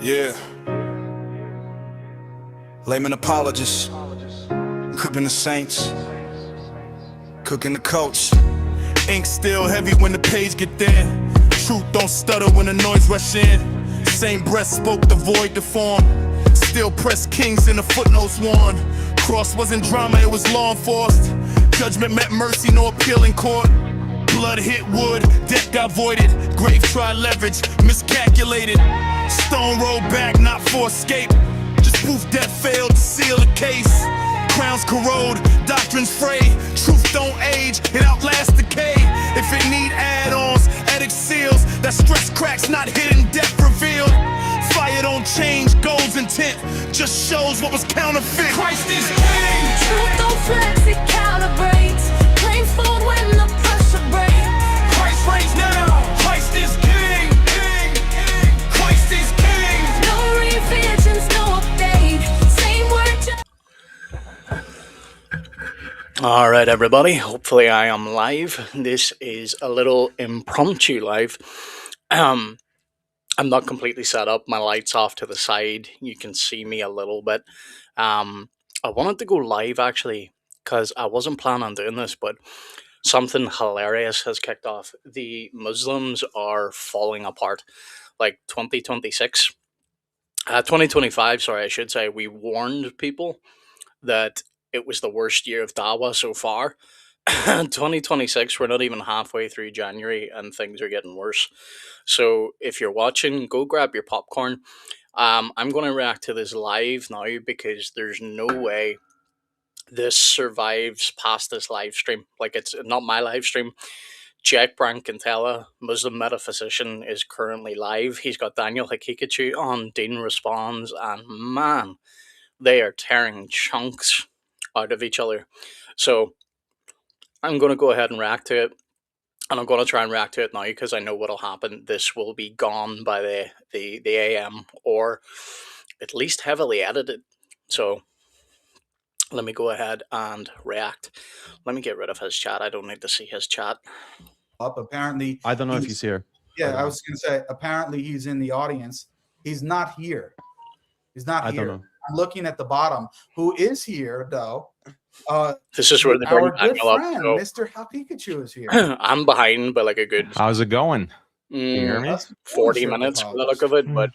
Yeah. Layman apologists, cooking the Saints, cooking the coach. Ink still heavy when the page get thin. Truth don't stutter when the noise rush in. Same breath spoke the void to form. Still pressed kings in the footnotes warned. Cross wasn't drama, it was law enforced. Judgment met mercy, no appeal in court. Blood hit wood, debt got voided. Grave tried leverage, miscalculated. Stone rolled back, not for escape. Just proof death failed to seal the case. Crowns corrode, doctrines fray. Truth don't age, it outlasts decay. If it need add-ons, ethic seals. That stress cracks, not hidden, depth revealed. Fire don't change, goals intent just shows what was counterfeit. Christ is king. Truth don't flex, it calibrates. Planes fold when the pressure breaks. Christ reigns now. Christ is king. Christ is king. No revisions, no update. Same word. All right, everybody. Hopefully, I am live. This is a little impromptu live. I'm not completely set up. My light's off to the side. You can see me a little bit. I wanted to go live actually because I wasn't planning on doing this, but something hilarious has kicked off. The Muslims are falling apart. Like 2026, 2025. Sorry, I should say. We warned people that it was the worst year of Dawah so far. 2026, we're not even halfway through January and things are getting worse. So if you're watching, go grab your popcorn. I'm going to react to this live now because there's no way this survives past this live stream. Like, it's not my live stream. Jack Brancantella, Muslim metaphysician, is currently live. He's got Daniel Hakikachu on. Dean responds, and man, they are tearing chunks out of each other. So I'm going to go ahead and react to it. And I'm going to try and react to it now because I know what'll happen. This will be gone by the AM, or at least heavily edited. So let me go ahead and react. Let me get rid of his chat. I don't need to see his chat. Apparently, I don't know if he's here. Yeah, I was going to say, apparently he's in the audience. He's not here. He's not here. I don't know. I'm looking at the bottom. Who is here, though? This is where the our good Daniel friend, so Mr. Hakikachu, is here. I'm behind by like a good How's it going? Can you hear me? 40 minutes for the look of it, but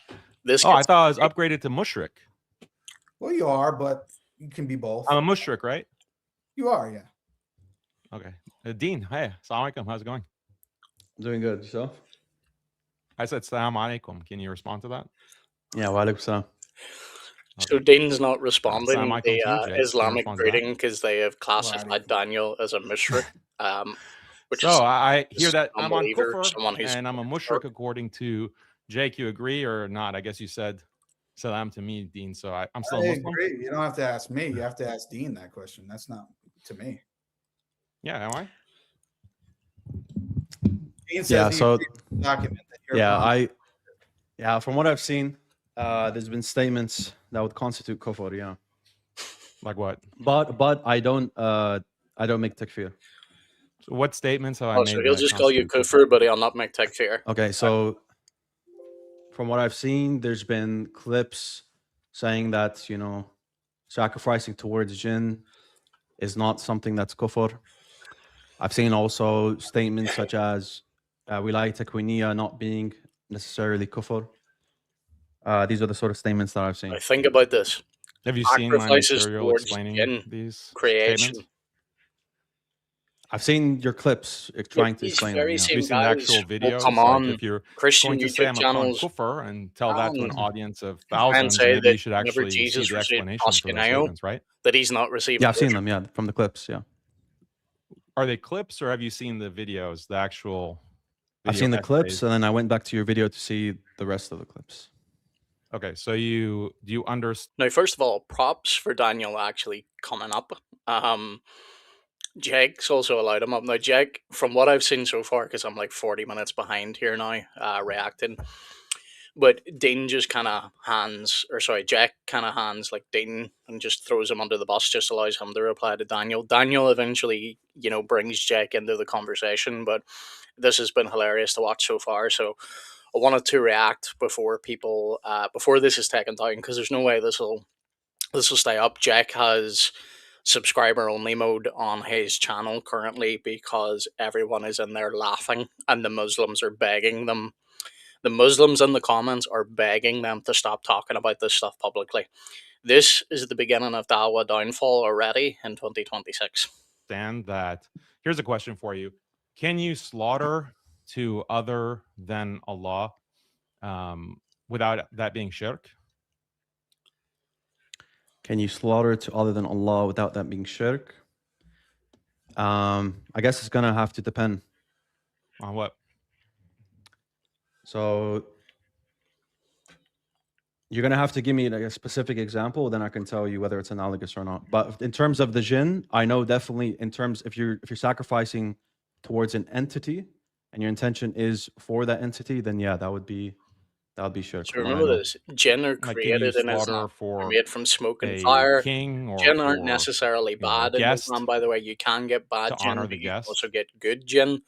this. Oh, I thought I was upgraded to Mushrik. Well, you are, but you can be both. I'm a Mushrik, right? You are, yeah. Okay. Dean, hey, Assalamu alaikum. How's it going? Doing good. Yourself? I said Assalamu alaikum. Can you respond to that? Yeah, wa alaikum salam. So Dean's not responding Assalamu the alaikum to you, Jake. Islamic Can you respond to that? greeting because they have classified Daniel as a mushrik. Which So is I hear that I'm on unbeliever, someone kufr who's and I'm a Mushrik according to Jake. You agree or not? I guess you said salam to me, Dean. So I'm still I Muslim. agree. You don't have to ask me. You have to ask Dean that question. That's not to me. Yeah, am I? Dean says Yeah, he so- agrees with the document that you're Yeah, from what I've seen, there's been statements that would constitute kufr, yeah. Like what? But I don't make takfir. So what statements have I Oh, made? so he'll that just call you constitute kufr, but he'll not make takfir. Okay, so from what I've seen, there's been clips saying that, sacrificing towards jinn is not something that's kufr. I've seen also statements such as wilayat takwiniya not being necessarily kufr. These are the sort of statements that I've seen. I think about this. Have you seen my Sacrifices material towards explaining jinn these creation. statements? I've seen your clips trying to these explain very them. same Have you seen the guys actual will videos? come Like, on if you're Christian going to say YouTube I'm upon channels kufr and tell that to an and audience of and thousands, say maybe that you should whenever actually see Jesus the received explanation for those Pascanayo, statements, right? that he's not receiving. Yeah, I've seen them. Yeah, from the clips. Yeah, Are they clips or have you seen the videos, the actual I've video seen the clips, essays? and then I went back to your video to see the rest of the clips. Okay, so do you understand? Now, first of all, props for Daniel actually coming up. Jake's also allowed him up. Now, Jake, from what I've seen so far, because I'm like 40 minutes behind here now, reacting, but Dean just kind of Jack kind of hands like Dean and just throws him under the bus, just allows him to reply to Daniel. Daniel eventually, brings Jack into the conversation, but this has been hilarious to watch so far. So I wanted to react before people before this is taken down, because there's no way this will stay up. Jack has subscriber only mode on his channel currently because everyone is in there laughing, and the Muslims are begging them. The Muslims in the comments are begging them to stop talking about this stuff publicly. This is the beginning of Dawa downfall already in 2026. Understand that. Here's a question for you: can you slaughter to other than Allah without that being shirk? Can you slaughter to other than Allah without that being shirk? I guess it's gonna have to depend. On what? So you're gonna have to give me like a specific example, then I can tell you whether it's analogous or not. But in terms of the jinn, I know definitely in terms if you're sacrificing towards an entity and your intention is for that entity, then yeah, that would be shirk. So from what I remember know. this: jinn are Like, can you created in Islam. slaughter They're for made from smoke and a fire. king or Jinn aren't for necessarily you know, a bad in guest Islam, by the way. You can get bad to jinn, honor but the you can guest? also get good jinn.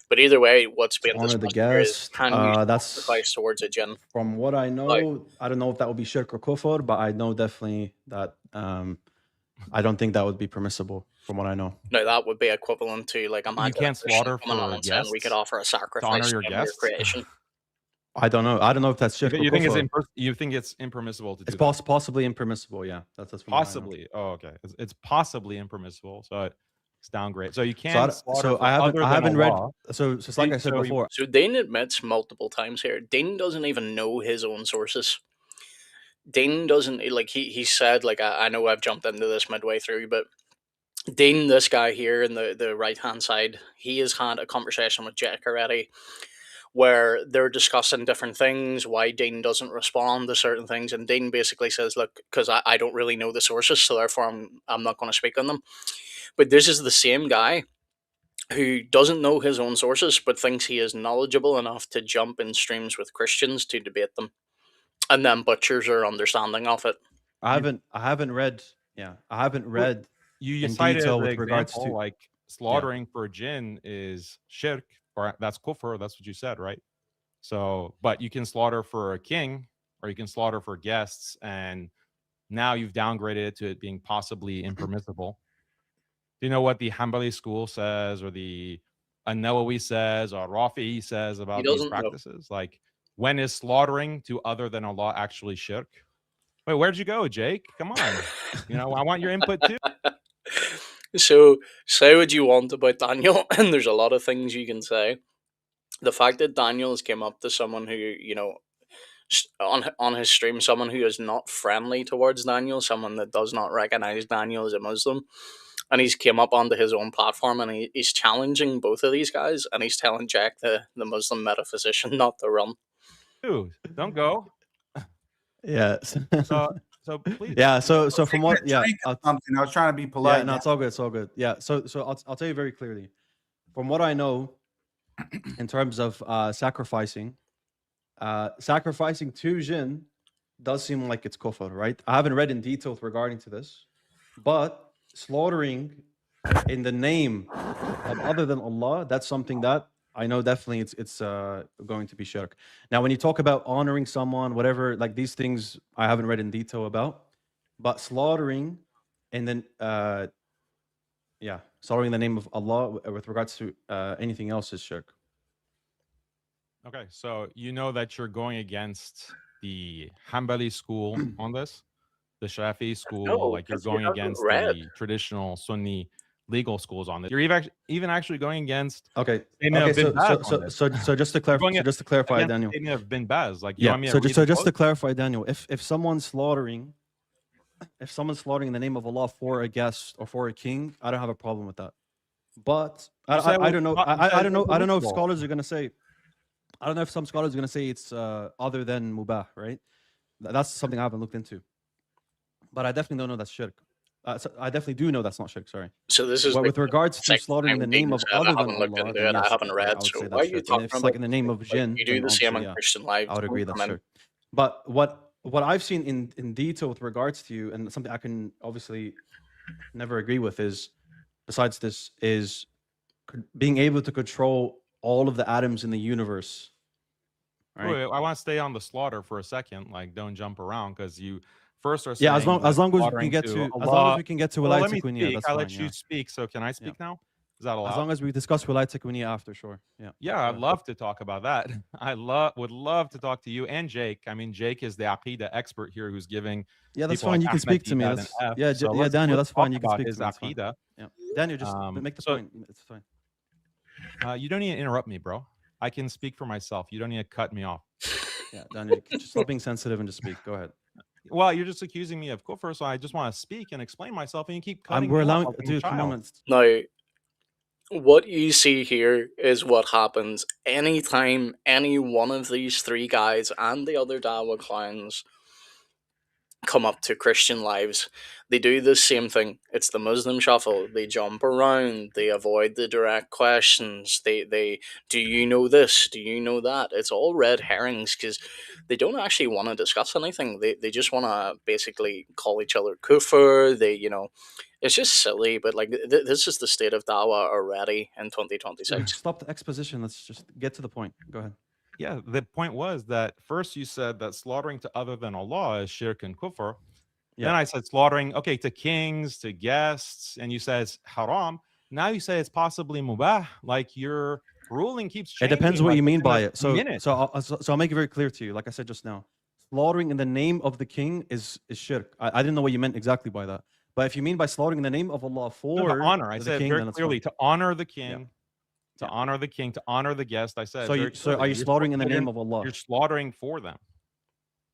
But either way, what's To being honor the discussed here is, guest, can you that's sacrifice towards a jinn? from what I know. I don't know if that would be shirk or kufr, but I know definitely that I don't think that would be permissible from what I know. Now that would be equivalent to, like, imagine You can't a Christian slaughter coming on for and saying we could guests offer a to honor sacrifice your to your guests. creation. I don't know. I don't know if that's shirk or You think kufr. you think it's impermissible to do It's that? possibly impermissible. Yeah, that's from what I know. Possibly. Oh, okay. It's possibly impermissible, so it's downgrade. So you So can slaughter so for I other than haven't read. Allah. So it's like I said So you- before. So Dean admits multiple times here, Dean doesn't even know his own sources. Dean doesn't, like, he said, like, I know I've jumped into this midway through, but Dean, this guy here in the right hand side, he has had a conversation with Jack already where they're discussing different things, why Dean doesn't respond to certain things, and Dean basically says, look, because I don't really know the sources, so therefore I'm not going to speak on them. But this is the same guy who doesn't know his own sources but thinks he is knowledgeable enough to jump in streams with Christians to debate them, and then butchers their understanding of it. I haven't read. Yeah, I haven't read you in cited detail the with regards example, to. like slaughtering for jinn is shirk, or that's kufr. That's what you said, right? So, but you can slaughter for a king, or you can slaughter for guests, and now you've downgraded it to it being possibly impermissible. Do you know what the Hanbali school says, or the An-Nawawi says, or Rafi'i says He about these doesn't know. practices? Like, when is slaughtering to other than Allah actually shirk? Wait, where'd you go, Jake? Come on. You know, I want your input too. So say what you want about Daniel, and there's a lot of things you can say. The fact that Daniel has came up to someone who, on his stream, someone who is not friendly towards Daniel, someone that does not recognize Daniel as a Muslim, and he's came up onto his own platform, and he's challenging both of these guys, and he's telling Jack, the Muslim metaphysician, not to run. Dude, don't go. Yeah. So please. Yeah. So from what? Yeah. Drink or something. I was trying to be Yeah. polite. No, it's all good. It's all good. Yeah. So I'll tell you very clearly. From what I know, in terms of sacrificing to jinn does seem like it's kufr, right? I haven't read in detail regarding to this, but slaughtering in the name of other than Allah, that's something that I know definitely it's going to be shirk. Now, when you talk about honoring someone, whatever, like these things, I haven't read in detail about, but slaughtering and then slaughtering in the name of Allah with regards to anything else is shirk. Okay, so you know that you're going against the Hanbali school on this, the Shafi'i school, No, like you're because you going haven't against read. the traditional Sunni legal schools on this. You're even actually going against Okay. Sayyidina Okay. bin Baz on this. So just to clarify, going just to clarify, against Daniel. Sayyidina bin Baz. Like, you Yeah. want me to So read just the to clarify, Daniel, if someone's slaughtering in the name of Allah for a guest or for a king, I don't have a problem with that. But I don't know. I don't know. I don't know if scholars are going to say. I don't know if some scholars are going to say it's other than mubah, right? That's something I haven't looked into. But I definitely don't know that's shirk. So I definitely do know that's not shirk. Sorry. So this is Well, with regards to second slaughtering in the time name Dean of said, I other than haven't looked Allah, into then it, yes, I haven't I read. would So say why are that's you shirk. And talking if it's about like in the name of jinn, you do then the same obviously, on yeah, Christian lives? I would agree don't that's come in. shirk. But what I've seen in detail with regards to you, and something I can obviously never agree with is, besides this, is being able to control all of the atoms in the universe right? Wait, I want to stay on the slaughter for a second. Like, don't jump around because you first are Yeah, saying as that long as we can slaughtering get to as long as Allah. we can get to Well, Wilayat let me Tekwinia, speak. that's I fine. let you Yeah, speak. So can I yeah. speak now? Is that As allowed? long as we discuss Wilayat Tekwinia after, sure. Yeah. Yeah, Go I'd ahead. love to talk about that. would love to talk to you and Jake. I mean, Jake is the Aqidah expert here who's giving Yeah, that's people fine. like You can Ahmed speak to me. Deedat an That's F. yeah, So yeah, Daniel. let's That's talk fine. You can about speak his to me. It's fine. Aqidah. Yeah, Daniel, just make the So point. It's fine. you don't need to interrupt me, bro. I can speak for myself. You don't need to cut me off. Yeah, Daniel, just stop being sensitive and just speak. Go ahead. Well, you're just accusing me of kufr, so I just want to speak and explain myself, and you keep cutting We're me off allowing, like I'm a dude. Come on, child. man. Now, what you see here is what happens anytime any one of these three guys and the other Dawa clowns come up to Christian lives. They do the same thing. It's the Muslim shuffle. They jump around. They avoid the direct questions. They do you know this? Do you know that? It's all red herrings because they don't actually want to discuss anything. They just want to basically call each other kufr. It's just silly. But like this is the state of Dawa already in 2026. Stop the exposition. Let's just get to the point. Go ahead. Yeah, the point was that first you said that slaughtering to other than Allah is shirk and kufr. Yeah. Then I said slaughtering, okay, to kings, to guests, and you said it's haram. Now you say it's possibly mubah. Like your ruling keeps It changing. depends what like you mean within by a it. So, minute. I'll make it very clear to you. Like I said just now, slaughtering in the name of the king is shirk. I didn't know what you meant exactly by that. But if you mean by slaughtering in the name of Allah No, for to honor. I the said king, very then it's clearly fine. to honor the Yeah. king, to Yeah. honor the king, to honor the guest. I said So very so clearly. are you slaughtering in the You're- name of Allah? You're slaughtering for them.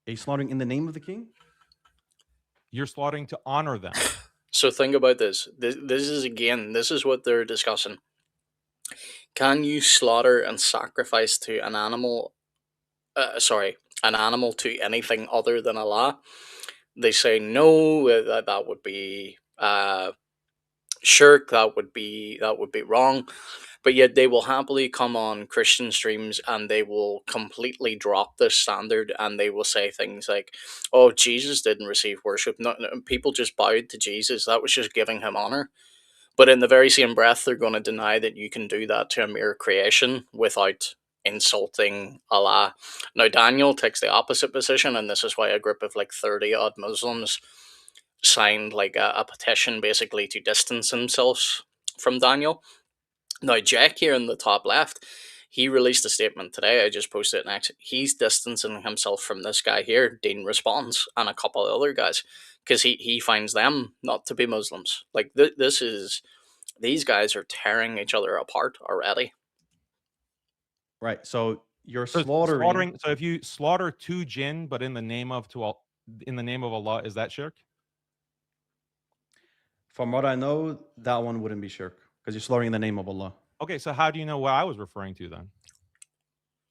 Are you slaughtering in the name of the king? You're slaughtering to honor them. So think about this. This is what they're discussing. Can you slaughter and sacrifice to an animal? An animal to anything other than Allah? They say no. That would be shirk. That would be wrong. But yet they will happily come on Christian streams and they will completely drop this standard and they will say things like, "Oh, Jesus didn't receive worship. No, people just bowed to Jesus. That was just giving him honor." But in the very same breath, they're going to deny that you can do that to a mere creation without insulting Allah. Now, Daniel takes the opposite position, and this is why a group of like 30 odd Muslims signed like a petition basically to distance themselves from Daniel. Now, Jack here in the top left, he released a statement today. I just posted it next. He's distancing himself from this guy here, Dean Responds, and a couple of other guys, because he finds them not to be Muslims. Like these guys are tearing each other apart already. Right. So you're So slaughtering. So if you slaughter two jinn, but in the name of Allah, is that shirk? From what I know, that one wouldn't be shirk because you're slaughtering in the name of Allah. Okay, so how do you know what I was referring to then?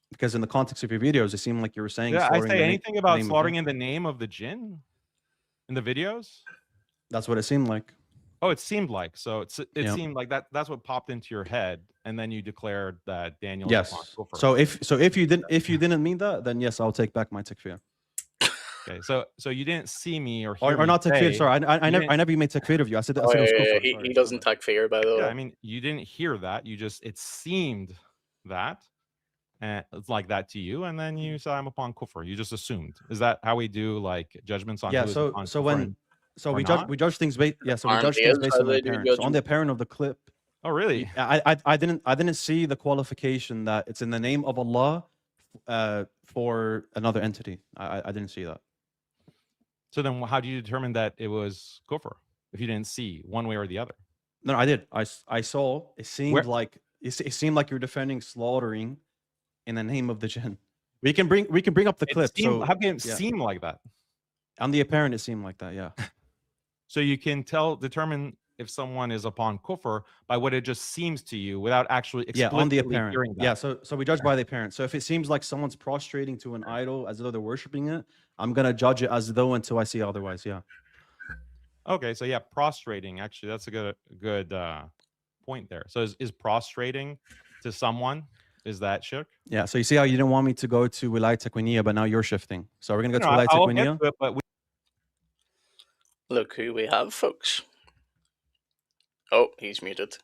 Because in the context of your videos, it seemed like you were saying. Did I slaughtering in say the anything about name of slaughtering Allah. in the name of the jinn in the videos? That's what it seemed like. Oh, it seemed like so. It Yeah. seemed like that. That's what popped into your head, and then you declared that Daniel. Yes. So if you didn't mean that, then yes, I'll take back my takfir. Okay, so you didn't see me or hear Or not me takfir. say- Sorry, I you never didn't- made takfir of you. I said it Oh, was yeah, kufr. he Sorry. doesn't take fear, by the way. Yeah, I mean, you didn't hear that. It seemed that, and it's like that to you, and then you said I'm upon kufr. You just assumed. Is that how we do like judgments on? Yeah. who is So upon so kufr when and- so or we not? judge things based. Yeah. So we Apparently judge things is based how on the they do apparent. So on judgment. the apparent of the clip, Oh, really? I didn't see the qualification that it's in the name of Allah for another entity. I didn't see that. So then, how do you determine that it was kufr if you didn't see one way or the other? No, I did. I saw. It seemed Where- like it seemed like you're defending slaughtering in the name of the jinn. We can bring up the clip. So How can it yeah. seem like that? On the apparent, it seemed like that. Yeah. So you can determine if someone is upon kufr by what it just seems to you without actually Yeah, on the explicitly apparent. hearing that. Yeah, so we judge by the apparent. So if it seems like someone's prostrating to an idol as though they're worshiping it, I'm gonna judge it as though until I see otherwise. Yeah. Okay, so yeah, prostrating. Actually, that's a good point there. So is prostrating to someone, is that shirk? Yeah. So you see how you didn't want me to go to Wilayat Taqwiniya, but now you're shifting. So we're gonna go No, to Wilayat I'll get Taqwiniya. to it, but Look who we have, folks. Oh, he's muted.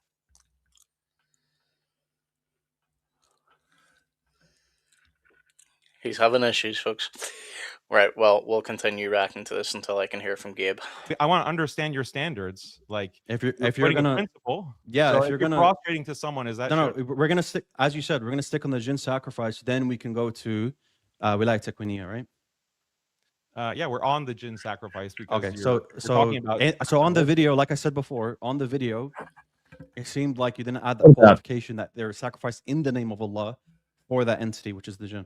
He's having issues, folks. Right. Well, we'll continue reacting to this until I can hear from Gabe. I want to understand your standards. Like, If you're you're putting a gonna, principle. yeah, So if you're you're gonna, prostrating to someone, is that no, shirk? we're gonna stick, as you said, we're gonna stick on the Jin sacrifice. Then we can go to Wilayat Tekwinia, right? Yeah, we're on the Jin sacrifice because Okay, you're talking about. so on the video, like I said before, on the video, it seemed like you didn't add that What's that? qualification that they're sacrificed in the name of Allah for that entity, which is the Jinn.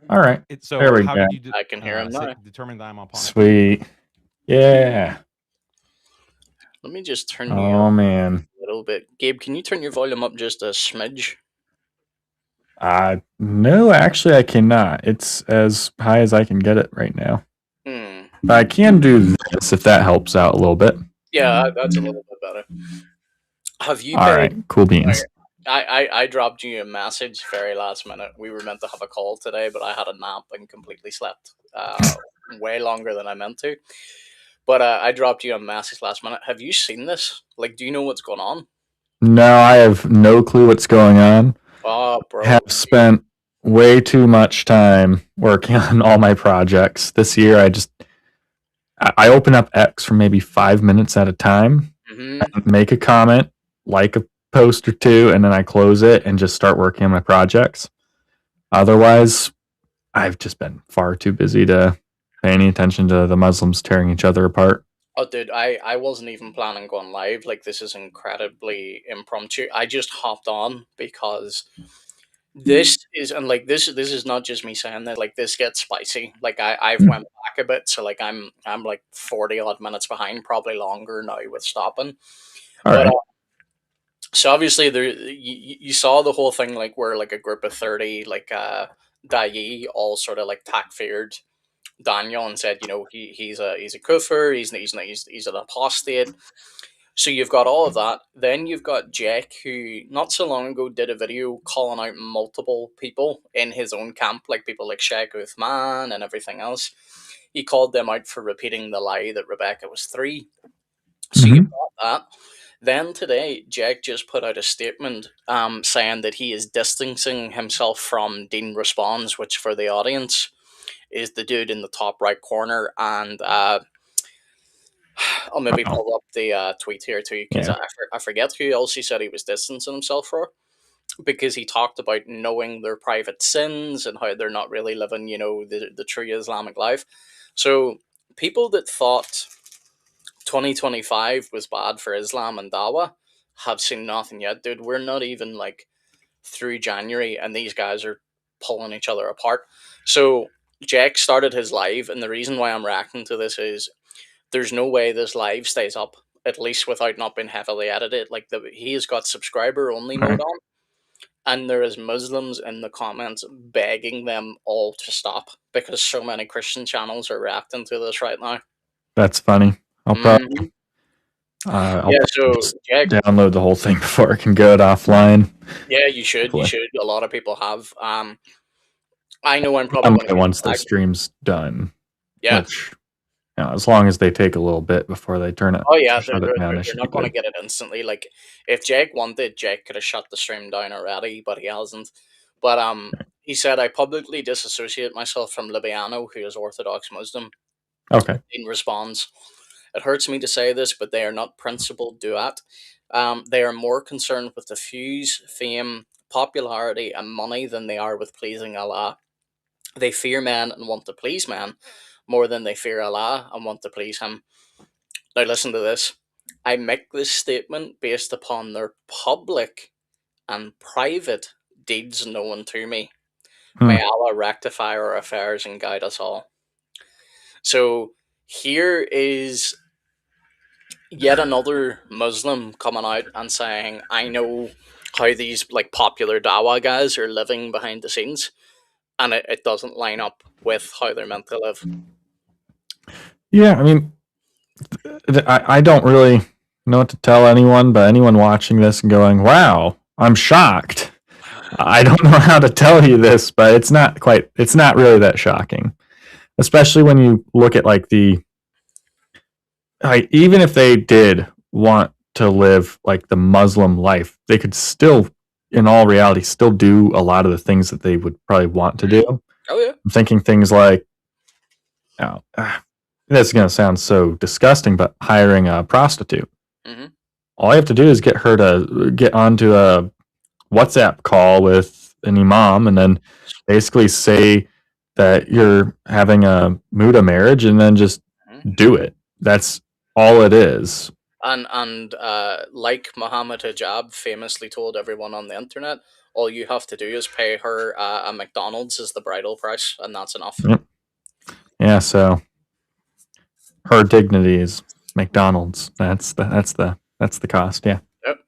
All right. So There we how go. did you I can hear him now. determine that I'm upon it? Sweet. Yeah. Let me just turn you Oh up man. a little bit. Gabe, can you turn your volume up just a smidge? No, actually I cannot. It's as high as I can get it right now. Hmm. But I can do this if that helps out a little bit. Yeah, that's a little bit better. Have you All paid? right. Cool beans. I dropped you a message very last minute. We were meant to have a call today, but I had a nap and completely slept way longer than I meant to. But I dropped you a message last minute. Have you seen this? Like, do you know what's going on? No, I have no clue what's going on. Oh, bro. Have spent way too much time working on all my projects this year. I open up X for maybe 5 minutes at a time, make a comment, like a post or two, and then I close it and just start working on my projects. Otherwise, I've just been far too busy to pay any attention to the Muslims tearing each other apart. Oh, dude, I wasn't even planning going live. Like, this is incredibly impromptu. I just hopped on because this is, and like this is not just me saying that. Like, this gets spicy. Like, I've went back a bit, so like I'm like 40 odd minutes behind, probably longer now with stopping. All But right. so obviously there, you saw the whole thing, like where like a group of 30 like Dayi all sort of like takfired Daniel and said, you know, he's a kufr, he's an apostate. So you've got all of that. Then you've got Jack, who not so long ago did a video calling out multiple people in his own camp, like people like Sheikh Uthman and everything else. He called them out for repeating the lie that Rebecca was 3. So you've got that. Then today, Jack just put out a statement saying that he is distancing himself from Dean Responds, which for the audience is the dude in the top right corner. And I'll maybe pull up the tweet here too, because I forget who else he said he was distancing himself for, because he talked about knowing their private sins and how they're not really living, you know, the true Islamic life. So people that thought 2025 was bad for Islam and Dawah have seen nothing yet, dude. We're not even like through January and these guys are pulling each other apart. So Jack started his live, and the reason why I'm reacting to this is there's no way this live stays up, at least without not being heavily edited. Like, he has got subscriber only mode on, and there is Muslims in the comments begging them all to stop because so many Christian channels are reacting to this right now. That's funny. I'll probably so Jack, download the whole thing before I can go it offline. Yeah, you should. You should. A lot of people have. I know I'm probably going to once the stream's done. Yeah. Which, you know, as long as they take a little bit before they turn it. Oh yeah, they're not going to get it instantly. Like, if Jake wanted, Jake could have shut the stream down already, but he hasn't. But he said, I publicly disassociate myself from Libiano, who is Orthodox Muslim. Okay. In response, it hurts me to say this, but they are not principled duat. They are more concerned with the views, fame, popularity, and money than they are with pleasing Allah. They fear man and want to please man more than they fear Allah and want to please him. Now listen to this. I make this statement based upon their public and private deeds known to me. May Allah rectify our affairs and guide us all. So here is yet another Muslim coming out and saying, I know how these like popular Dawah guys are living behind the scenes, and it doesn't line up with how they're meant to live. Yeah, I mean, I don't really know what to tell anyone, but anyone watching this and going, wow, I'm shocked. I don't know how to tell you this, but it's not really that shocking. Especially when you look at like even if they did want to live like the Muslim life, they could still in all reality, still do a lot of the things that they would probably want to do. Oh yeah. I'm thinking things like, oh, this is going to sound so disgusting, but hiring a prostitute. hmm All you have to do is get her to get onto a WhatsApp call with an imam and then basically say that you're having a muda marriage and then just do it. That's all it is. And like Muhammad Hijab famously told everyone on the internet, all you have to do is pay her a McDonald's as the bridal price, and that's enough. Yep. Yeah, so her dignity is McDonald's. That's the cost. Yeah. Yep.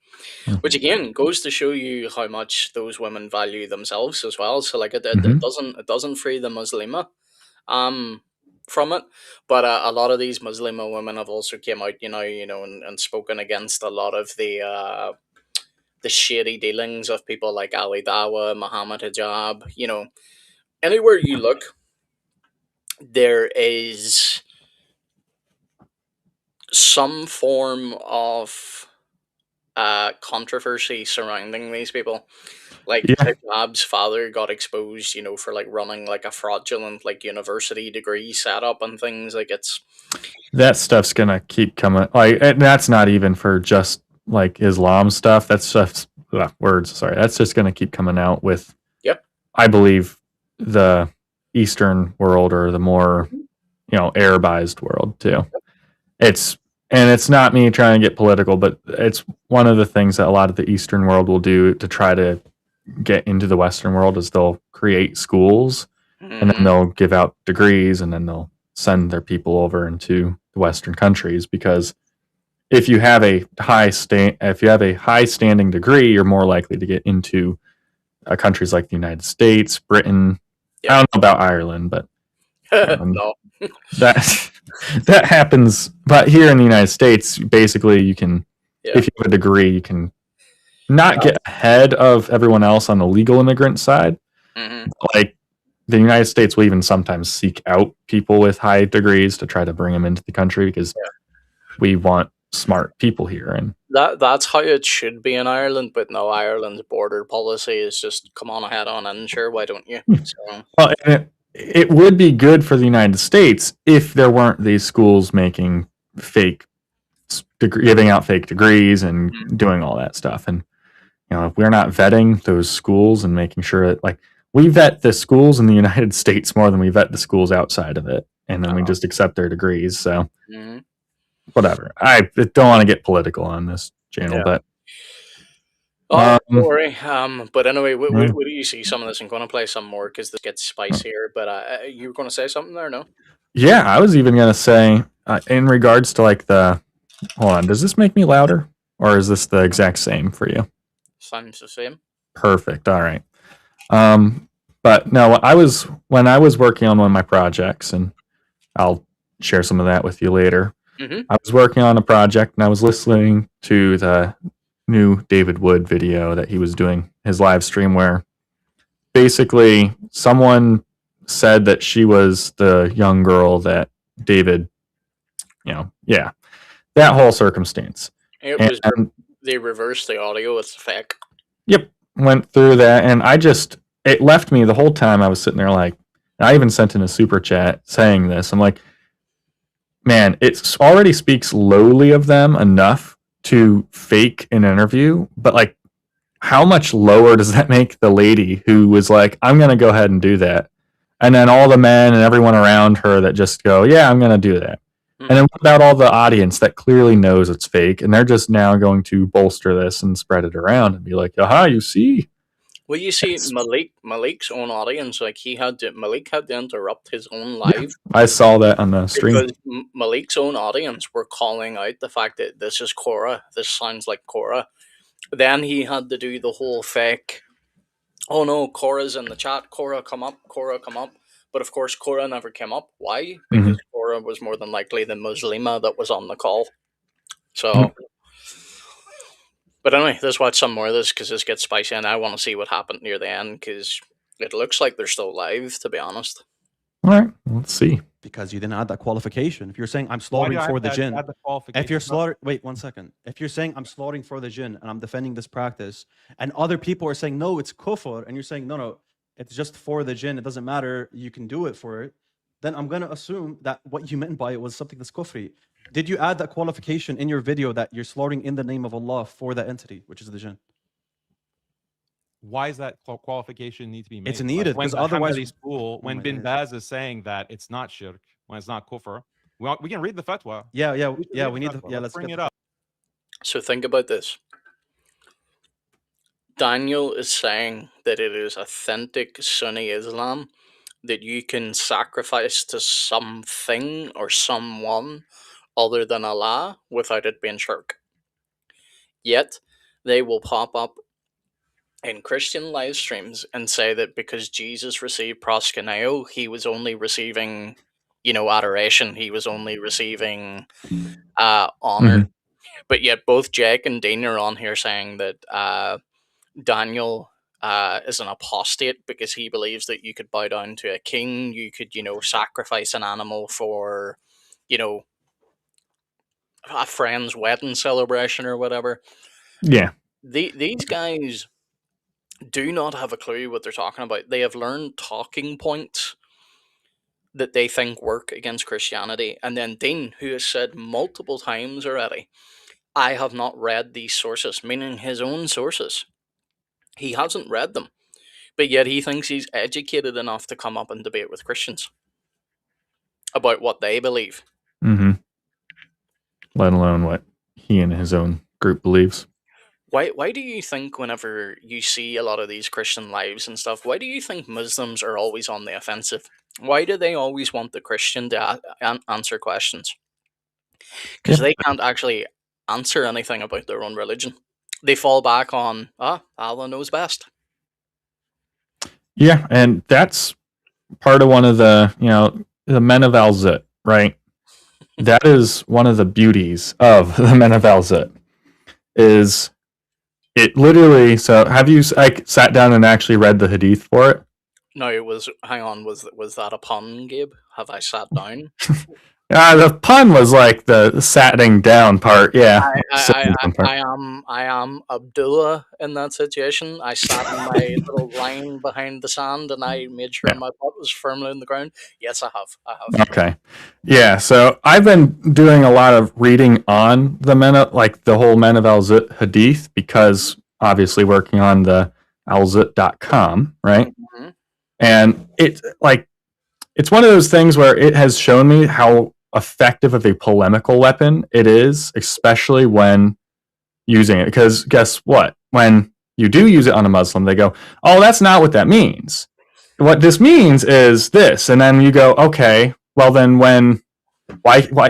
Hmm. Which again goes to show you how much those women value themselves as well. So like it Mhm. doesn't free the Muslima from it, but a lot of these Muslima women have also came out, and spoken against a lot of the shady dealings of people like Ali Dawa, Muhammad Hijab. Anywhere you look, there is some form of controversy surrounding these people. Like Yeah, Hijab's father got exposed, for like running like a fraudulent like university degree setup and things. Like it's that stuff's gonna keep coming. Like, and that's not even for just like Islam stuff. That's just words. Sorry, that's just gonna keep coming out with. Yep. I believe the Eastern world or the more Arabized world too. It's not me trying to get political, but it's one of the things that a lot of the Eastern world will do to try to get into the Western world is they'll create schools and then they'll give out degrees and then they'll send their people over into the Western countries because if you have a high standing degree, you're more likely to get into countries like the United States, Britain. I don't know about Ireland, but no. that that happens. But here in the United States, basically, you can, if you have a degree, you can not get ahead of everyone else on the legal immigrant side. Mhm. Like the United States will even sometimes seek out people with high degrees to try to bring them into the country because we want smart people here. And That's how it should be in Ireland, but no, Ireland's border policy is just come on ahead on in, sure, why don't you? So well, and it would be good for the United States if there weren't these schools making giving out fake degrees and doing all that stuff. And if we're not vetting those schools and making sure that, like, we vet the schools in the United States more than we vet the schools outside of it, and then we just accept their degrees. So mhm. whatever. I don't want to get political on this channel, Yeah. but Oh, don't worry. But anyway, yeah. what do you see some of this? I'm going to play some more because this gets spicier. But you were going to say something there, no? Yeah, I was even gonna say in regards to like hold on, does this make me louder or is this the exact same for you? Sounds the same. Perfect. All right. But no, when I was working on one of my projects, and I'll share some of that with you later. Mm-hmm. I was working on a project and I was listening to the new David Wood video that he was doing his live stream where basically someone said that she was the young girl that David, that whole circumstance. They reversed the audio. It's fake. Yep, went through that, and it left me the whole time. I was sitting there like, I even sent in a super chat saying this. I'm like, man, it already speaks lowly of them enough to fake an interview, but like, how much lower does that make the lady who was like, I'm going to go ahead and do that? And then all the men and everyone around her that just go, yeah, I'm going to do that. And then what about all the audience that clearly knows it's fake and they're just now going to bolster this and spread it around and be like, aha, you see? Well, you see, Malik's own audience, like Malik had to interrupt his own live. Yeah, I saw that on the stream. Because Malik's own audience were calling out the fact that this is Cora. This sounds like Cora. Then he had to do the whole fake, oh no, Cora's in the chat. Cora, come up. Cora, come up. But of course, Cora never came up. Why? Because Cora was more than likely the Muslima that was on the call. So, but anyway, let's watch some more of this because this gets spicy, and I want to see what happened near the end because it looks like they're still live, to be honest. All right, let's see. Because you didn't add that qualification. If you're saying I'm Why do slaughtering I for have the to jinn, add the if qualification? you're slaughtering, wait 1 second. If you're saying I'm slaughtering for the jinn and I'm defending this practice, and other people are saying no, it's kufr, and you're saying no, it's just for the jinn, it doesn't matter, you can do it for it, then I'm gonna assume that what you meant by it was something that's kufri. Did you add that qualification in your video that you're slaughtering in the name of Allah for that entity, which is the jinn? Why is that qualification need to be made? It's needed, when 'cause the otherwise- Hanbali school, when my Bin days. Baz is saying that it's not shirk, when it's not kufr, we can read the fatwa. Yeah, We can yeah, read we the need to, fatwa. yeah, let's bring get it the- up. So think about this. Daniel is saying that it is authentic Sunni Islam that you can sacrifice to something or someone other than Allah without it being shirk. Yet, they will pop up in Christian live streams and say that because Jesus received proskuneo, he was only receiving, adoration. He was only receiving honor. Mhm. But yet, both Jake and Dean are on here saying that Daniel is an apostate because he believes that you could bow down to a king, you could, sacrifice an animal for, a friend's wedding celebration or whatever. Yeah. These guys do not have a clue what they're talking about. They have learned talking points that they think work against Christianity. And then Dean, who has said multiple times already, I have not read these sources, meaning his own sources. He hasn't read them, but yet he thinks he's educated enough to come up and debate with Christians about what they believe. Mm-hmm. Let alone what he and his own group believes. Why do you think whenever you see a lot of these Christian lives and stuff, why do you think Muslims are always on the offensive? Why do they always want the Christian to answer questions? Because they can't actually answer anything about their own religion. They fall back on, Allah knows best. Yeah, and that's part of one of the, the men of Al-Zit, right? That is one of the beauties of the men of Al-Zit, is it literally, so have you sat down and actually read the hadith for it? No, hang on, was that a pun, Gabe? Have I sat down? The pun was like the satting down part, yeah. I am Abdullah in that situation. I sat in my little line behind the sand and I made sure my butt was firmly in the ground. Yes, I have. Okay. Yeah, so I've been doing a lot of reading on the the whole Men of Al-Zit hadith, because obviously working on the alzit.com, right? Mm-hmm. And it's one of those things where it has shown me how effective of a polemical weapon it is, especially when using it. Because guess what? When you do use it on a Muslim, they go, oh, that's not what that means. What this means is this. And then you go, okay, well then why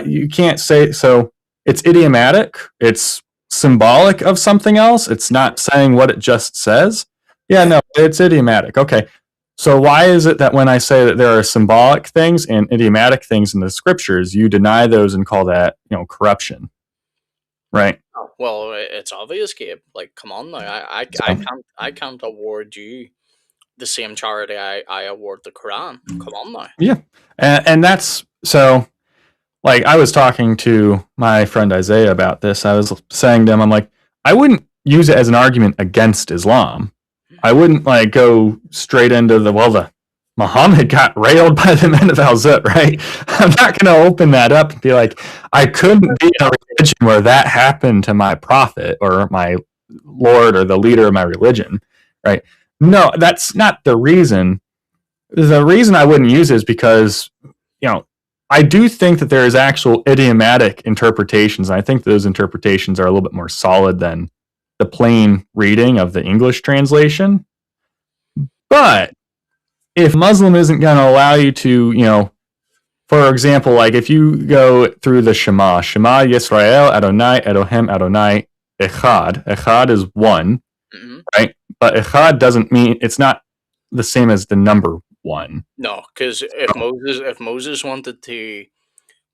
you can't say, so it's idiomatic, it's symbolic of something else, it's not saying what it just says. Yeah, no, it's idiomatic. Okay. So why is it that when I say that there are symbolic things and idiomatic things in the scriptures, you deny those and call that, corruption? Right? Well, it's obvious, Gabe. Like, come on now. I can't award you the same charity I award the Quran. Come on now. Yeah. And that's, so, like, I was talking to my friend Isaiah about this. I was saying to him, I'm like, I wouldn't use it as an argument against Islam. I wouldn't go straight into the Muhammad got railed by the men of Al-Zit, right? I'm not going to open that up and be like, I couldn't be in a religion where that happened to my prophet or my Lord or the leader of my religion, right? No, that's not the reason. The reason I wouldn't use it is because, I do think that there is actual idiomatic interpretations. And I think those interpretations are a little bit more solid than the plain reading of the English translation. But if Muslim isn't going to allow you to, for example, like if you go through the Shema Yisrael, Adonai, Elohim, Adonai, Echad. Echad is one, right? But Echad doesn't mean, it's not the same as the number one. No, because if Moses wanted to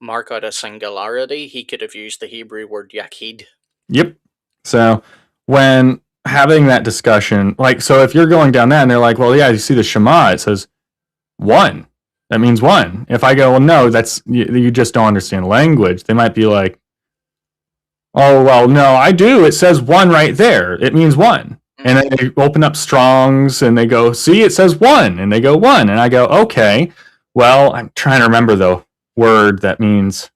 mark out a singularity, he could have used the Hebrew word Yachid. Yep. So when having that discussion, so if you're going down that and they're like, well, yeah, you see the Shema, it says one. That means one. If I go, well, no, that's you just don't understand language. They might be like, oh, well, no, I do. It says one right there. It means one. And then they open up Strong's and they go, see, it says one. And they go, one. And I go, okay. Well, I'm trying to remember the word that means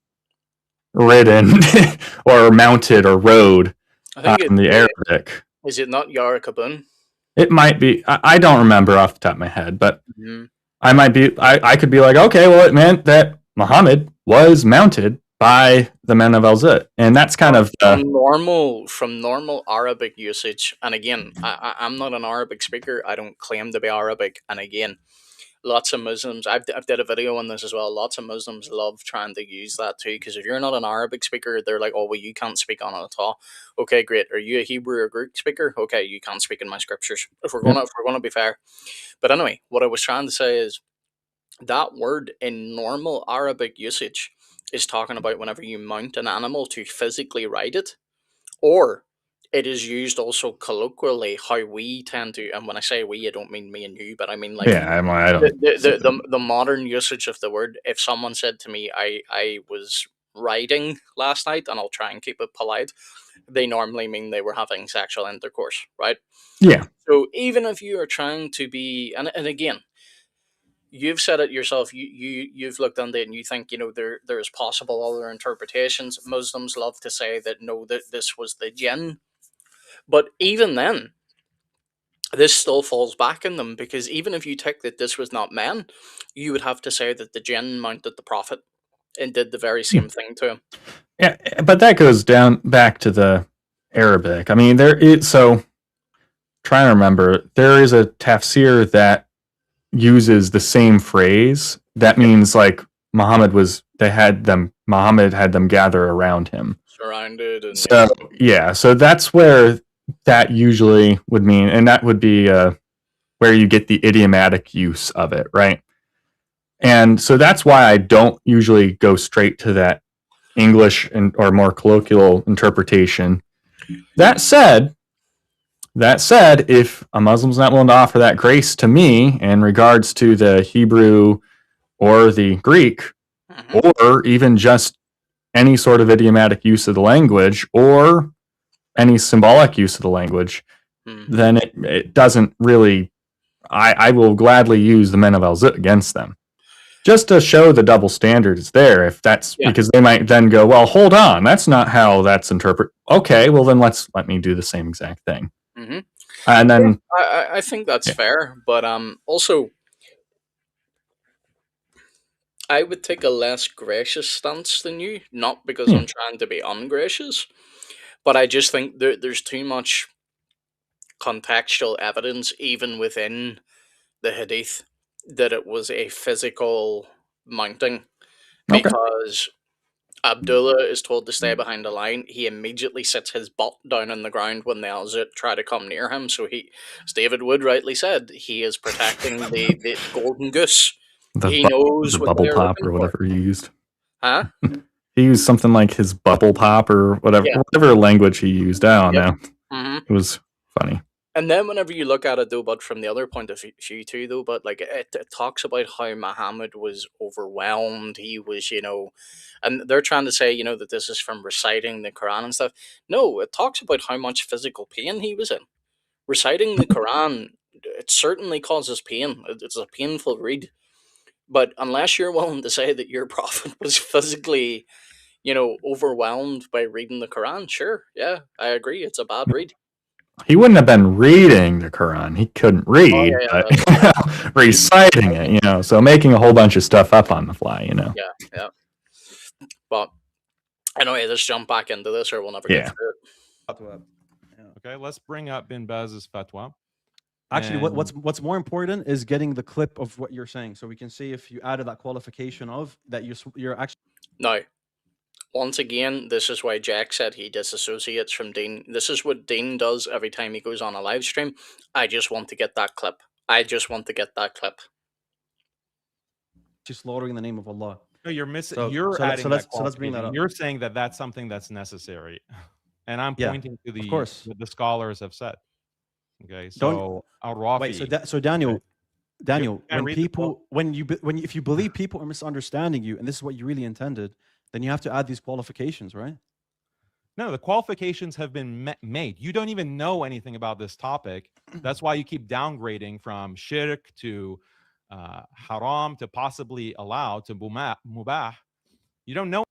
ridden or mounted or rode I think in the Arabic. is it not Yarakabun? It might be. I don't remember off the top of my head, but Mhm. I might be. I could be like, okay, well, it meant that Muhammad was mounted by the men of Al-Zit, and that's kind of From normal Arabic usage. And again, I'm not an Arabic speaker. I don't claim to be Arabic. And again, lots of Muslims. I've did a video on this as well. Lots of Muslims love trying to use that too, because if you're not an Arabic speaker, they're like, "Oh, well, you can't speak on it at all." Okay, great. Are you a Hebrew or Greek speaker? Okay, you can't speak in my scriptures. If we're gonna be fair. But anyway, what I was trying to say is that word in normal Arabic usage is talking about whenever you mount an animal to physically ride it, or it is used also colloquially how we tend to, and when I say we, I don't mean me and you, but I mean like yeah. I don't. the modern usage of the word. If someone said to me, I was riding last night, and I'll try and keep it polite, they normally mean they were having sexual intercourse, right? Yeah. So even if you are trying to be, and again, you've said it yourself, you've looked into it and you think, there's possible other interpretations. Muslims love to say that no, that this was the jinn, but even then, this still falls back in them, because even if you take that this was not men, you would have to say that the jinn mounted the prophet and did the very same thing to him. Yeah, but that goes down back to the Arabic. I mean, so trying to remember, there is a tafsir that uses the same phrase. That means like Muhammad had them gather around him. Surrounded and So yeah, so that's where that usually would mean, and that would be where you get the idiomatic use of it, right? And so that's why I don't usually go straight to that English or more colloquial interpretation. That said, if a Muslim's not willing to offer that grace to me in regards to the Hebrew or the Greek, or even just any sort of idiomatic use of the language or any symbolic use of the language, then it doesn't really. I will gladly use the men of Al-Zit against them, just to show the double standard is there. If that's because they might then go, well, hold on, that's not how that's interpreted. Okay, well then let me do the same exact thing. And then I think that's fair, but also I would take a less gracious stance than you, not because I'm trying to be ungracious, but I just think there's too much contextual evidence, even within the hadith, that it was a physical mounting, because Abdullah is told to stay behind the line. He immediately sits his butt down on the ground when the Al-Zit try to come near him. So as David Wood rightly said, he is protecting the golden goose. He knows the what bubble they're pop looking or whatever he used. Huh? He used something like his bubble pop or whatever language he used. I don't know. It was funny. And then whenever you look at it, though, but from the other point of view too, though, but like it talks about how Muhammad was overwhelmed. He was, and they're trying to say, that this is from reciting the Quran and stuff. No, it talks about how much physical pain he was in. Reciting the Quran, it certainly causes pain. It's a painful read. But unless you're willing to say that your prophet was physically, overwhelmed by reading the Quran, sure, yeah, I agree. It's a bad read. He wouldn't have been reading the Quran. He couldn't read, but reciting it, so making a whole bunch of stuff up on the fly, Yeah. But anyway, let's jump back into this or we'll never get through it. Okay, let's bring up Bin Baz's fatwa. Actually, what's more important is getting the clip of what you're saying, so we can see if you added that qualification of that you're actually. Now, once again, this is why Jack said he disassociates from Dean. This is what Dean does every time he goes on a live stream. I just want to get that clip. Just slaughtering in the name of Allah. No, you're missing. So let's bring that up. You're saying that that's something that's necessary, and I'm pointing to what the scholars have said. Okay, so Al-Rafi. Wait, so Daniel, Daniel, Can I when read the quote? people, when you, if you believe people are misunderstanding you, and this is what you really intended, then you have to add these qualifications, right? No, the qualifications have been made. You don't even know anything about this topic. That's why you keep downgrading from shirk to haram to possibly allowed to mubah. You don't know.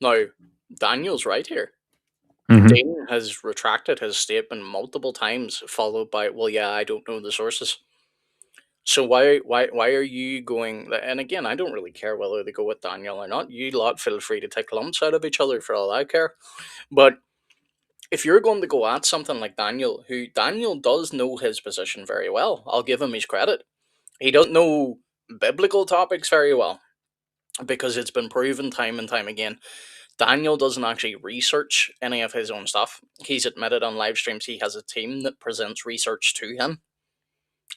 Now, Daniel's right here. Mhm. Dean has retracted his statement multiple times, followed by, "Well, yeah, I don't know the sources." So why are you going? And again, I don't really care whether they go with Daniel or not. You lot feel free to take lumps out of each other for all I care. But if you're going to go at something like Daniel, who Daniel does know his position very well, I'll give him his credit. He doesn't know biblical topics very well because it's been proven time and time again. Daniel doesn't actually research any of his own stuff. He's admitted on live streams he has a team that presents research to him,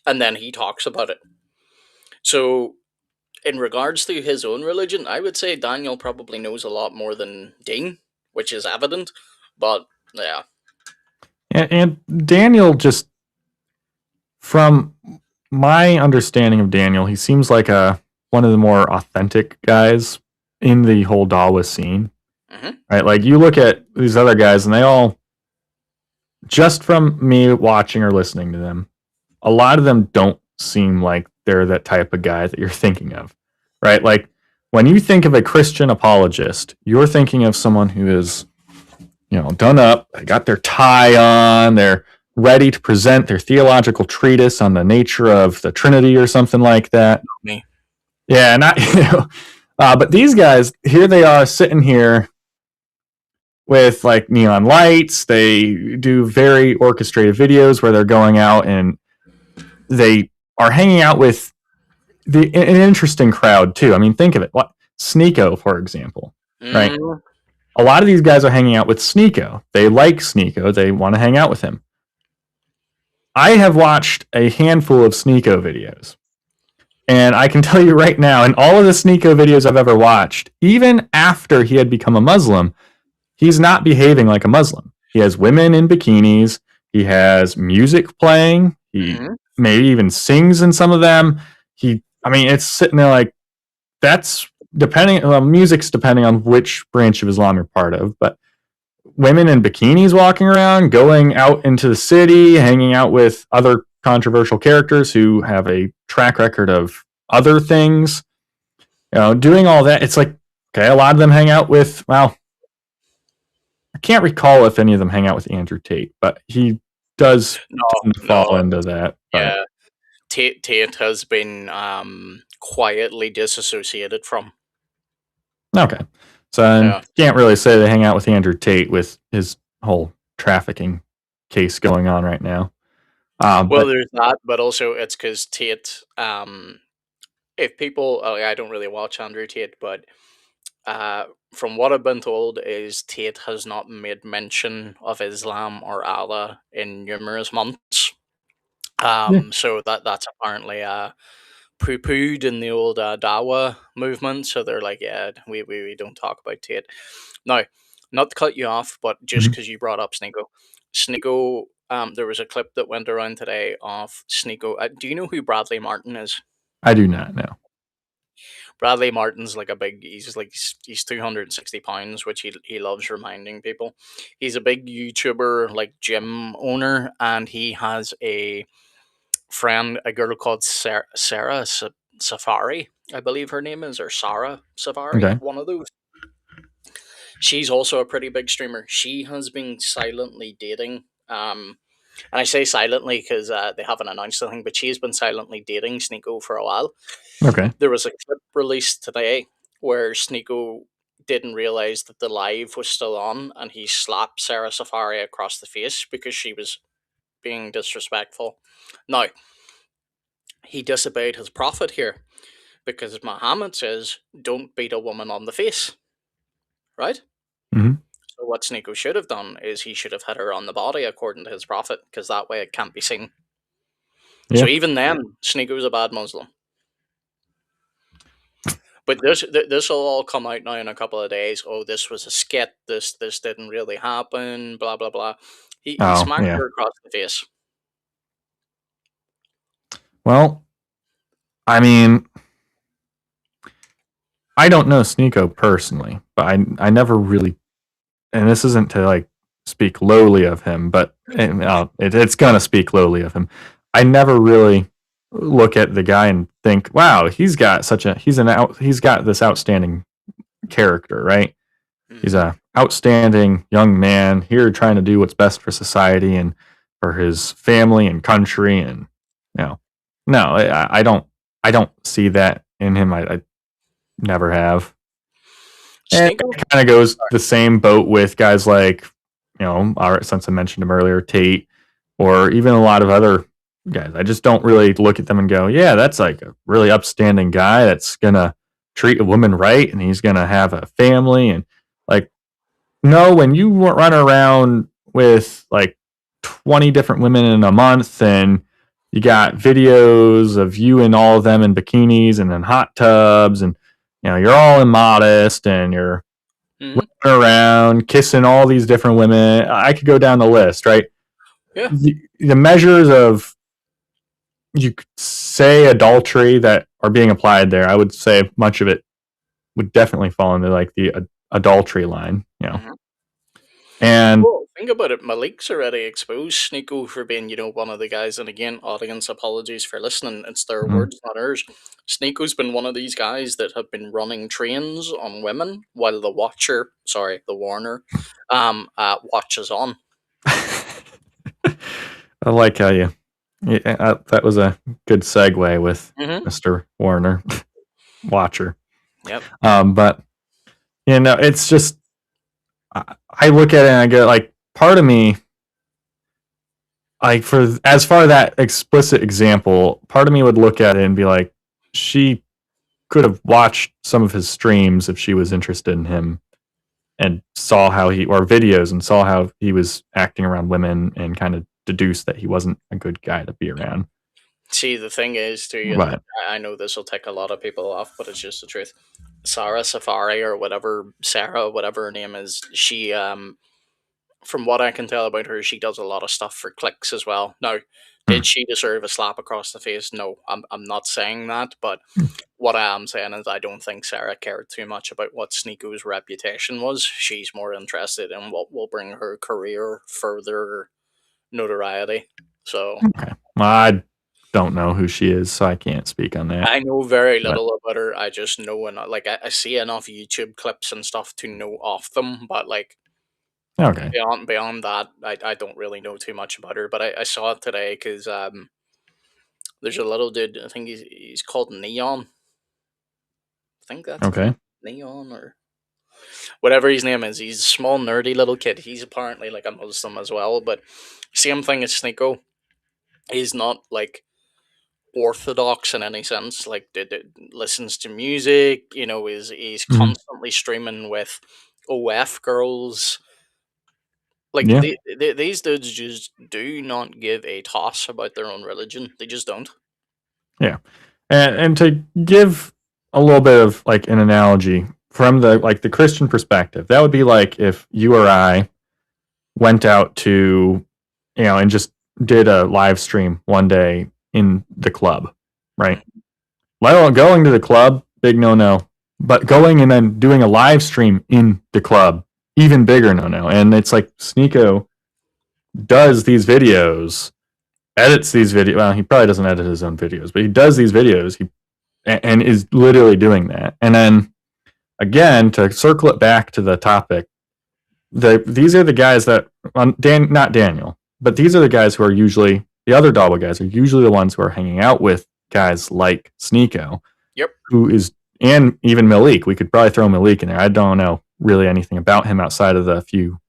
and then he talks about it. So, in regards to his own religion, I would say Daniel probably knows a lot more than Dean, which is evident. But yeah, And Daniel, just from my understanding of Daniel, he seems like one of the more authentic guys in the whole Dawa scene. Mhm. Right? Like you look at these other guys, and they all, just from me watching or listening to them, a lot of them don't seem like they're that type of guy that you're thinking of, right? Like when you think of a Christian apologist, you're thinking of someone who is, done up, they got their tie on, they're ready to present their theological treatise on the nature of the Trinity or something like that. me. Yeah, not but these guys here, they are sitting here with like neon lights. They do very orchestrated videos where they're going out and they are hanging out with an interesting crowd too. I mean, think of it. What Sneeko, for example, right? Mm, A lot of these guys are hanging out with Sneeko. They like Sneeko. They want to hang out with him. I have watched a handful of Sneeko videos. And I can tell you right now, in all of the Sneeko videos I've ever watched, even after he had become a Muslim, he's not behaving like a Muslim. He has women in bikinis. He has music playing. He mhm. maybe even sings in some of them. It's sitting there like, that's music's depending on which branch of Islam you're part of, but women in bikinis walking around, going out into the city, hanging out with other controversial characters who have a track record of other things, doing all that. It's like, okay, a lot of them hang out with, well, I can't recall if any of them hang out with Andrew Tate, but he does tend to fall into that. But. Yeah, Tate has been quietly disassociated from. Okay. So Yeah. can't really say they hang out with Andrew Tate with his whole trafficking case going on right now. Well, there's that, but also it's because Tate. If people, I don't really watch Andrew Tate, but from what I've been told, is Tate has not made mention of Islam or Allah in numerous months. So that's apparently poo-pooed in the old Dawa movement. So they're like, yeah, we don't talk about Tate. Now, not to cut you off, but just because you brought up Sneeko, there was a clip that went around today of Sneeko. Do you know who Bradley Martin is? I do not know. Bradley Martin's like he's 260 pounds, which he loves reminding people. He's a big YouTuber, like gym owner, and he has a friend, a girl called Sarah Safari, I believe her name is, or Sarah Safari, Okay. one of those. She's also a pretty big streamer. She has been silently dating. And I say silently because they haven't announced anything, but she's been silently dating Sneeko for a while. Okay. There was a clip released today where Sneeko didn't realize that the live was still on, and he slapped Sarah Safari across the face because she was being disrespectful. Now, he disobeyed his prophet here because Muhammad says, "Don't beat a woman on the face." Right? Mhm. So what Sneeko should have done is he should have hit her on the body according to his prophet, because that way it can't be seen. Yeah. So even then, Sneeko's a bad Muslim. But this will all come out now in a couple of days. Oh, this was a skit. This didn't really happen. Blah blah blah. He Oh, smacked yeah. her across the face. Well, I mean, I don't know Sneeko personally, but I never really, and this isn't to like speak lowly of him, but it's gonna speak lowly of him. I never really look at the guy and think, wow, he's got this outstanding character, right? He's a outstanding young man here trying to do what's best for society and for his family and country, and no, I don't see that in him. I never have. And Sneeko. it kind of goes the same boat with guys like, since I mentioned him earlier, Tate, or even a lot of other guys. I just don't really look at them and go, yeah, that's like a really upstanding guy that's gonna treat a woman right, and he's gonna have a family, and like, no, when you run around with like 20 different women in a month, and you got videos of you and all of them in bikinis and in hot tubs, and you're all immodest, and you're Mhm. running around kissing all these different women. I could go down the list, right? Yeah. The measures of, you could say, adultery that are being applied there, I would say much of it would definitely fall into like the adultery line, Mhm. And Well, think about it. Malik's already exposed Sneeko for being, one of the guys. And again, audience apologies for listening. It's their Mhm. words, not ours. Sneeko's been one of these guys that have been running trains on women while the Warner, watches on. I like how that was a good segue with Mhm. Mr. Warner Watcher. Yep. But it's just, I look at it and I go, like, part of me, like, for as far as that explicit example, part of me would look at it and be like, she could have watched some of his streams if she was interested in him, and saw or videos, and saw how he was acting around women, and kind of deduced that he wasn't a good guy to be around. See, the thing is, too, and But I know this will tick a lot of people off, but it's just the truth. Sarah Safari, or Sarah, whatever her name is, she, from what I can tell about her, she does a lot of stuff for clicks as well. Now, did she deserve a slap across the face? No, I'm not saying that, but what I am saying is I don't think Sarah cared too much about what Sneeko's reputation was. She's more interested in what will bring her career further notoriety. So okay, well, I don't know who she is, so I can't speak on that. I know very But little about her. I just know I see enough YouTube clips and stuff to know of them, but like okay, beyond that, I don't really know too much about her. But I saw it today because there's a little dude. I think he's called Neon. I think that's his okay, name. Neon or whatever his name is. He's a small nerdy little kid. He's apparently like a Muslim as well. But same thing as Sneeko. He's not like orthodox in any sense. Like listens to music. He's Mhm. constantly streaming with OF girls. Like Yeah, these dudes just do not give a toss about their own religion. They just don't. yeah, and to give a little bit of like an analogy from the Christian perspective, that would be like if you or I went out to, and just did a live stream one day in the club, right? Let alone going to the club, big no. But going and then doing a live stream in the club, even bigger no. And it's like Sneeko does these videos, edits these videos. Well, he probably doesn't edit his own videos, but he does these videos. And is literally doing that. And then again, to circle it back to the topic, these are the guys that, not Daniel, but these are the guys who are usually, the other Double guys are usually the ones who are hanging out with guys like Sneeko. Yep. And even Malik. We could probably throw Malik in there. I don't know really anything about him outside of the few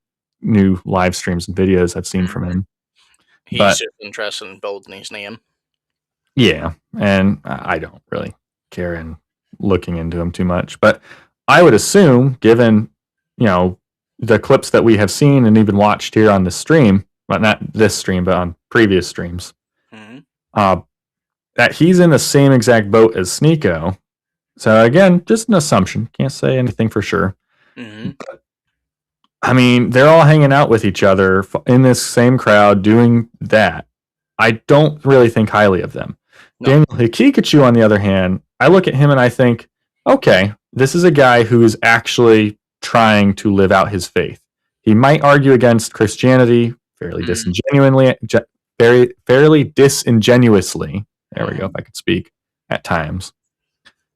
new live streams and videos I've seen from him. He's But just interested in building his name. yeah, and I don't really care in looking into him too much. But I would assume, given the clips that we have seen and even watched here on the stream, well, not this stream, but on previous streams, that he's in the same exact boat as Sneeko. So again, just an assumption. Can't say anything for sure. But, I mean, they're all hanging out with each other in this same crowd doing that. I don't really think highly of them. No. Daniel Hikikachu, on the other hand, I look at him and I think, okay, this is a guy who is actually trying to live out his faith. He might argue against Christianity fairly fairly disingenuously. There we go, if I could speak at times.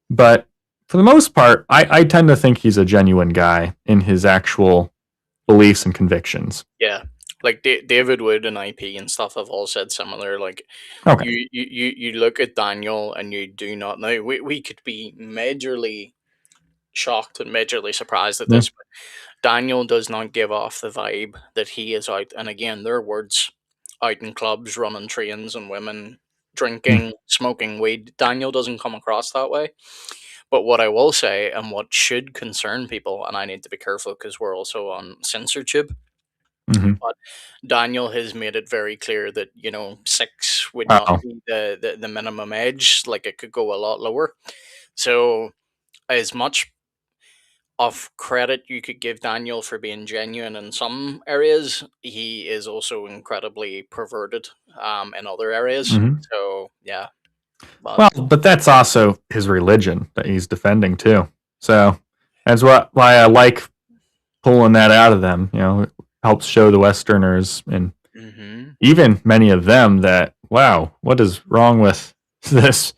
But for the most part, I tend to think he's a genuine guy in his actual beliefs and convictions. Yeah, like David Wood and IP and stuff have all said similar. Like, Okay. you look at Daniel and you do not know. We could be majorly shocked and majorly surprised at Yeah. this, but Daniel does not give off the vibe that he is out. And again, their words, out in clubs, running trains, and women drinking, smoking weed. Daniel doesn't come across that way. But what I will say, and what should concern people, and I need to be careful because we're also on censorship, Mhm. but Daniel has made it very clear that, 6 would not Wow. be the minimum age. Like, it could go a lot lower. So, as much of credit you could give Daniel for being genuine in some areas, he is also incredibly perverted in other areas. Mhm. So, yeah. But Well, but that's also his religion that he's defending too. So that's why I like pulling that out of them. It helps show the Westerners and hmm even many of them that, wow, what is wrong with this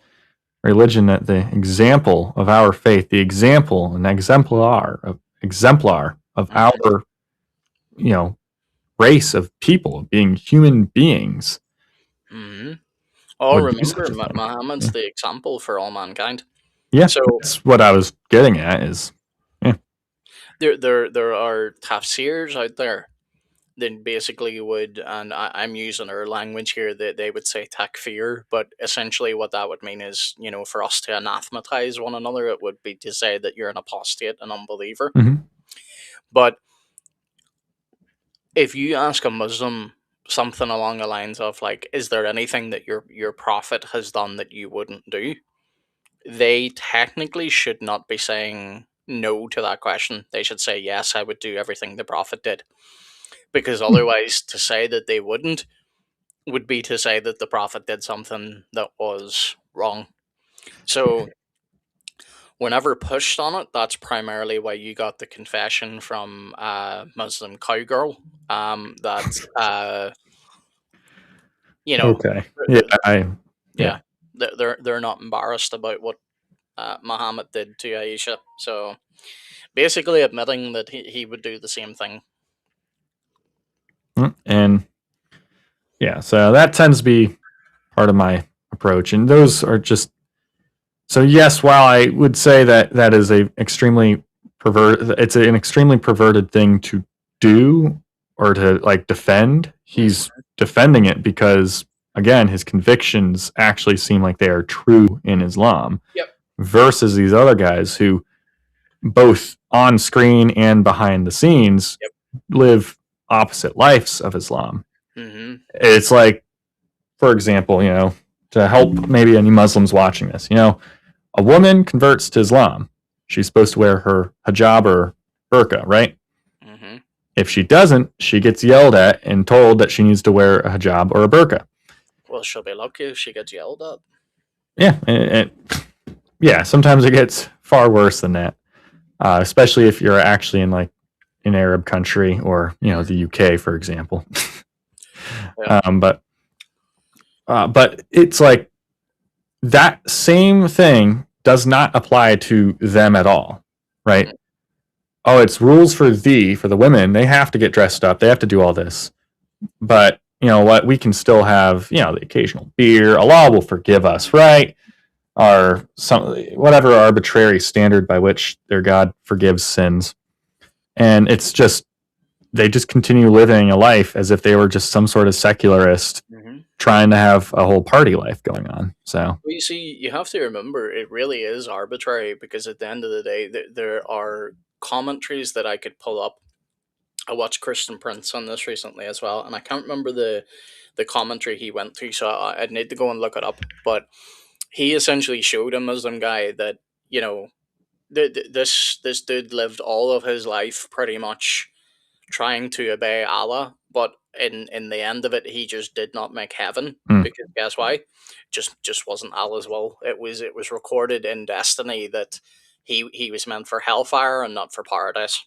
religion? That the example of our faith, the example and exemplar of Mhm. our, race of people being human beings hmm Oh, would do remember, such a thing. Muhammad's Yeah. the example for all mankind. Yeah, So that's what I was getting at. Is yeah. there are tafsirs out there that basically would, and I'm using our language here, that they would say takfir, but essentially what that would mean is, for us to anathematize one another, it would be to say that you're an apostate, an unbeliever. Mhm. But if you ask a Muslim something along the lines of, like, is there anything that your prophet has done that you wouldn't do? They technically should not be saying no to that question. They should say, yes, I would do everything the prophet did. Because otherwise, to say that they wouldn't would be to say that the prophet did something that was wrong. So, whenever pushed on it, that's primarily why you got the confession from Muslim cowgirl. That you know, Okay. Yeah. th- th- Yeah. yeah, they're not embarrassed about what Muhammad did to Aisha. So basically, admitting that he would do the same thing. And yeah, so that tends to be part of my approach, and those are just so. Yes, while I would say that that is a extremely it's an extremely perverted thing to do or to like defend. He's defending it because again, his convictions actually seem like they are true in Islam. Yep. Versus these other guys who both on screen and behind the scenes Yep. live opposite lives of Islam. hmm It's like, for example, to help maybe any Muslims watching this, a woman converts to Islam. She's supposed to wear her hijab or burqa, right? hmm If she doesn't, she gets yelled at and told that she needs to wear a hijab or a burqa. Well, she'll be lucky if she gets yelled at. Yeah, yeah. Sometimes it gets far worse than that, especially if you're actually in like an Arab country or the UK, for example. Yeah. But it's like that same thing does not apply to them at all, right? Oh, it's rules for the women. They have to get dressed up. They have to do all this. But you know what? We can still have the occasional beer. Allah will forgive us, right? Or whatever arbitrary standard by which their God forgives sins. And it's just they just continue living a life as if they were just some sort of secularist hmm trying to have a whole party life going on. So Well, you see, you have to remember it really is arbitrary because at the end of the day, there are commentaries that I could pull up. I watched Christian Prince on this recently as well, and I can't remember the commentary he went to, so I'd need to go and look it up. But he essentially showed a Muslim guy that this dude lived all of his life pretty much trying to obey Allah, but in the end of it, he just did not make heaven Hmm. because guess why? Just wasn't Allah's will. It was recorded in destiny that he was meant for hellfire and not for paradise.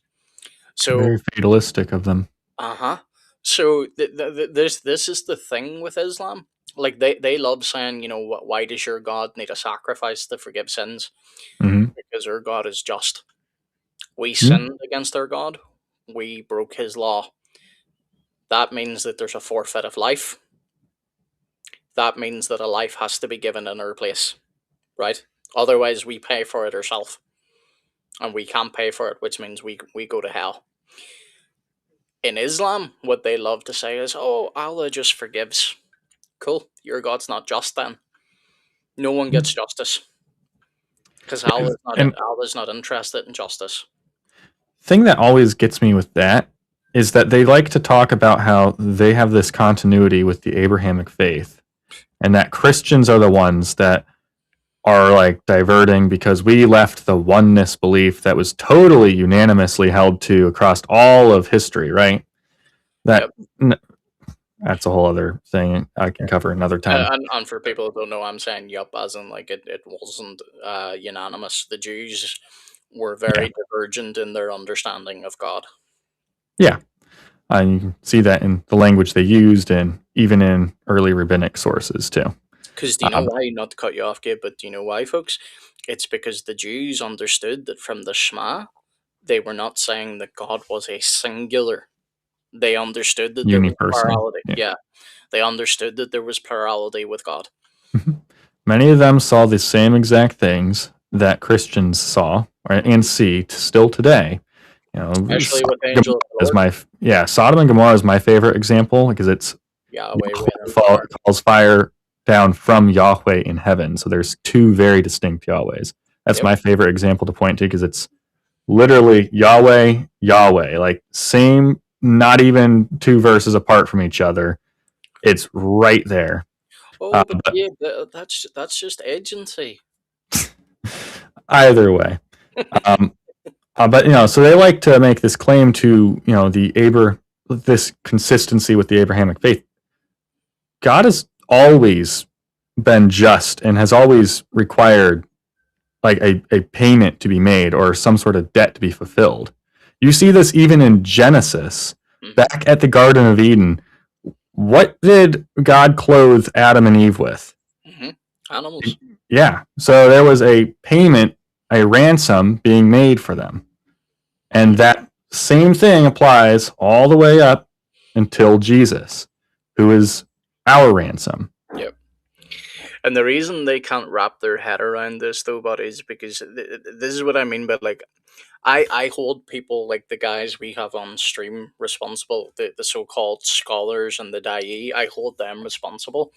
So Very fatalistic of them. uh-huh. So this is the thing with Islam. Like they love saying, why does your God need a sacrifice to forgive sins? Hmm. Because our God is just. We Hmm. sinned against our God. We broke his law. That means that there's a forfeit of life. That means that a life has to be given in our place, right? Otherwise, we pay for it ourselves, and we can't pay for it, which means we go to hell. In Islam, what they love to say is, "Oh, Allah just forgives." Cool, your God's not just then. No one gets justice because And Allah's not interested in justice. thing that always gets me with that is that they like to talk about how they have this continuity with the Abrahamic faith, and that Christians are the ones that are like diverting because we left the oneness belief that was totally unanimously held to across all of history, right? That Yep. that's a whole other thing I can cover another time. And for people who don't know, I'm saying yup, as in like it wasn't unanimous. The Jews were very divergent in their understanding of God. Yeah. And you can see that in the language they used and even in early rabbinic sources too. Because do you know Um, why? Not to cut you off, Gabe, but do you know why, folks? It's because the Jews understood that from the Shema, they were not saying that God was a singular. They understood that there was Unipersonal. plurality. Yeah. Yeah, they understood that there was plurality with God. Many of them saw the same exact things that Christians saw and see still today. Especially Sodom with and angel of Gomorrah the is Lord. Sodom and Gomorrah is my favorite example because it's Yahweh Yahweh rain and fire. calls fire down from Yahweh in heaven. So there's two very distinct Yahwehs. That's Yep. my favorite example to point to because it's literally Yahweh, Yahweh, like same, not even two verses apart from each other. It's right there. Oh, but But yeah, that's just agency. either way, um, but so they like to make this claim to this consistency with the Abrahamic faith. God has always been just and has always required like a payment to be made or some sort of debt to be fulfilled. You see this even in Genesis, Mhm. back at the Garden of Eden. What did God clothe Adam and Eve with? Animals. Yeah. So there was a payment, a ransom being made for them. And that same thing applies all the way up until Jesus, who is our ransom. Yep. And the reason they can't wrap their head around this, though, but is because this is what I mean by like, I hold people like the guys we have on stream responsible, the so called scholars and the Da'i, I hold them responsible.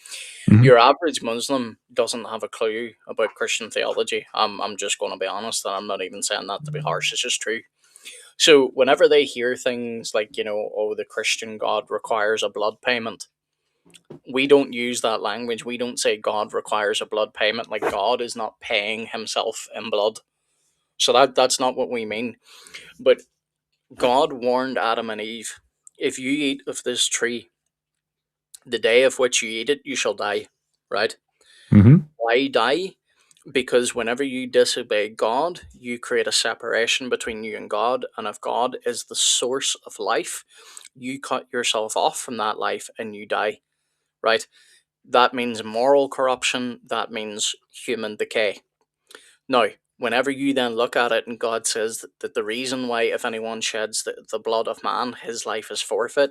Mhm. Your average Muslim doesn't have a clue about Christian theology. I'm just going to be honest, and I'm not even saying that to be harsh, it's just true. So whenever they hear things like, oh, the Christian God requires a blood payment, we don't use that language. We don't say God requires a blood payment. Like God is not paying himself in blood. So that's not what we mean. But God warned Adam and Eve, if you eat of this tree, the day of which you eat it, you shall die. Right? Mhm. Why die? Because whenever you disobey God, you create a separation between you and God. And if God is the source of life, you cut yourself off from that life and you die. Right? That means moral corruption. That means human decay. Now, whenever you then look at it and God says that the reason why, if anyone sheds the blood of man, his life is forfeit,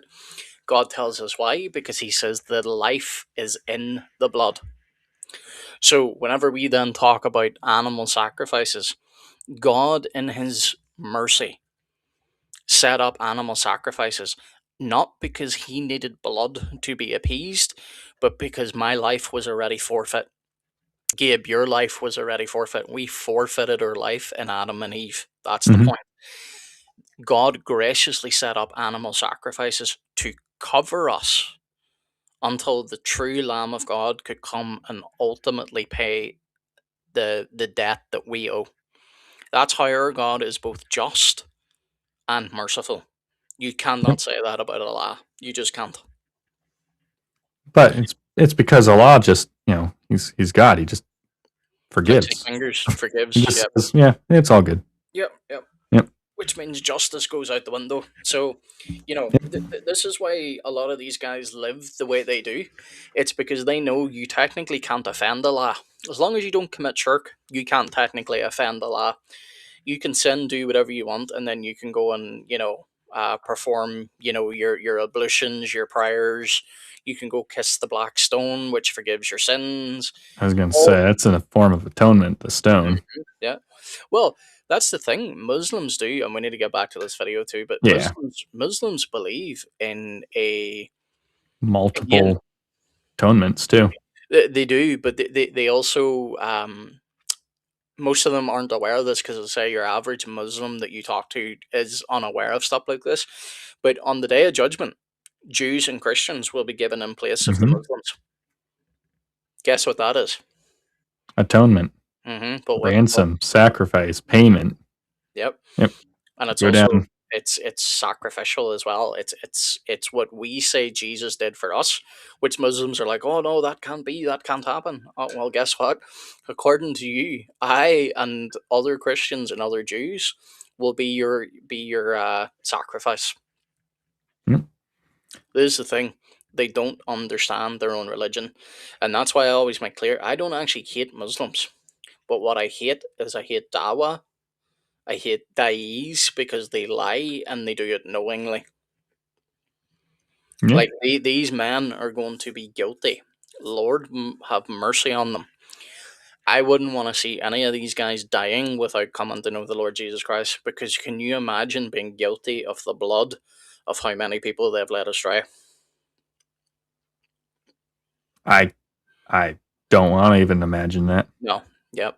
God tells us why, because he says that life is in the blood. So, whenever we then talk about animal sacrifices, God, in his mercy, set up animal sacrifices not because he needed blood to be appeased, but because my life was already forfeit. Gabe, your life was already forfeit. We forfeited our life in Adam and Eve. That's the Mhm. point. God graciously set up animal sacrifices to cover us until the true Lamb of God could come and ultimately pay the debt that we owe. That's how our God is both just and merciful. You cannot say that about Allah. You just can't. But it's because Allah just, he's God. He just Clicks his forgives. fingers, He forgives. just Yep. says, yeah, it's all good. Yep. Yep. Which means justice goes out the window. So, this is why a lot of these guys live the way they do. It's because they know you technically can't offend Allah. As long as you don't commit shirk, you can't technically offend Allah. You can sin, do whatever you want, and then you can go and perform your ablutions, your prayers. You can go kiss the black stone, which forgives your sins. I was going to say, that's in a form of atonement, the stone. Yeah. Well, that's the thing. Muslims do, and we need to get back to this video too. But Yeah. Muslims believe in a Multiple atonements, too. They do, but they also most of them aren't aware of this because, I say, your average Muslim that you talk to is unaware of stuff like this. But on the Day of Judgment, Jews and Christians will be given in place of the Muslims. Guess what that is? Atonement. But ransom, sacrifice, payment. Yep. And it's Go also down. it's sacrificial as well. It's what we say Jesus did for us, which Muslims are like, oh no, that can't be, that can't happen. Oh well, guess what? According to you, I and other Christians and other Jews will be your sacrifice. Yep. This is the thing. They don't understand their own religion. And that's why I always make clear I don't actually hate Muslims. But what I hate is I hate dawah. I hate da'is because they lie and they do it knowingly. Yeah. Like these men are going to be guilty. Lord have mercy on them. I wouldn't want to see any of these guys dying without coming to know the Lord Jesus Christ, because can you imagine being guilty of the blood of how many people they've led astray? I don't want to even imagine that. No. Yep.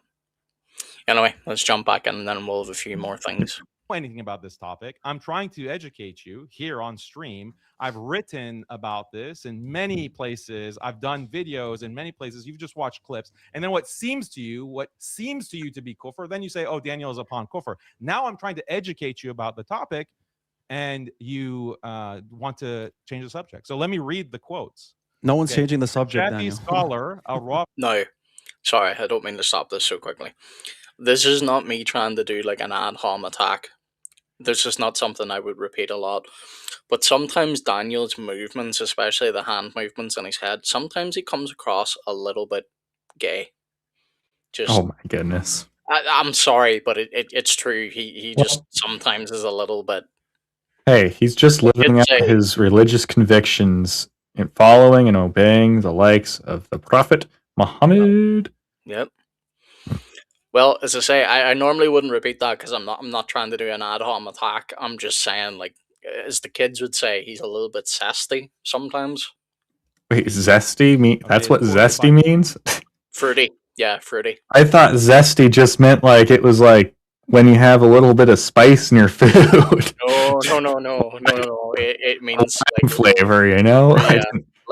Anyway, let's jump back in and then we'll have a few more things. Anything about this topic. I'm trying to educate you here on stream. I've written about this in many places. I've done videos in many places. You've just watched clips. And then what seems to you to be kufr, then you say, oh, Daniel is upon kufr. Now I'm trying to educate you about the topic, and you want to change the subject. So let me read the quotes. No one's changing the subject, Jati Daniel. scholar, a raw. No, sorry, I don't mean to stop this so quickly. This is not me trying to do like an ad hom attack. This is not something I would repeat a lot. But sometimes Daniel's movements, especially the hand movements in his head, sometimes he comes across a little bit gay. Just, Oh my goodness. I'm sorry, but it's true. He just sometimes is a little bit. Hey, he's just living out his religious convictions and following and obeying the likes of the Prophet Muhammad. Yep. Well, as I say, I normally wouldn't repeat that because I'm not trying to do an ad hom attack. I'm just saying, like, as the kids would say, he's a little bit zesty sometimes. Wait, zesty? That's what zesty means? Fruity. Yeah, fruity. I thought zesty just meant like it was like when you have a little bit of spice in your food. No. It means like flavor, you know? Yeah,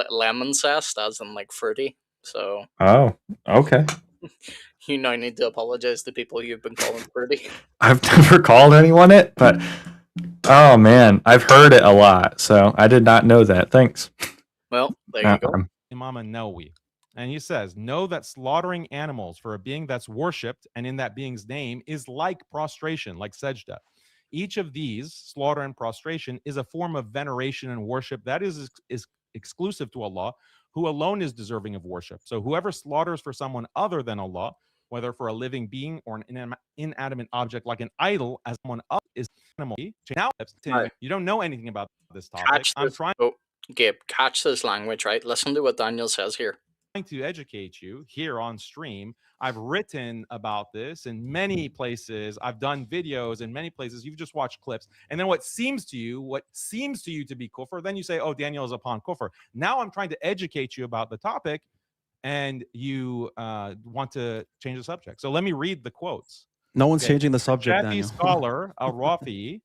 lemon zest, as in like fruity. So. Oh, okay. You now need to apologize to people you've been calling fruity. I've never called anyone it, but oh man, I've heard it a lot, so I did not know that. Thanks. Well, there you go. Imam Nawawi. And he says, know that slaughtering animals for a being that's worshipped and in that being's name is like prostration, like sajda. Each of these, slaughter and prostration, is a form of veneration and worship that is exclusive to Allah, who alone is deserving of worship. So whoever slaughters for someone other than Allah, whether for a living being or an inanimate object like an idol, as someone else is animal. Now, you don't know anything about this topic. I'm trying. Oh, Gabe, catch this language, right? Listen to what Daniel says here. To educate you here on stream. I've written about this in many places. I've done videos in many places. You've just watched clips. And then what seems to you to be kufr, then you say, oh, Daniel is upon kufr. Now I'm trying to educate you about the topic, and you want to change the subject. So let me read the quotes. No one's changing the subject, Jati Daniel. scholar, Al-Rafi,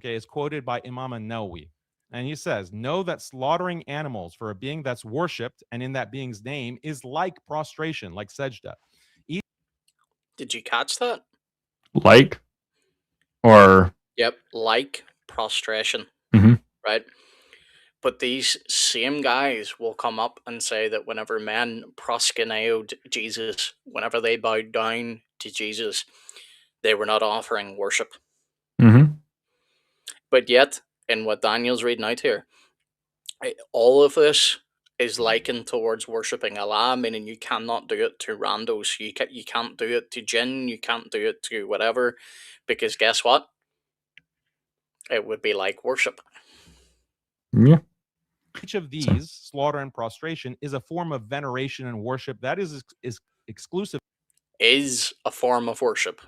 is quoted by Imam Nawawi. And he says, know that slaughtering animals for a being that's worshipped and in that being's name is like prostration, like sajda. Did you catch that? Like? Or? Yep, like prostration. Mhm. right? But these same guys will come up and say that whenever men proskuneoed Jesus, whenever they bowed down to Jesus, they were not offering worship. Mhm. But yet, in what Daniel's reading out here, all of this is likened towards worshipping Allah, meaning you cannot do it to randos. You can't do it to jinn. You can't do it to whatever, because guess what? It would be like worship. Yeah. Each of these, slaughter and prostration, is a form of veneration and worship that is exclusive Is a form of worship.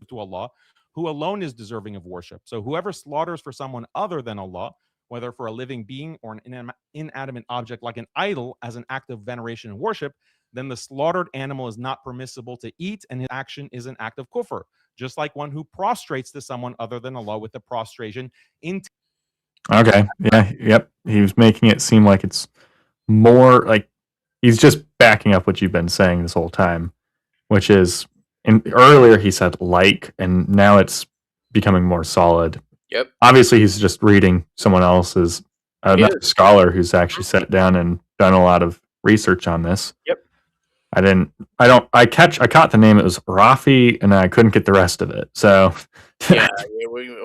to Allah, who alone is deserving of worship. So whoever slaughters for someone other than Allah, whether for a living being or an inanimate object like an idol, as an act of veneration and worship, then the slaughtered animal is not permissible to eat, and his action is an act of kufr. Just like one who prostrates to someone other than Allah with the prostration in. Okay. Yeah. Yep. He was making it seem like it's more like he's just backing up what you've been saying this whole time, which is earlier he said like, and now it's becoming more solid. Yep. Obviously, he's just reading someone else's another scholar who's actually sat down and done a lot of research on this. Yep. I caught the name. It was Rafi, and I couldn't get the rest of it. So yeah,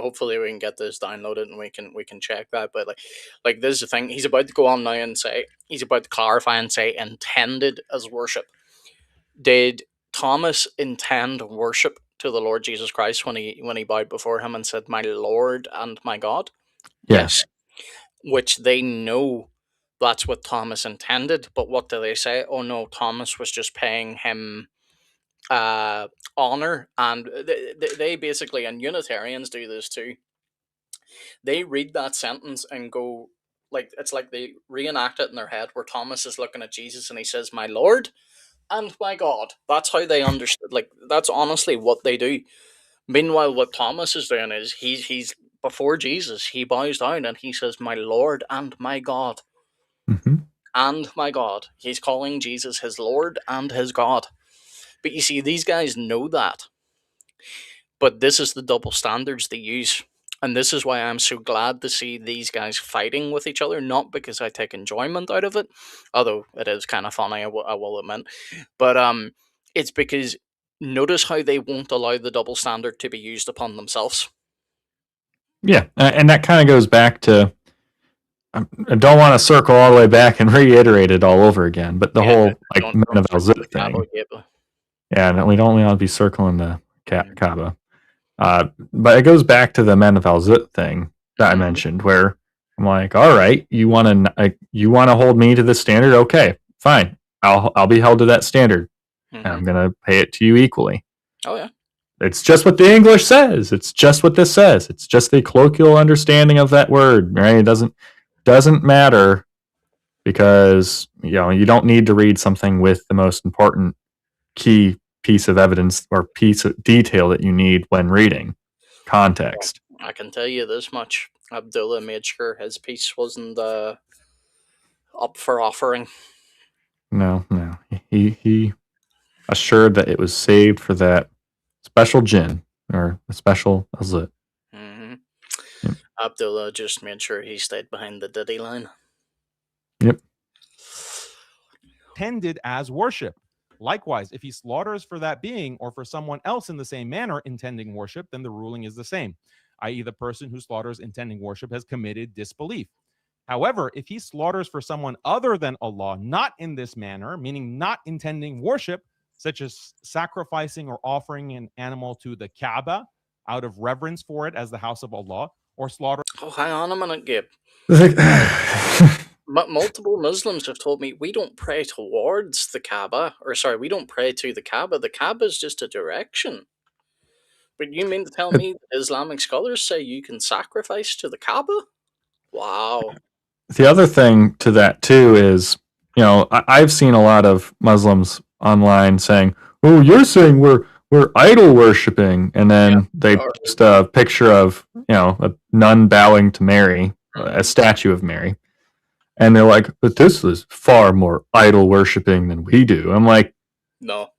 hopefully we can get this downloaded and we can check that. But like this is the thing. He's about to go on now and say he's about to clarify and say intended as worship. Did Thomas intend worship to the Lord Jesus Christ when he bowed before him and said, "My Lord and my God"? yes. Which they know that's what Thomas intended. But what do they say? Oh no, Thomas was just paying him honor. And they basically, and Unitarians do this too, they read that sentence and go, like, it's like they reenact it in their head where Thomas is looking at Jesus and he says, "My Lord and my God." That's how they understood. Like, that's honestly what they do. Meanwhile, what Thomas is doing is he's before Jesus, he bows down and he says, "My Lord and my God." Mm-hmm. And my God. He's calling Jesus his Lord and his God. But you see, these guys know that. But this is the double standards they use. And this is why I'm so glad to see these guys fighting with each other. Not because I take enjoyment out of it, although it is kind of funny, I will admit. But it's because notice how they won't allow the double standard to be used upon themselves. Yeah, and that kind of goes back to. I don't want to circle all the way back and reiterate it all over again, but the whole like Men of Al-Zit thing. Yeah, no, we don't want to be circling the Kaaba. But it goes back to the Men of Al-Zit thing that I mentioned, where I'm like, all right, you want to hold me to this standard? Okay, fine. I'll be held to that standard, and I'm gonna pay it to you equally. Oh yeah. It's just what the English says. It's just what this says. It's just the colloquial understanding of that word, right? It doesn't matter because you don't need to read something with the most important key piece of evidence or piece of detail that you need when reading context. I can tell you this much: Abdullah made sure his piece wasn't up for offering. No, he assured that it was saved for that special jinn or the special azlit. Yep. Abdullah just made sure he stayed behind the Diddy line. Yep. Intended as worship. Likewise, if he slaughters for that being or for someone else in the same manner intending worship, then the ruling is the same, i.e. the person who slaughters intending worship has committed disbelief. However, if he slaughters for someone other than Allah, not in this manner, meaning not intending worship, such as sacrificing or offering an animal to the Kaaba out of reverence for it as the house of Allah, or slaughter. Oh, hang on a minute, Gabe. Multiple Muslims have told me we don't pray towards the Kaaba, we don't pray to the Kaaba. The Kaaba is just a direction. But you mean to tell me Islamic scholars say you can sacrifice to the Kaaba? Wow. The other thing to that too is, I've seen a lot of Muslims online saying, "Oh, you're saying we're idol worshiping," and then they post a picture of a nun bowing to Mary, a statue of Mary, and they're like, "But this is far more idol worshiping than we do." I'm like, no.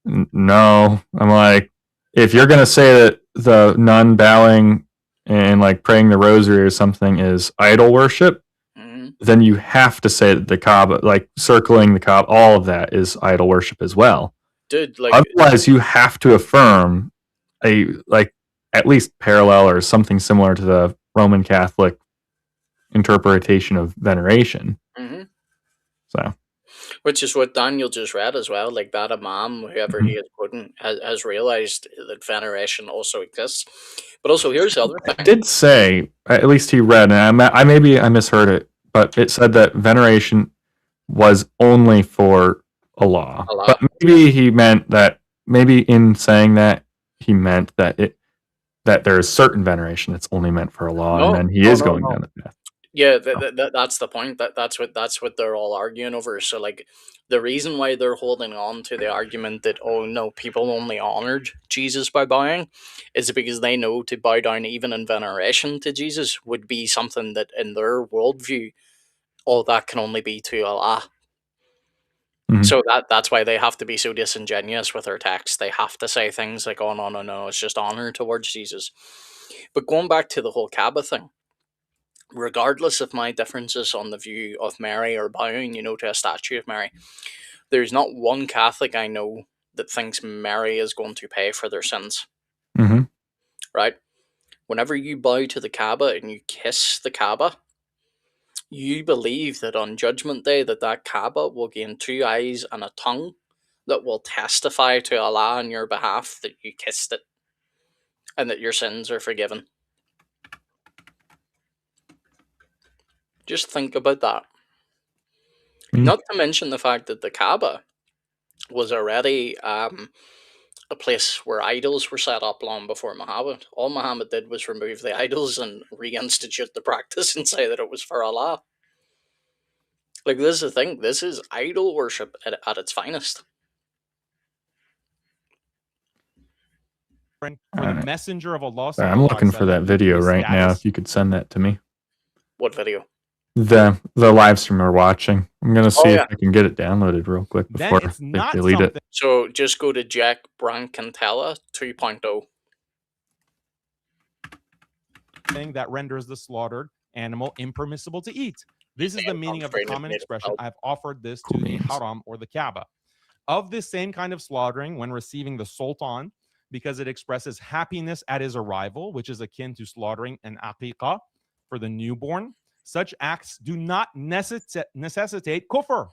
I'm like, if you're gonna say that the nun bowing and like praying the rosary or something is idol worship, then you have to say that the Kaaba, like circling the Kaaba, all of that is idol worship as well. Dude, like, otherwise you have to affirm a like at least parallel or something similar to the Roman Catholic interpretation of veneration. So, which is what Daniel just read as well. Like that imam, whoever he is quoting, has realized that veneration also exists. But also, here's the other thing. It did say, at least he read, and I misheard it, but it said that veneration was only for Allah. But maybe he meant that. Maybe in saying that, he meant that that there is certain veneration that's only meant for Allah, and then he is going down the path. Yeah, that's the point. That's what they're all arguing over. So, like, the reason why they're holding on to the argument that, oh no, people only honored Jesus by bowing, is because they know to bow down even in veneration to Jesus would be something that in their worldview, all that can only be to Allah. So that's why they have to be so disingenuous with their text. They have to say things like, oh no, it's just honor towards Jesus. But going back to the whole Kaaba thing, regardless of my differences on the view of Mary or bowing, to a statue of Mary, there's not one Catholic I know that thinks Mary is going to pay for their sins. Right? Whenever you bow to the Kaaba and you kiss the Kaaba, you believe that on Judgment Day that Kaaba will gain 2 eyes and a tongue that will testify to Allah on your behalf that you kissed it and that your sins are forgiven. Just think about that. Not to mention the fact that the Kaaba was already a place where idols were set up long before Muhammad. All Muhammad did was remove the idols and reinstitute the practice and say that it was for Allah. Like, this is the thing. This is idol worship at its finest. For the messenger of Allah. I'm looking for that video right now. If you could send that to me. What video? The live stream we're watching. I'm gonna see if I can get it downloaded real quick before they delete it. So just go to Jack Brancantella 2.0. Thing that renders the slaughtered animal impermissible to eat. This is the meaning of the common expression, I've offered this to the haram or the Kaaba. Of this same kind of slaughtering when receiving the sultan, because it expresses happiness at his arrival, which is akin to slaughtering an aqiqah for the newborn. Such acts do not necessitate kufr.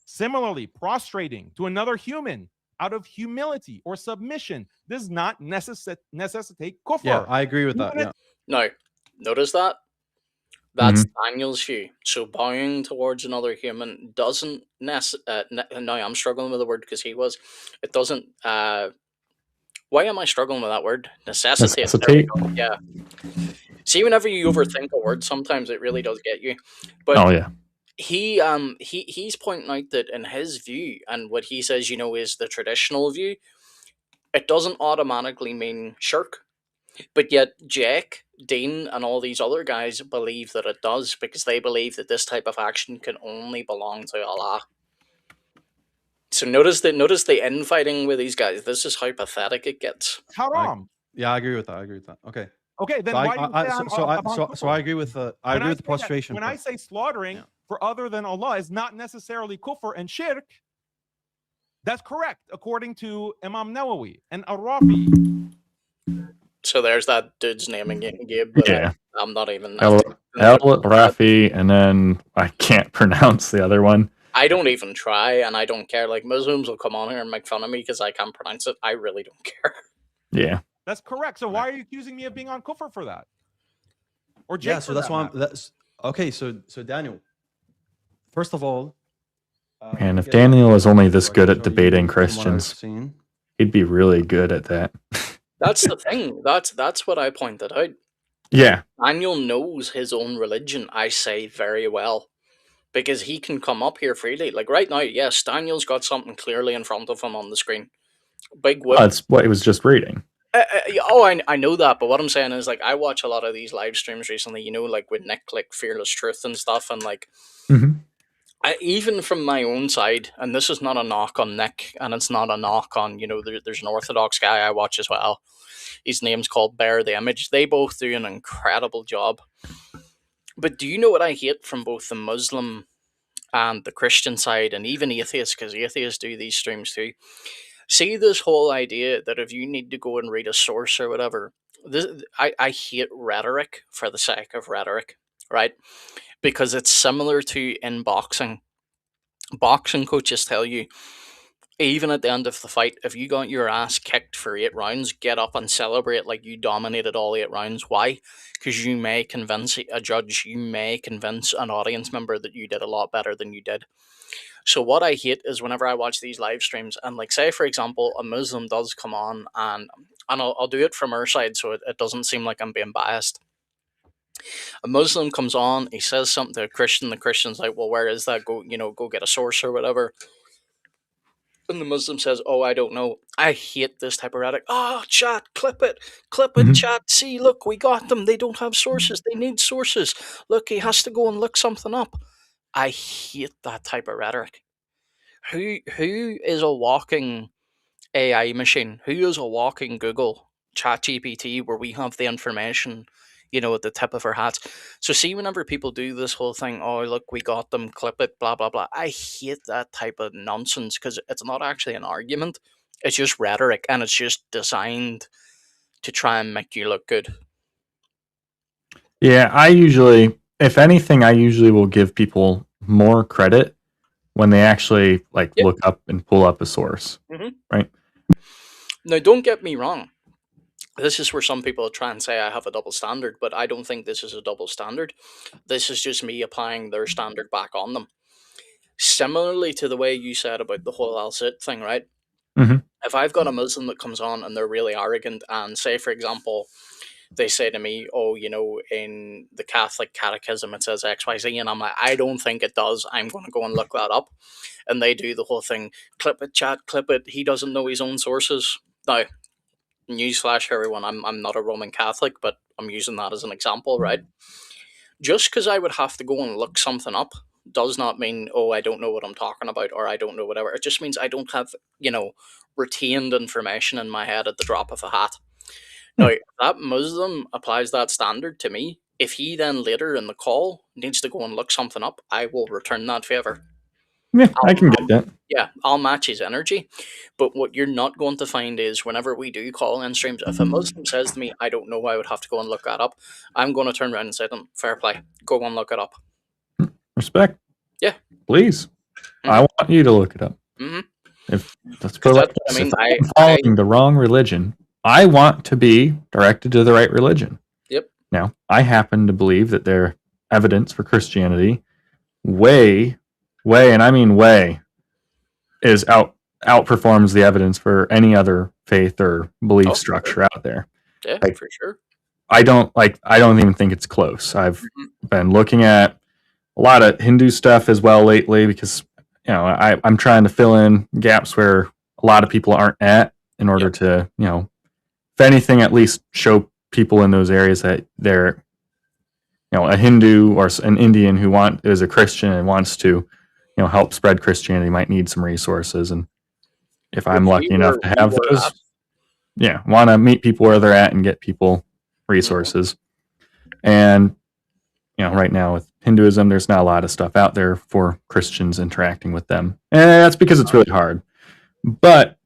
Similarly, prostrating to another human out of humility or submission does not necessitate kufr. Yeah, I agree with that. Yeah. Now, notice that? That's Daniel's view. So bowing towards another human doesn't now I'm struggling with the word because he was. It doesn't. Why am I struggling with that word? Necessitate. Yeah. See, whenever you overthink a word, sometimes it really does get you. But he's pointing out that in his view, and what he says, is the traditional view, it doesn't automatically mean shirk. But yet Jake, Dean, and all these other guys believe that it does, because they believe that this type of action can only belong to Allah. So notice the infighting with these guys. This is how pathetic it gets. Haram. Yeah, I agree with that. Okay. Okay, then so why I agree with the prostration. When I say slaughtering for other than Allah is not necessarily kufr and shirk, that's correct according to Imam Nawawi and Ar-Rafi. So there's that dude's name again, Gabe. But yeah, I'm not even. Rafi, and then I can't pronounce the other one. I don't even try, and I don't care. Like, Muslims will come on here and make fun of me because I can't pronounce it. I really don't care. Yeah. That's correct. So why are you accusing me of being on kufr for that? Or Jake, yeah, so that's why I'm. Okay. So Daniel, first of all, and if Daniel is only this good at debating Christians, he'd be really good at that. That's the thing. That's what I pointed out. Yeah. Daniel knows his own religion, I say, very well, because he can come up here freely. Like right now, yes, Daniel's got something clearly in front of him on the screen. Big whip. That's what he was just reading. I know that, but what I'm saying is, like, I watch a lot of these live streams recently, like with Nick, like Fearless Truth and stuff, and like, Even from my own side, and this is not a knock on Nick, and it's not a knock on, there's an Orthodox guy I watch as well. His name's called Bear the Image. They both do an incredible job. But do you know what I hate from both the Muslim and the Christian side, and even atheists, because atheists do these streams too? See this whole idea that if you need to go and read a source or whatever, I hate rhetoric for the sake of rhetoric, right? Because it's similar to in boxing. Boxing coaches tell you, even at the end of the fight, if you got your ass kicked for 8 rounds, get up and celebrate like you dominated all 8 rounds. Why? Because you may convince a judge, you may convince an audience member that you did a lot better than you did. So what I hate is whenever I watch these live streams, and like say for example, a Muslim does come on, and I'll do it from our side so it doesn't seem like I'm being biased. A Muslim comes on, he says something to a Christian, the Christian's like, well, where is that? Go get a source or whatever. And the Muslim says, oh, I don't know. I hate this type of rhetoric. Oh, chat, clip it, Mhm. chat. See, look, we got them. They don't have sources. They need sources. Look, he has to go and look something up. I hate that type of rhetoric. Who is a walking AI machine? Who is a walking Google, ChatGPT, where we have the information, at the tip of our hats? So see, whenever people do this whole thing, oh look, we got them, clip it, blah blah blah. I hate that type of nonsense because it's not actually an argument. It's just rhetoric, and it's just designed to try and make you look good. Yeah, if anything, I usually will give people more credit when they actually Yep. look up and pull up a source, Mhm. right? Now, don't get me wrong. This is where some people try and say I have a double standard, but I don't think this is a double standard. This is just me applying their standard back on them. Similarly to the way you said about the whole Al Sit thing, right? Mhm. If I've got a Muslim that comes on and they're really arrogant, and say, for example, they say to me, oh, in the Catholic catechism it says XYZ, and I'm like, I don't think it does. I'm going to go and look that up. And they do the whole thing, clip it, chat, clip it. He doesn't know his own sources. Now, newsflash, everyone, I'm not a Roman Catholic, but I'm using that as an example, right? Just because I would have to go and look something up does not mean, oh, I don't know what I'm talking about, or I don't know whatever. It just means I don't have, retained information in my head at the drop of a hat. Now, if that Muslim applies that standard to me, if he then later in the call needs to go and look something up, I will return that favor. Yeah, I can get that. Yeah, I'll match his energy. But what you're not going to find is whenever we do call in streams, if a Muslim says to me, I don't know, I would have to go and look that up, I'm going to turn around and say to them, fair play, go and look it up. Respect. Yeah. Please. I want you to look it up. Mm-hmm. If that's correct, I mean, if I'm following the wrong religion, I want to be directed to the right religion. Yep. Now, I happen to believe that their evidence for Christianity way, and I mean way, is outperforms the evidence for any other faith or belief structure out there. Yeah, for sure. I don't even think it's close. I've been looking at a lot of Hindu stuff as well lately because I'm trying to fill in gaps where a lot of people aren't at in order to, if anything, at least show people in those areas that they're, a Hindu or an Indian who is a Christian and wants to, help spread Christianity might need some resources. And if I'm lucky enough to have those, want to meet people where they're at and get people resources. And, right now with Hinduism, there's not a lot of stuff out there for Christians interacting with them. And that's because it's really hard. But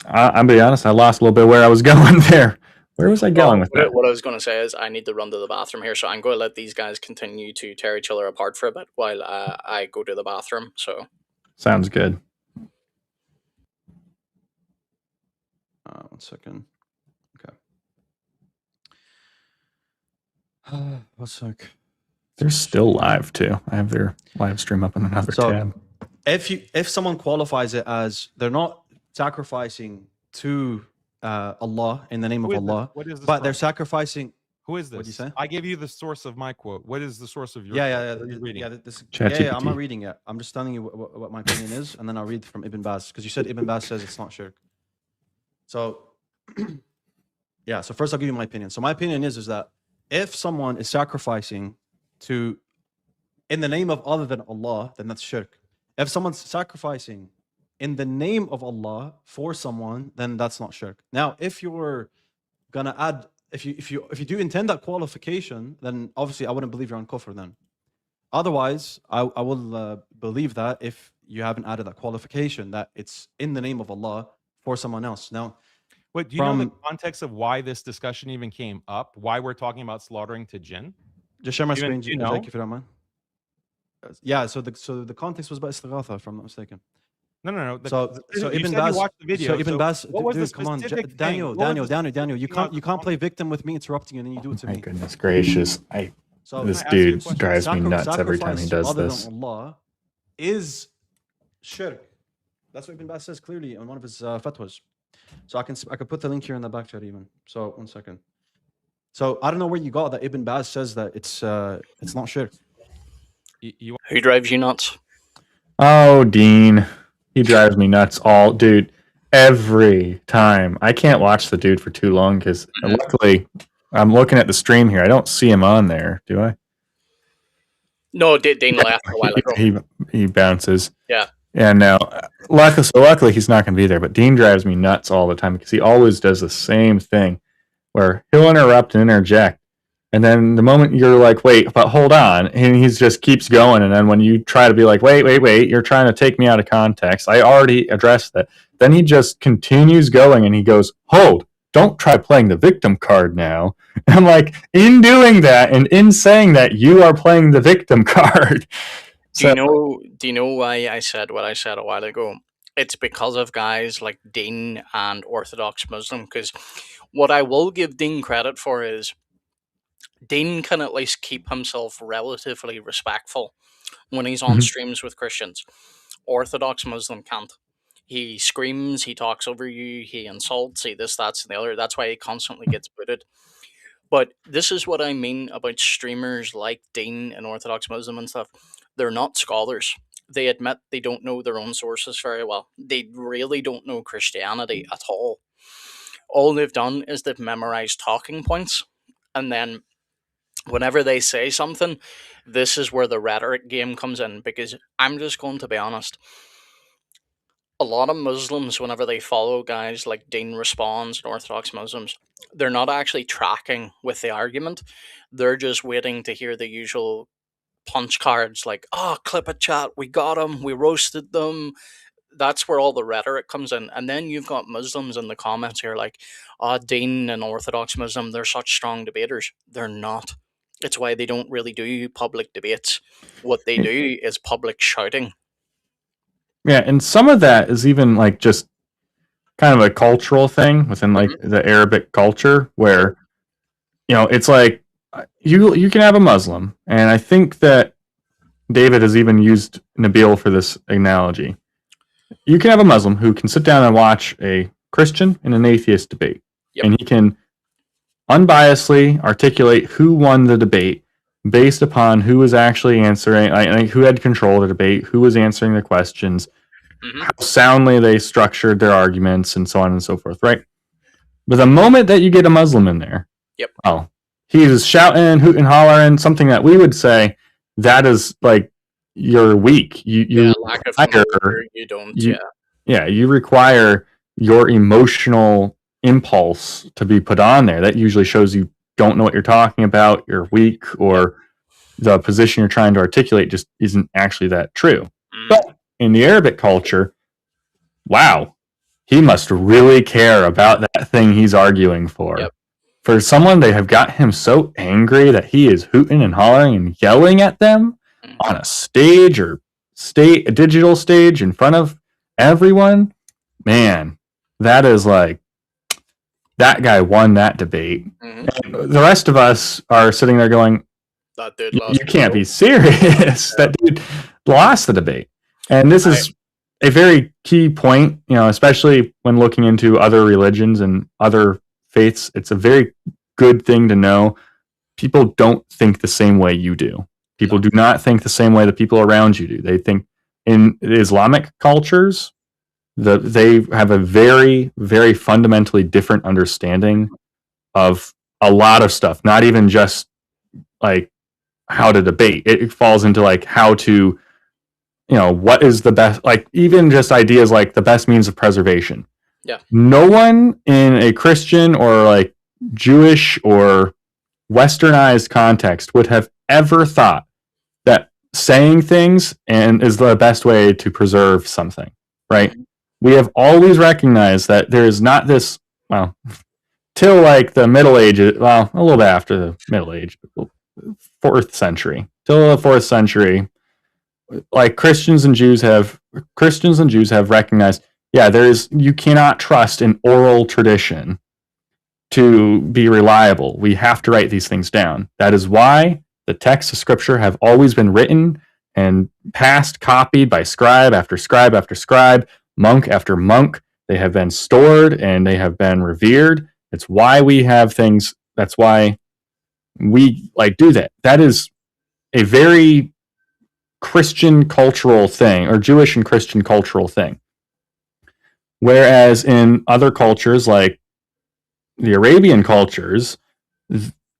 I'm going to be honest, I lost a little bit where I was going there. Where was I going with that? What I was going to say is I need to run to the bathroom here, so I'm going to let these guys continue to tear each other apart for a bit while I go to the bathroom. So sounds good. 1 second. Okay. 1 sec. They're still live too. I have their live stream up in another tab. If someone qualifies it as they're not sacrificing to Allah in the name of Allah, but they're sacrificing. Who is this? What do you say? I gave you the source of my quote. What is the source of your? Yeah. I'm not reading it. I'm just telling you what my opinion is, and then I'll read from Ibn Baz because you said Ibn Baz says it's not shirk. So, yeah. So first, I'll give you my opinion. So my opinion is that if someone is sacrificing to in the name of other than Allah, then that's shirk. If someone's sacrificing in the name of Allah for someone, then that's not shirk. Now, if you're gonna add, if you do intend that qualification, then obviously I wouldn't believe you're on kufr then. Otherwise, I will believe that if you haven't added that qualification that it's in the name of Allah for someone else. Now, Wait, do you know the context of why this discussion even came up? Why we're talking about slaughtering to jinn? just share my Even- screen, do you know? Jake, if you don't mind. Yeah, so the context was about istighatha, if I'm not mistaken. No. So you Ibn said Baz, you watched the video. so Ibn Baz, what was the dude, come on, specific thing? Daniel, What was the Daniel, you specific can't play victim with me interrupting you, and then you do it to My me. goodness gracious. So This Can I ask you a dude question? drives me nuts every time he sacrifice does other this. than Allah is shirk. That's what Ibn Baz says clearly on one of his fatwas. So I can put the link here in the back chat even. So 1 second. So I don't know where you got that Ibn Baz says that it's not shirk. Who drives you nuts? Oh, Dean. He drives me nuts dude, every time. I can't watch the dude for too long because luckily I'm looking at the stream here. I don't see him on there, do I? No, Dean left a while ago. He bounces. Yeah. And now, luckily he's not going to be there. But Dean drives me nuts all the time because he always does the same thing, where he'll interrupt and interject, and then the moment you're like, "Wait, but hold on," and he just keeps going. And then when you try to be like, "Wait," you're trying to take me out of context. I already addressed that. Then he just continues going, and he goes, "Hold! Don't try playing the victim card now." And I'm like, in doing that and in saying that, you are playing the victim card. Do you know why I said what I said a while ago? It's because of guys like Dean and Orthodox Muslim. Because what I will give Dean credit for is Dean can at least keep himself relatively respectful when he's on Mhm. streams with Christians. Orthodox Muslim can't. He screams, he talks over you, he insults, he this, that's, and the other. That's why he constantly gets booted. But this is what I mean about streamers like Dean and Orthodox Muslim and stuff. They're not scholars. They admit they don't know their own sources very well. They really don't know Christianity at all. All they've done is they've memorized talking points, and then whenever they say something, this is where the rhetoric game comes in. Because I'm just going to be honest, a lot of Muslims, whenever they follow guys like Dean Responds and Orthodox Muslims, they're not actually tracking with the argument. They're just waiting to hear the usual punch cards like, "Oh, clip a chat, we got them, we roasted them." That's where all the rhetoric comes in. And then you've got Muslims in the comments here like, "Oh, Dean and Orthodox Muslim, they're such strong debaters." They're not. It's why they don't really do public debates. What they do is public shouting. Yeah, and some of that is even like just kind of a cultural thing within like the Arabic culture where it's like you can have a Muslim, and I think that David has even used Nabil for this analogy. You can have a Muslim who can sit down and watch a Christian and an atheist debate, and he can unbiasedly articulate who won the debate based upon who was actually answering, like who had control of the debate, who was answering the questions, how soundly they structured their arguments, and so on and so forth, right? But the moment that you get a Muslim in there, he's shouting, hooting, hollering, something that we would say that is like you're weak. You lack of require, composure, you don't. you require your emotional impulse to be put on there. That usually shows you don't know what you're talking about, you're weak, or the position you're trying to articulate just isn't actually that true. But in the Arabic culture, wow, he must really care about that thing he's arguing for. For someone, they have got him so angry that he is hooting and hollering and yelling at them on a stage or a digital stage in front of everyone. Man, that is like, that guy won that debate. And the rest of us are sitting there going, That dude you can't be serious. That dude lost the debate. And this is a very key point, especially when looking into other religions and other faiths. It's a very good thing to know. People don't think the same way you do. People do not think the same way the people around you do. They think in Islamic cultures, they have a very, very fundamentally different understanding of a lot of stuff, not even just like how to debate. It falls into like how to, what is the best, like even just ideas like the best means of preservation. Yeah. No one in a Christian or like Jewish or westernized context would have ever thought that saying things and is the best way to preserve something, right? We have always recognized that there is not this, well, till like the Middle Ages, well, a little bit after the Middle Age, 4th century, till the 4th century, like Christians and Jews have recognized, yeah, you cannot trust an oral tradition to be reliable. We have to write these things down. That is why the texts of Scripture have always been written and passed, copied by scribe after scribe after scribe, monk after monk. They have been stored and they have been revered. It's why we have things. That's why we like do that. That is a very Christian cultural thing, or Jewish and Christian cultural thing. Whereas in other cultures, like the Arabian cultures,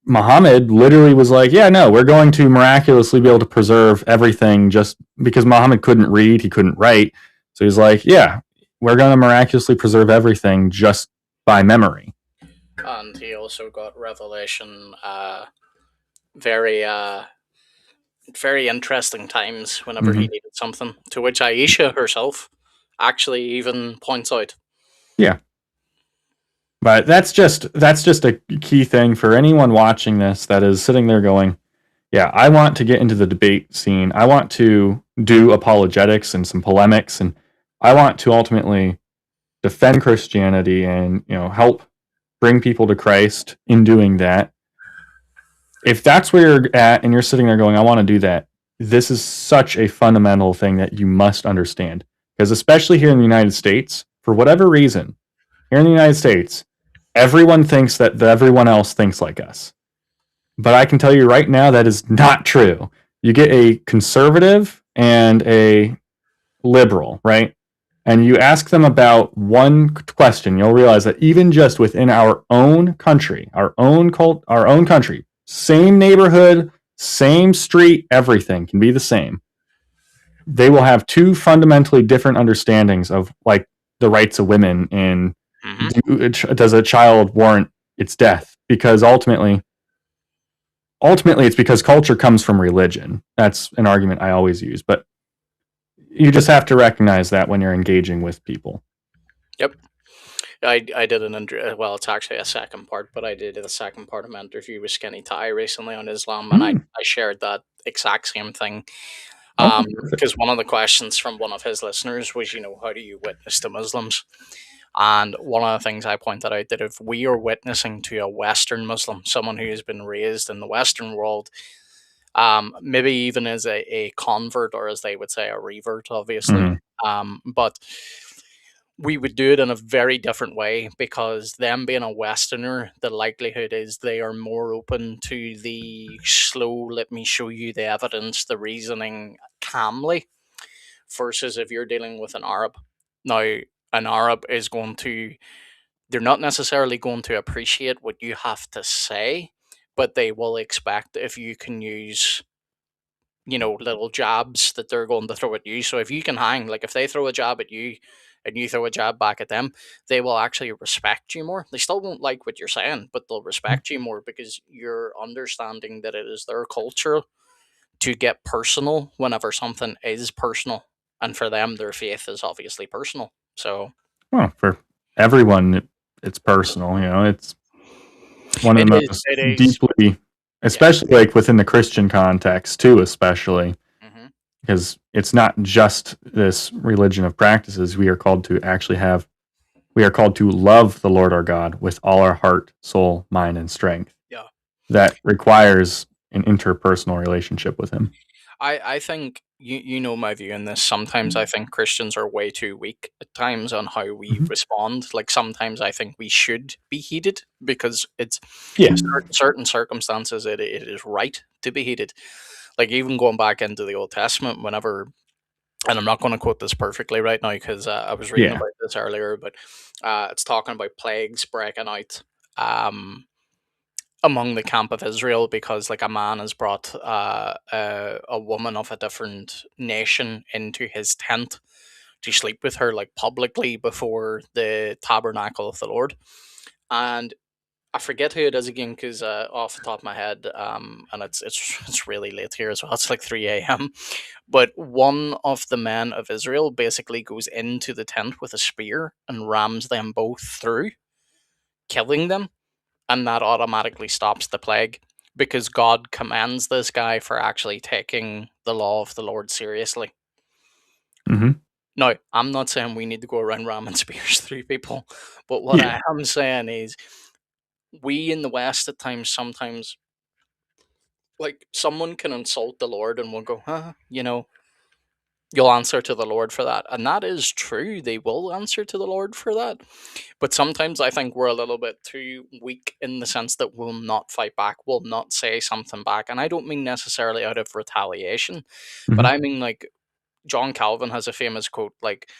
Muhammad literally was like, yeah, no, we're going to miraculously be able to preserve everything just because Muhammad couldn't read, he couldn't write. So he's like, yeah, we're going to miraculously preserve everything just by memory. And he also got revelation very very interesting times whenever he needed something, to which Aisha herself actually even points out. Yeah. But that's just a key thing for anyone watching this that is sitting there going, yeah, I want to get into the debate scene. I want to do apologetics and some polemics, and I want to ultimately defend Christianity and, help bring people to Christ in doing that. If that's where you're at and you're sitting there going, I want to do that, this is such a fundamental thing that you must understand. Because especially here in the United States, for whatever reason, here in the United States, everyone thinks that everyone else thinks like us. But I can tell you right now that is not true. You get a conservative and a liberal, right? And you ask them about one question, you'll realize that even just within our own country, our own country, same neighborhood, same street, everything can be the same. They will have two fundamentally different understandings of like the rights of women and does a child warrant its death? Because ultimately it's because culture comes from religion. That's an argument I always use, but you just have to recognize that when you're engaging with people. Yep. I did an well, it's actually a second part, but I did a second part of my interview with Skinny Ty recently on Islam, and I shared that exact same thing. Because one of the questions from one of his listeners was, how do you witness to Muslims? And one of the things I pointed out that if we are witnessing to a Western Muslim, someone who has been raised in the Western world, maybe even as a convert, or as they would say, a revert, obviously, but we would do it in a very different way, because them being a Westerner, the likelihood is they are more open to the slow, let me show you the evidence, the reasoning calmly, versus if you're dealing with an Arab. Now, an Arab is they're not necessarily going to appreciate what you have to say, but they will expect if you can use, little jabs that they're going to throw at you. So if you can hang, like if they throw a jab at you and you throw a jab back at them, they will actually respect you more. They still won't like what you're saying, but they'll respect you more because you're understanding that it is their culture to get personal whenever something is personal. And for them, their faith is obviously personal. So, well, for everyone, it's personal. It's one of the most deeply, especially like within the Christian context too, especially because it's not just this religion of practices. We are called to love the Lord our God with all our heart, soul, mind, and strength. Yeah, that requires an interpersonal relationship with Him. I think you know my view on this. Sometimes I think Christians are way too weak at times on how we respond. Like sometimes I think we should be heated because it's certain circumstances it is right to be heated. Like even going back into the Old Testament, whenever, and I'm not going to quote this perfectly right now because I was reading about this earlier, but it's talking about plagues breaking out. among the camp of Israel because like a man has brought a woman of a different nation into his tent to sleep with her like publicly before the tabernacle of the Lord. And I forget who it is again because off the top of my head, and it's really late here as well. It's like 3 a.m. But one of the men of Israel basically goes into the tent with a spear and rams them both through, killing them, and that automatically stops the plague because God commends this guy for actually taking the law of the Lord seriously. Hmm. Now, I'm not saying we need to go around ramming spears through people, but what Yeah. I am saying is we in the West at times sometimes like someone can insult the Lord and we'll go, you'll answer to the Lord for that. And that is true. They will answer to the Lord for that. But sometimes I think we're a little bit too weak in the sense that we'll not fight back, we'll not say something back. And I don't mean necessarily out of retaliation, but Hmm. I mean like John Calvin has a famous quote like,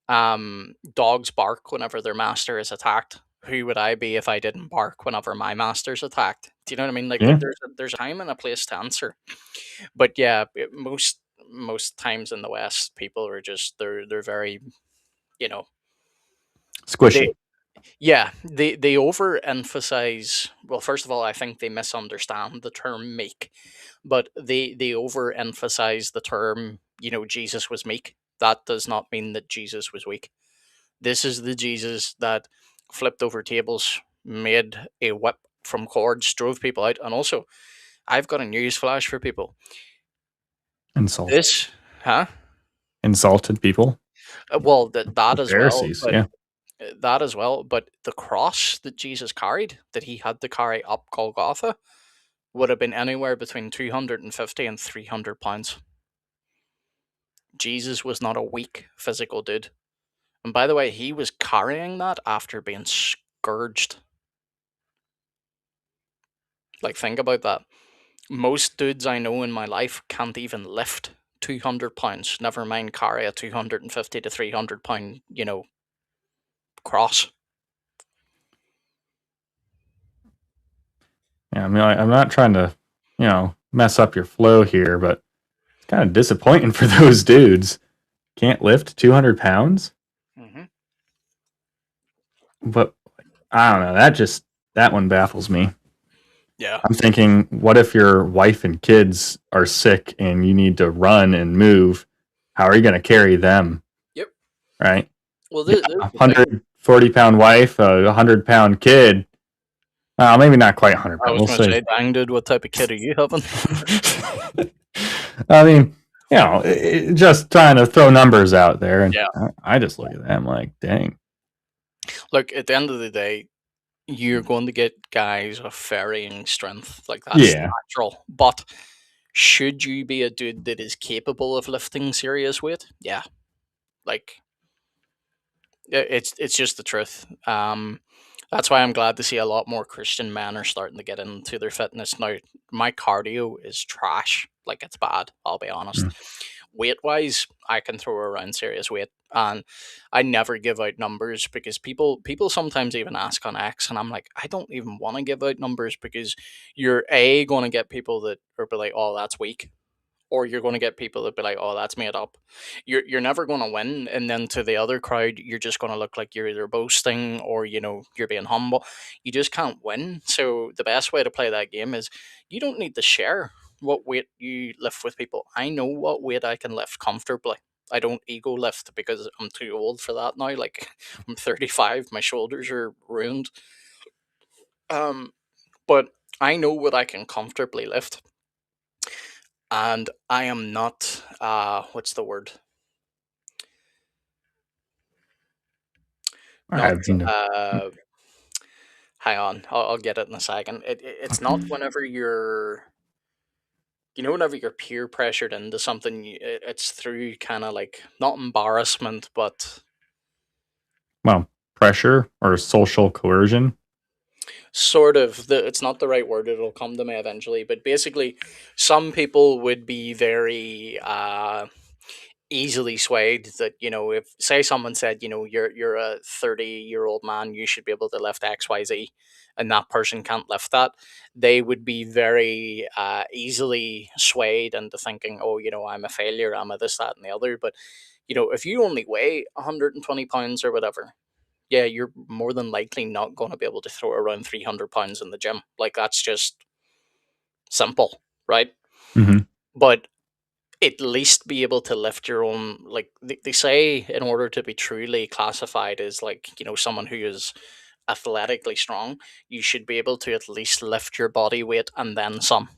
dogs bark whenever their master is attacked. Who would I be if I didn't bark whenever my master's attacked? Do you know what I mean? Like Yeah. there's a time and a place to answer. But yeah, most times in the West, people are just they're very you know they Squishy. yeah they overemphasize. Well, first of all, I think they misunderstand the term meek, but they overemphasize the term. Jesus was meek. That does not mean that Jesus was weak. This is the Jesus that flipped over tables, made a whip from cords, drove people out, and also I've got a news flash for people. Insult. This, huh? Insulted people. Well, that The as well, Pharisees. but Yeah. that as well, but the cross that Jesus carried, that he had to carry up Golgotha, would have been anywhere between 250 and 300 pounds. Jesus was not a weak physical dude. And by the way, he was carrying that after being scourged. Like, think about that. Most dudes I know in my life can't even lift 200 pounds, never mind carry a 250 to 300 pound, cross. Yeah. I mean, I'm not trying to, mess up your flow here, but it's kind of disappointing for those dudes. Can't lift 200 pounds. Hmm. But I don't know. That one baffles me. Yeah. I'm thinking, what if your wife and kids are sick and you need to run and move? How are you going to carry them? Yep. Right? Well, Yeah, there's a the thing. 140-pound wife, a 100-pound kid. Maybe not quite 100 I pounds. was We'll going to say. say, dang, dude, what type of kid are you having? I mean, just trying to throw numbers out there, and Yeah. I just look at that. I'm like, dang. Look, at the end of the day, you're going to get guys of varying strength. Like, that's Yeah. natural. But should you be a dude that is capable of lifting serious weight? Yeah. Like, it's just the truth. That's why I'm glad to see a lot more Christian men are starting to get into their fitness now. My cardio is trash, like it's bad. I'll be honest. Mm. Weight wise, I can throw around serious weight, and I never give out numbers because people sometimes even ask on X, and I'm like, I don't even want to give out numbers because you're going to get people that are be like, oh, that's weak, or you're going to get people that be like, "Oh, that's made up." You're never going to win, and then to the other crowd, you're just going to look like you're either boasting or you're being humble. You just can't win. So the best way to play that game is you don't need to share what weight you lift with people. I know what weight I can lift comfortably. I don't ego lift because I'm too old for that now. Like I'm 35, my shoulders are ruined. Um, but I know what I can comfortably lift, and I am not what's the word? I Not have no. hang on, I'll get it in a second. It's not whenever whenever you're peer pressured into something, it's through kind of like not embarrassment, but Well, pressure or social coercion. sort of it's not the right word. It'll come to me eventually, but basically, some people would be very easily swayed that if say someone said you're a 30-year-old man, you should be able to lift XYZ, and that person can't lift that, they would be very easily swayed into thinking, oh, I'm a failure, I'm a this, that, and the other. But if you only weigh 120 pounds or whatever, yeah, you're more than likely not going to be able to throw around 300 pounds in the gym. Like, that's just simple, right? Hmm. But at least be able to lift your own, like they say, in order to be truly classified as, like, someone who is athletically strong, you should be able to at least lift your body weight and then some.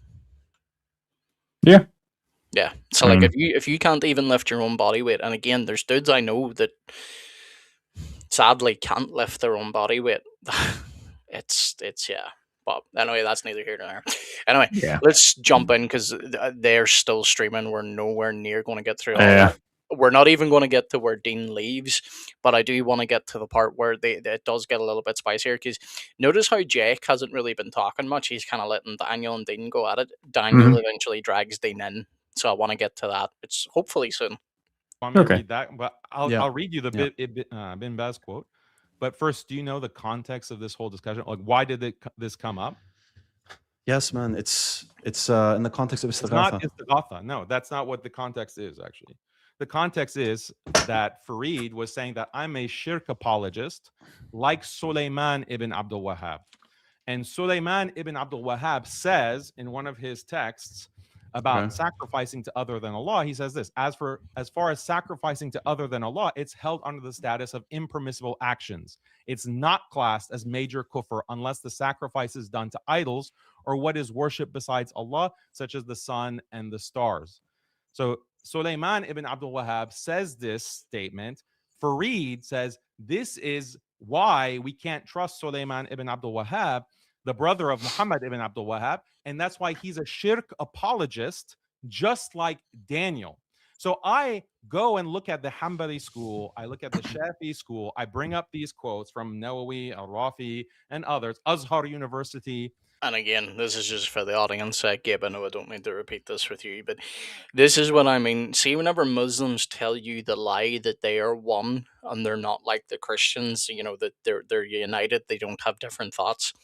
Yeah. Yeah. So I like, mean, if you can't even lift your own body weight, and again, there's dudes I know that sadly can't lift their own body weight. It's yeah. But anyway, that's neither here nor there. Anyway, yeah. let's jump in because they're still streaming. We're nowhere near going to get through all of Yeah. it. We're not even going to get to where Dean leaves, but I do want to get to the part where it does get a little bit spicier. Because notice how Jake hasn't really been talking much. He's kind of letting Daniel and Dean go at it. Daniel Mhm. eventually drags Dean in, so I want to get to that. It's hopefully soon. Want me to Okay. read that? But Yeah. I'll read you the Bin Baz quote. But first, do you know the context of this whole discussion? Like, why did this come up? Yes, man. It's in the context of It's not Istigatha. Istigatha. No, that's not what the context is, actually. The context is that Farid was saying that I'm a shirk apologist like Sulaiman ibn Abdul Wahhab. And Sulaiman ibn Abdul Wahhab says in one of his texts about Okay. sacrificing to other than Allah, he says this: as far as sacrificing to other than Allah, it's held under the status of impermissible actions. It's not classed as major kufr unless the sacrifice is done to idols or what is worshipped besides Allah, such as the sun and the stars. So Sulaiman ibn Abdul Wahhab says this statement. Farid says this is why we can't trust Sulaiman ibn Abdul Wahhab, the brother of Muhammad ibn Abdul Wahhab, and that's why he's a shirk apologist, just like Daniel. So I go and look at the Hanbali school, I look at the Shafi school, I bring up these quotes from Nawawi, Al-Rafi, and others, Azhar University. And again, this is just for the audience sake. Gabe, I know I don't need to repeat this with you, but this is what I mean. See, whenever Muslims tell you the lie that they are one and they're not like the Christians, that they're united, they don't have different thoughts.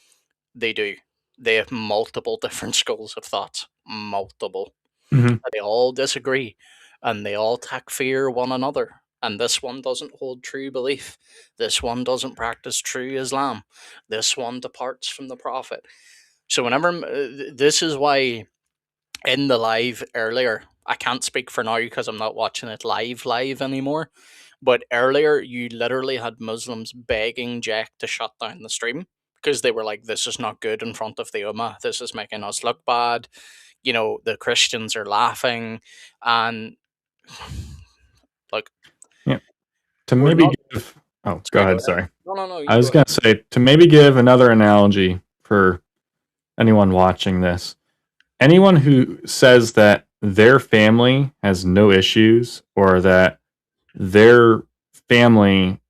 They do. They have multiple different schools of thoughts. Multiple. Mhm. They all disagree, and they all takfir one another. And this one doesn't hold true belief. This one doesn't practice true Islam. This one departs from the Prophet. So whenever this is why in the live earlier, I can't speak for now because I'm not watching it live anymore. But earlier, you literally had Muslims begging Jack to shut down the stream because they were like, "This is not good in front of the Ummah. This is making us look bad." The Christians are laughing, and like, Yeah. To we're maybe not. give. Oh, go Sorry, go ahead. ahead. Sorry. No, I you was go ahead. gonna say to maybe give another analogy for anyone watching this. Anyone who says that their family has no issues or that their family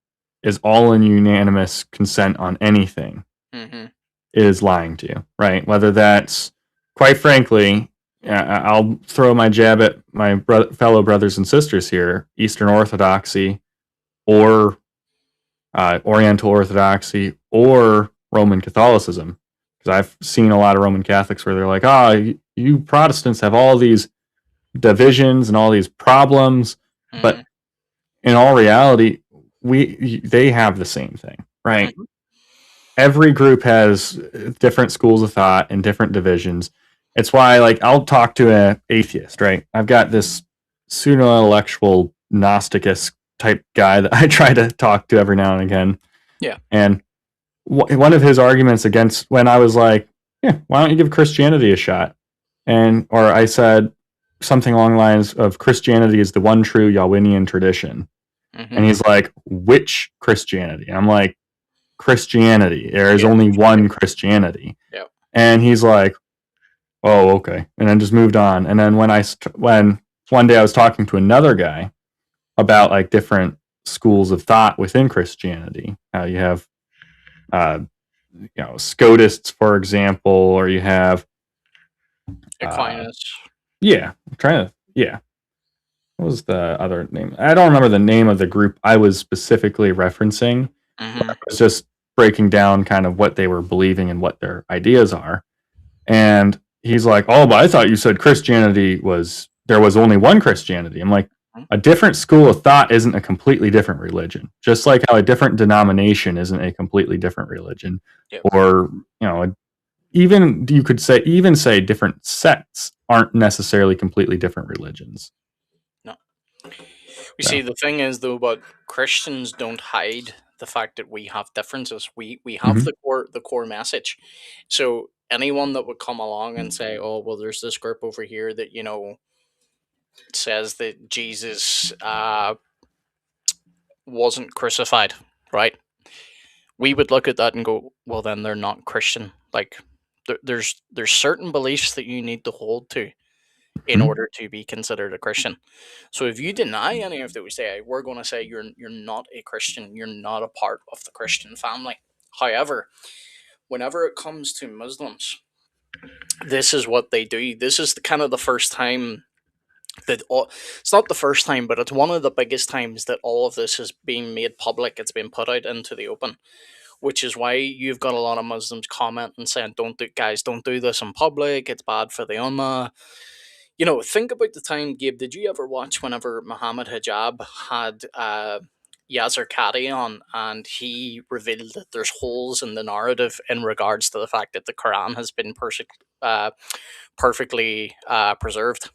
is all in unanimous consent on anything Mm-hmm. is lying to you, right? Whether that's, quite frankly, I'll throw my jab at my fellow brothers and sisters here, Eastern Orthodoxy or Oriental Orthodoxy or Roman Catholicism. Because I've seen a lot of Roman Catholics where they're like, you Protestants have all these divisions and all these problems, but Mm-hmm. in all reality, they have the same thing, right? Mm-hmm. Every group has different schools of thought and different divisions. It's why, like, I'll talk to an atheist, right? I've got this pseudo-intellectual Gnosticist type guy that I try to talk to every now and again. Yeah. And one of his arguments against when I was like, yeah, why don't you give Christianity a shot? Or I said something along the lines of Christianity is the one true Yahwinian tradition. Mm-hmm. And he's like, which Christianity? And I'm like, Christianity. There is Yeah. only one Christianity. Yeah. And he's like, oh, okay. And then just moved on. And then when one day I was talking to another guy about like different schools of thought within Christianity, how you have, Scotists, for example, or you have, Aquinas. I'm trying to, what was the other name? I don't remember the name of the group I was specifically referencing. Mm-hmm. It was just breaking down kind of what they were believing and what their ideas are. And he's like, "Oh, but I thought you said Christianity was there was only one Christianity." I'm like, a different school of thought isn't a completely different religion. Just like how a different denomination isn't a completely different religion, Yep. or even you could say different sects aren't necessarily completely different religions. No. You see, the thing is though, but Christians don't hide the fact that we have differences. We have Mhm. the core message. So anyone that would come along and say, "Oh, well, there's this group over here that says that Jesus wasn't crucified," right? We would look at that and go, "Well, then they're not Christian." Like, there's certain beliefs that you need to hold to in Mhm. order to be considered a Christian. So if you deny any of those, we're going to say you're not a Christian. You're not a part of the Christian family. However, whenever it comes to Muslims, this is what they do. This is kind of the first time that it's not the first time, but it's one of the biggest times that all of this is being made public. It's been put out into the open, which is why you've got a lot of Muslims commenting saying, don't do this in public. It's bad for the ummah." Think about the time, Gabe. Did you ever watch whenever Muhammad Hijab had Yasser Qadi on, and he revealed that there's holes in the narrative in regards to the fact that the Quran has been perfectly preserved?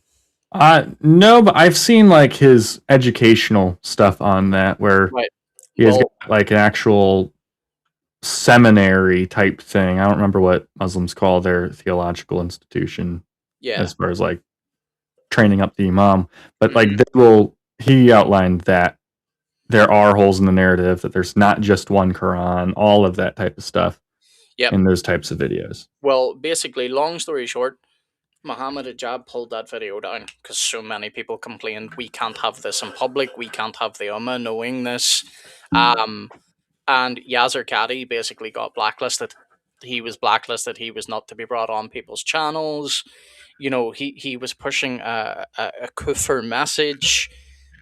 No, but I've seen like his educational stuff on that where Right. he has Well, got like an actual seminary type thing. I don't remember what Muslims call their theological institution yeah. as far as like training up the imam, but like Mhm. he outlined that there are holes in the narrative, that there's not just one Quran, all of that type of stuff Yep. in those types of videos. Well, basically, long story short, Muhammad Hijab pulled that video down because so many people complained we can't have this in public, we can't have the Ummah knowing this. And Yasser Qadi basically got blacklisted. He was blacklisted. He was not to be brought on people's channels. He was pushing a kufr message.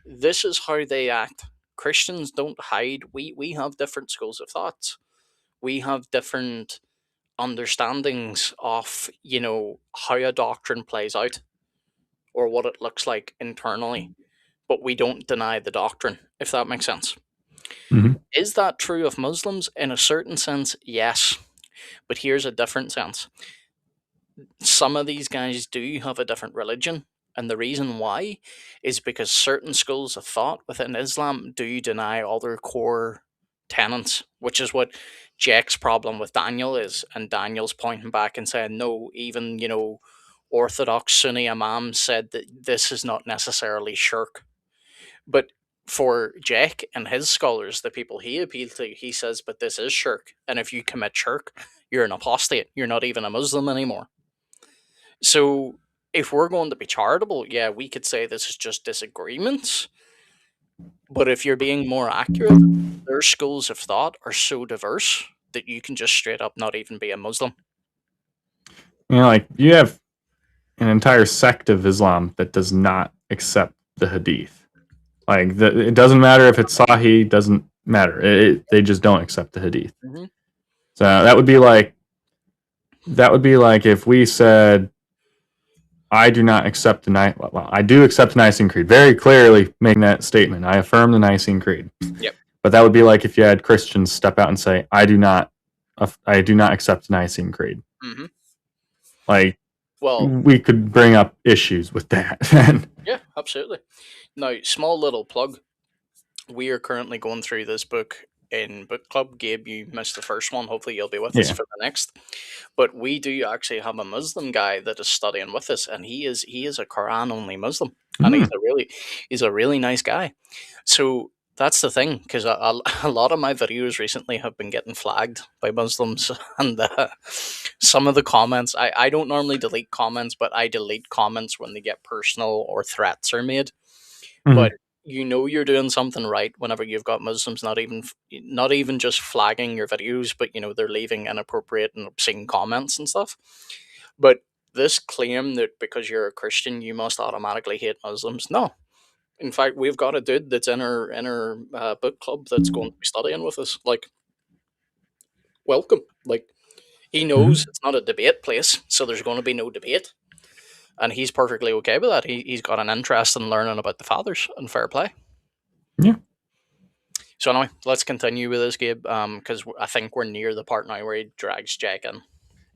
This is how they act. Christians don't hide. We have different schools of thought. We have different understandings of how a doctrine plays out or what it looks like internally, but we don't deny the doctrine, if that makes sense. Mhm. Is that true of Muslims? In a certain sense, yes. But here's a different sense. Some of these guys do have a different religion, and the reason why is because certain schools of thought within Islam do deny other core tenets, which is what Jack's problem with Daniel is. And Daniel's pointing back and saying, no, even, Orthodox Sunni imams said that this is not necessarily shirk. But for Jack and his scholars, the people he appealed to, he says, but this is shirk. And if you commit shirk, you're an apostate. You're not even a Muslim anymore. So if we're going to be charitable, yeah, we could say this is just disagreements. But if you're being more accurate, their schools of thought are so diverse that you can just straight up not even be a Muslim. Like you have an entire sect of Islam that does not accept the Hadith. Like it doesn't matter if it's Sahih, doesn't matter. They just don't accept the Hadith. Mhm. So that would be like if we said, I do not accept the well, I do accept the Nicene Creed. Very clearly making that statement. I affirm the Nicene Creed. Yep. But that would be like if you had Christians step out and say, I do not accept the Nicene Creed. Mm-hmm. Like, well, we could bring up issues with that. Yeah, absolutely. Now, small little plug. We are currently going through this book in book club. Gabe, you missed the first one. Hopefully, you'll be with us for the next. But we do actually have a Muslim guy that is studying with us, and he is a Quran only Muslim, and he's a really nice guy. So that's the thing, because a lot of my videos recently have been getting flagged by Muslims, and some of the comments I don't normally delete comments, but I delete comments when they get personal or threats are made. But you're doing something right whenever you've got Muslims not even just flagging your videos, but they're leaving inappropriate and obscene comments and stuff. But this claim that because you're a Christian you must automatically hate Muslims, no. In fact, we've got a dude that's in our book club that's going to be studying with us. Like, welcome. Like, he knows it's not a debate place, so there's going to be no debate. And he's perfectly okay with that. He's got an interest in learning about the fathers and fair play. Yeah. So anyway, let's continue with this, Gabe, because I think we're near the part now where he drags Jack in.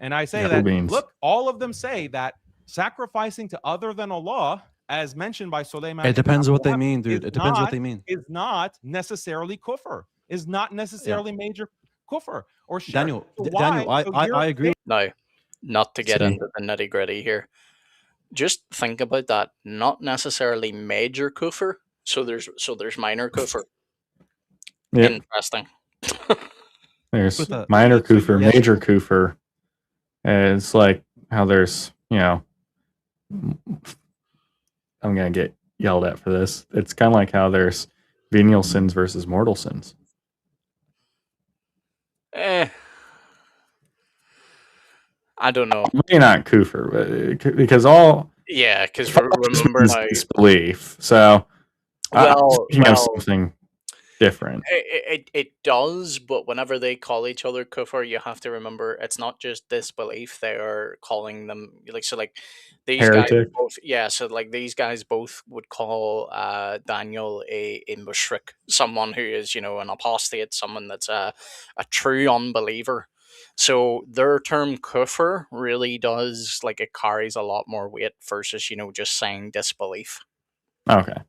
And I say Yeah, that, beans. look, all of them say that sacrificing to other than Allah, as mentioned by Suleiman. It depends ibn what they Abdul mean, dude. It depends what they mean. Is not necessarily kufr. Is not necessarily major kufr or shirk. Daniel, So Daniel, why? I agree. Now, not to get See. into the nitty gritty here, just think about that. Not necessarily major kufr. So there's minor kufr. Yep. Interesting. There's With the- minor so kufr, yes. major kufr. It's like how there's, I'm gonna get yelled at for this. It's kind of like how there's venial sins versus mortal sins. I don't know. Maybe not kufr, but because all Yeah, because just remember means now. disbelief. So I'm Well, thinking of something different. it does, but whenever they call each other kufr, you have to remember it's not just disbelief. They are calling them like these guys Heretic. both. Yeah, so like these guys both would call Daniel a mushrik, someone who is an apostate, someone that's a true unbeliever. So their term kufr really does it carries a lot more weight versus just saying disbelief. Okay.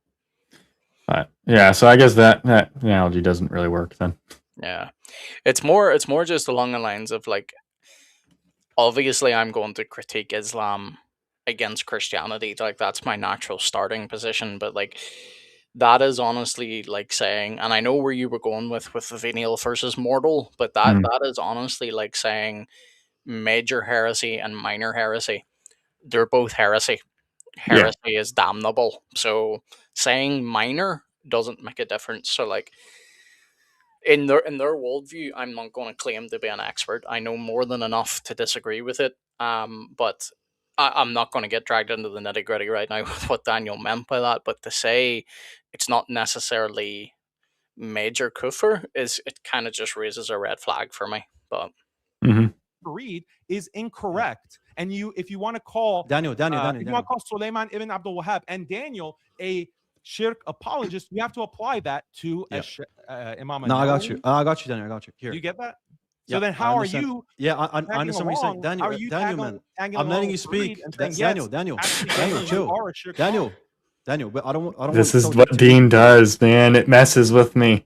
Yeah, so I guess that analogy doesn't really work then. Yeah, it's more just along the lines of obviously I'm going to critique Islam against Christianity. That's my natural starting position, but that is honestly saying, and I know where you were going with the venial versus mortal, but that is honestly saying major heresy and minor heresy. They're both heresy. Heresy is damnable. So saying minor doesn't make a difference. So in their worldview, I'm not going to claim to be an expert. I know more than enough to disagree with it. But I'm not going to get dragged into the nitty gritty right now with what Daniel meant by that. But to say it's not necessarily major kufr it kind of just raises a red flag for me. But read is incorrect. And if you want to call Daniel. if you want to call Suleiman ibn Abdul Wahhab and Daniel a shirk apologist, you have to apply that to Imam. No, I got you. I got you, Daniel. I got you. Here. You get that? Yeah, So then, how are you? Yeah, I understand what you're saying, Daniel. How are you Daniel, man. I'm letting you speak. Daniel, chill. Daniel, but I don't. This is what Dean does, man. It messes with me.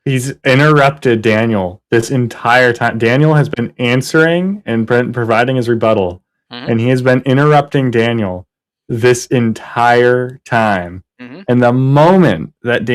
He's interrupted Daniel this entire time. Daniel has been answering and providing his rebuttal, and he has been interrupting Daniel this entire time. And the moment that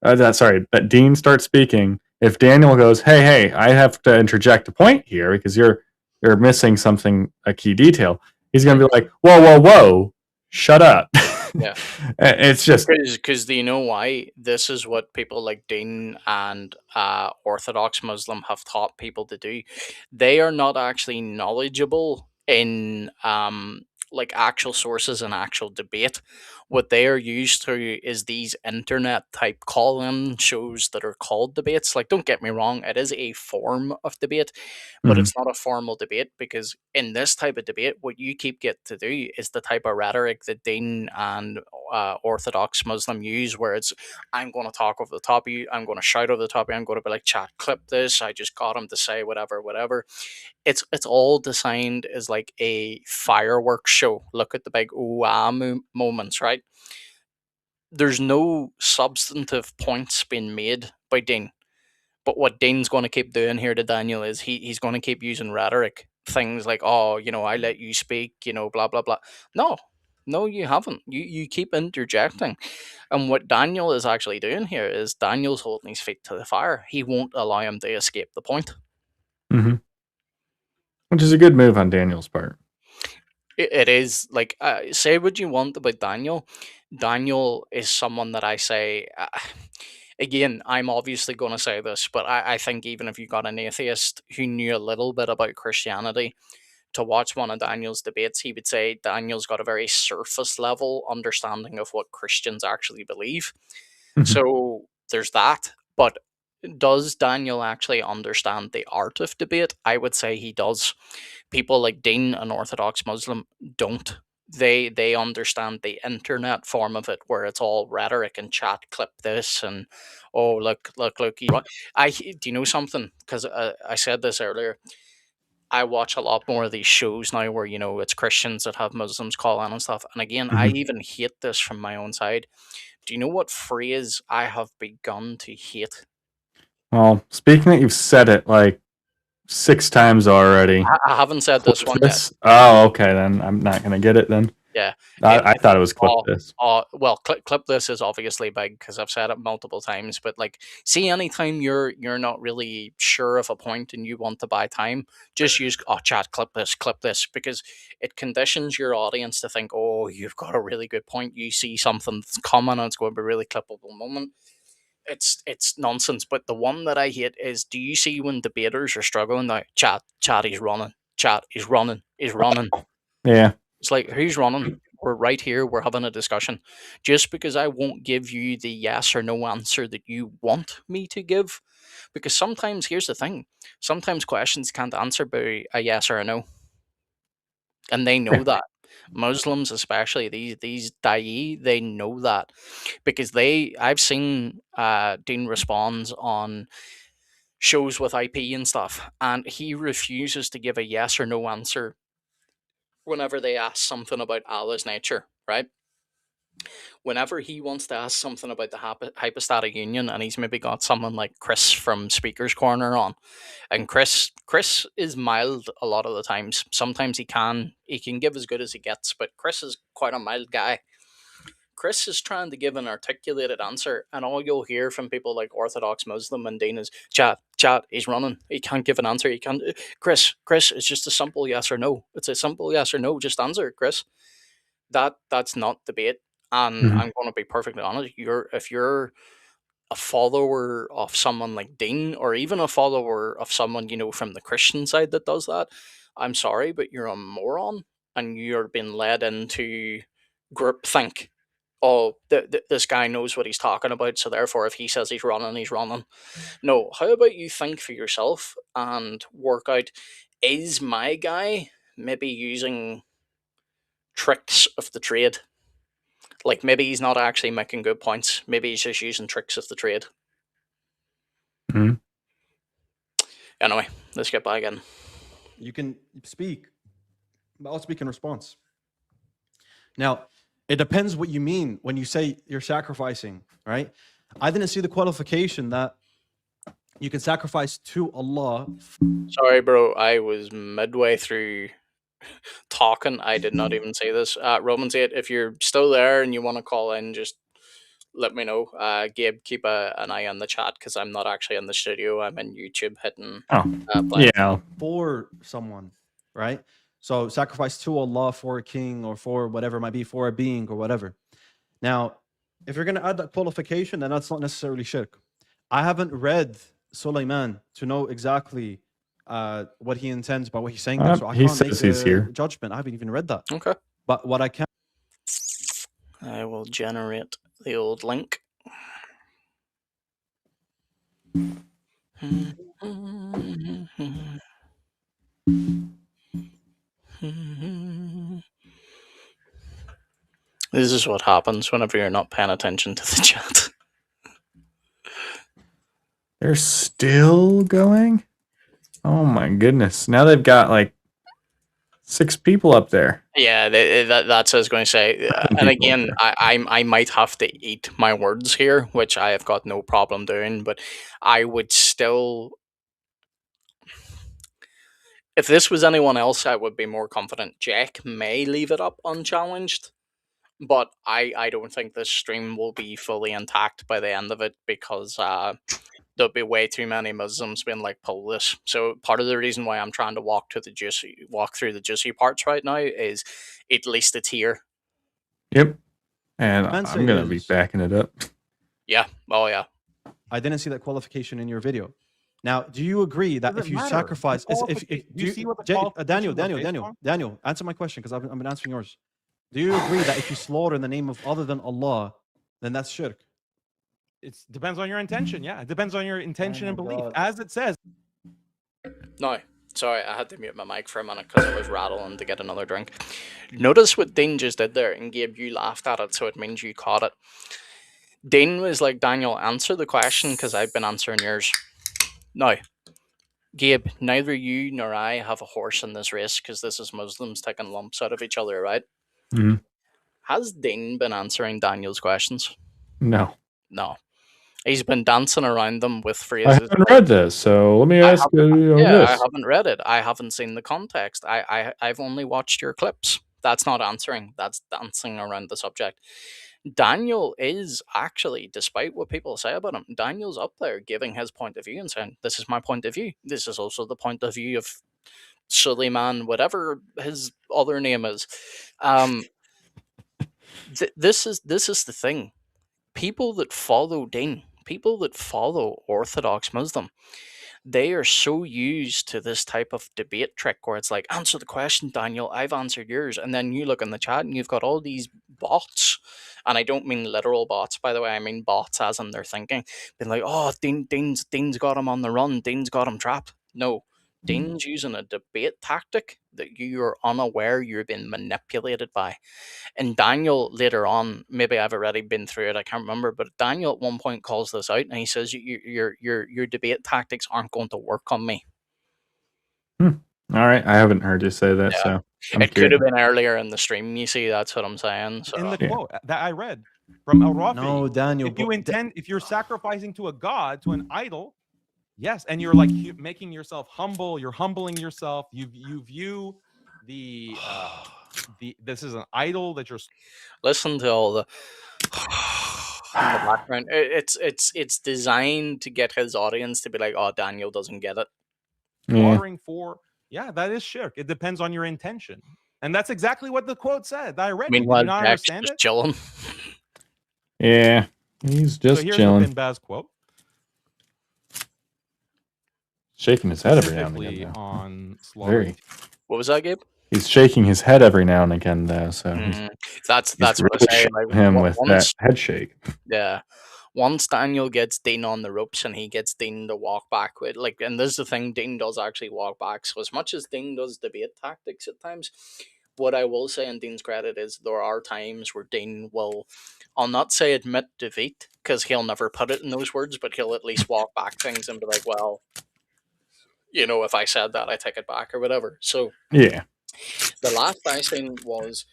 that Dean starts speaking, if Daniel goes, hey, I have to interject a point here because you're missing something, a key detail, he's going to be like, whoa, shut up. Yeah, it's just because do you know why? This is what people like Dean and Orthodox Muslim have taught people to do. They are not actually knowledgeable in actual sources and actual debate. What they are used to is these internet type call-in shows that are called debates. Don't get me wrong, it is a form of debate, but it's not a formal debate, because in this type of debate, what you get to do is the type of rhetoric that Dean and Orthodox Muslim use, where it's, I'm going to talk over the top of you, I'm going to shout over the top of you, I'm going to be like, chat, clip this, I just got him to say whatever. It's all designed as a fireworks show. Look at the big moments, right? There's no substantive points being made by Dean. But what Dean's going to keep doing here to Daniel is he's going to keep using rhetoric. Things like, I let you speak, blah, blah, blah. No, you haven't. You keep interjecting. And what Daniel is actually doing here is Daniel's holding his feet to the fire. He won't allow him to escape the point. Which is a good move on Daniel's part. It is. Say what you want about Daniel. Daniel is someone that I say, again, I'm obviously going to say this, but I think even if you got an atheist who knew a little bit about Christianity to watch one of Daniel's debates, he would say Daniel's got a very surface level understanding of what Christians actually believe. So there's that. But does Daniel actually understand the art of debate? I would say he does. People like Dean, an Orthodox Muslim, don't. They understand the internet form of it, where it's all rhetoric and chat. Clip this and oh look. Do you know something? Because I said this earlier. I watch a lot more of these shows now where it's Christians that have Muslims call in and stuff. And again, I Mhm. even hate this from my own side. Do you know what phrase I have begun to hate? Well, speaking that you've said it like 6 times already. I haven't said this Clip one yet. this? Oh, okay, then I'm not gonna get it then. Yeah. I thought it was clip Oh, this. well, clip this is obviously big because I've said it multiple times. But like, see, anytime you're not really sure of a point and you want to buy time, just use chat clip this, because it conditions your audience to think, oh, you've got a really good point. You see something that's coming and it's going to be a really clippable moment. It's nonsense. But the one that I hate is, do you see when debaters are struggling now? Chat, he's running. Chat, he's running. Yeah. It's like, who's running? We're right here. We're having a discussion. Just because I won't give you the yes or no answer that you want me to give, because sometimes here's the thing: sometimes questions can't answer by a yes or a no, and they know Yeah. that. Muslims, especially these da'i, they know that because I've seen Dean responds on shows with IP and stuff, and he refuses to give a yes or no answer whenever they ask something about Allah's nature, right? Whenever he wants to ask something about the hypostatic union, and he's maybe got someone like Chris from Speaker's Corner on, and Chris is mild a lot of the times. Sometimes he can give as good as he gets, but Chris is quite a mild guy. Chris is trying to give an articulated answer, and all you'll hear from people like Orthodox Muslim and Dean is chat. He's running. He can't give an answer. He can't. Chris, it's just a simple yes or no. It's a simple yes or no. Just answer, Chris. That's not debate. And Mhm. I'm going to be perfectly honest. If you're a follower of someone like Dean, or even a follower of someone from the Christian side that does that, I'm sorry, but you're a moron, and you're being led into groupthink. Oh, this guy knows what he's talking about, so therefore, if he says he's running, he's running. No, how about you think for yourself and work out, is my guy maybe using tricks of the trade? Like, maybe he's not actually making good points. Maybe he's just using tricks of the trade. Mhm. Anyway, let's get back in. You can speak, but I'll speak in response. Now, it depends what you mean when you say you're sacrificing, right? I didn't see the qualification that you can sacrifice to Allah. Sorry, bro. I was midway through talking. I did not even say this. Romans 8, if you're still there and you want to call in, just let me know. Gabe, keep an eye on the chat because I'm not actually in the studio. I'm in YouTube hitting play. Yeah. For someone, right? So sacrifice to Allah for a king or for whatever it might be, for a being or whatever. Now, if you're going to add that qualification, then that's not necessarily shirk. I haven't read Sulaiman to know exactly what he intends by what he's saying there, so I He can't make says he's a here. judgment. I haven't even read that. Okay. But what I can I will generate the old link. This is what happens whenever you're not paying attention to the chat. They're still going? Oh my goodness. Now they've got like 6 people up there. Yeah, that's what I was going to say. And again, I might have to eat my words here, which I have got no problem doing, but I would still. If this was anyone else, I would be more confident. Jack may leave it up unchallenged, but I don't think this stream will be fully intact by the end of it because there'll be way too many Muslims being like, pull this. So part of the reason why I'm trying to walk through the juicy parts right now is at least it's here. Yep. And can I'm say going to be is- backing it up. Yeah. Oh yeah. I didn't see that qualification in your video. Now, do you agree that Doesn't if you matter. sacrifice, The if do do you see what the Daniel, qualifications are based on? Daniel, answer my question because I've been answering yours. Do you agree that if you slaughter in the name of other than Allah, then that's shirk? It depends on your intention. Yeah, it depends on your intention Oh and my belief. God. As it says, No, sorry, I had to mute my mic for a minute because I was rattling to get another drink. Notice what Dean just did there, and Gabe, you laughed at it, so it means you caught it. Dean was like, Daniel, answer the question because I've been answering yours. Now, Gabe, neither you nor I have a horse in this race because this is Muslims taking lumps out of each other, right? Mhm. Has Dean been answering Daniel's questions? No, No. He's been dancing around them with I phrases. haven't read this, so let me I ask you Yeah, I this. haven't read it. I haven't seen the context. I've only watched your clips. That's not answering. That's dancing around the subject. Daniel is actually, despite what people say about him, Daniel's up there giving his point of view and saying, "This is my point of view. This is also the point of view of Suleiman, whatever his other name is." Um, this is the thing. People that follow Dean, people that follow Orthodox Muslim, they are so used to this type of debate trick where it's like, answer the question, Daniel, I've answered yours. And then you look in the chat and you've got all these bots. And I don't mean literal bots, by the way. I mean bots as in they're thinking. Being like, oh, Dean's got him on the run. Dean's got him trapped. No. Dean's using a debate tactic that you are unaware you're being manipulated by. And Daniel later on, maybe I've already been through it, I can't remember, but Daniel at one point calls this out and he says, Your debate tactics aren't going to work on me." All right, I haven't heard you say that, Yeah. so I'm It could have curious. been earlier in the stream, you see, that's what I'm saying. So in the Yeah. quote that I read from El Rafi, No, Daniel. if you but intend, if you're sacrificing to a god, to an idol, yes, and you're like making yourself humble, you're humbling yourself. You view the this is an idol that you're listen to all the in the background. It's designed to get his audience to be like, oh, Daniel doesn't get it. Yeah. slaughtering for. Yeah, that is shirk. It depends on your intention, and that's exactly what the quote said. I read. Did Meanwhile, you not Jack's understand just it? chilling. Yeah, he's So just here's the chilling, Bin Baz quote. shaking his head every now and Specifically again. Though. on Very. slaughtering. What was that, Gabe? He's shaking his head every now and again, though. So That's he's what I really say. showing Like him with that once, head shake. yeah, once Daniel gets Dean on the ropes and he gets Dean to walk back with like, and this is the thing, Dean does actually walk back. So as much as Dean does debate tactics at times, what I will say in Dean's credit is there are times where Dean will, I'll not say admit defeat because he'll never put it in those words, but he'll at least walk back things and be like, well, if I said that, I take it back or whatever. So Yeah. the last I seen was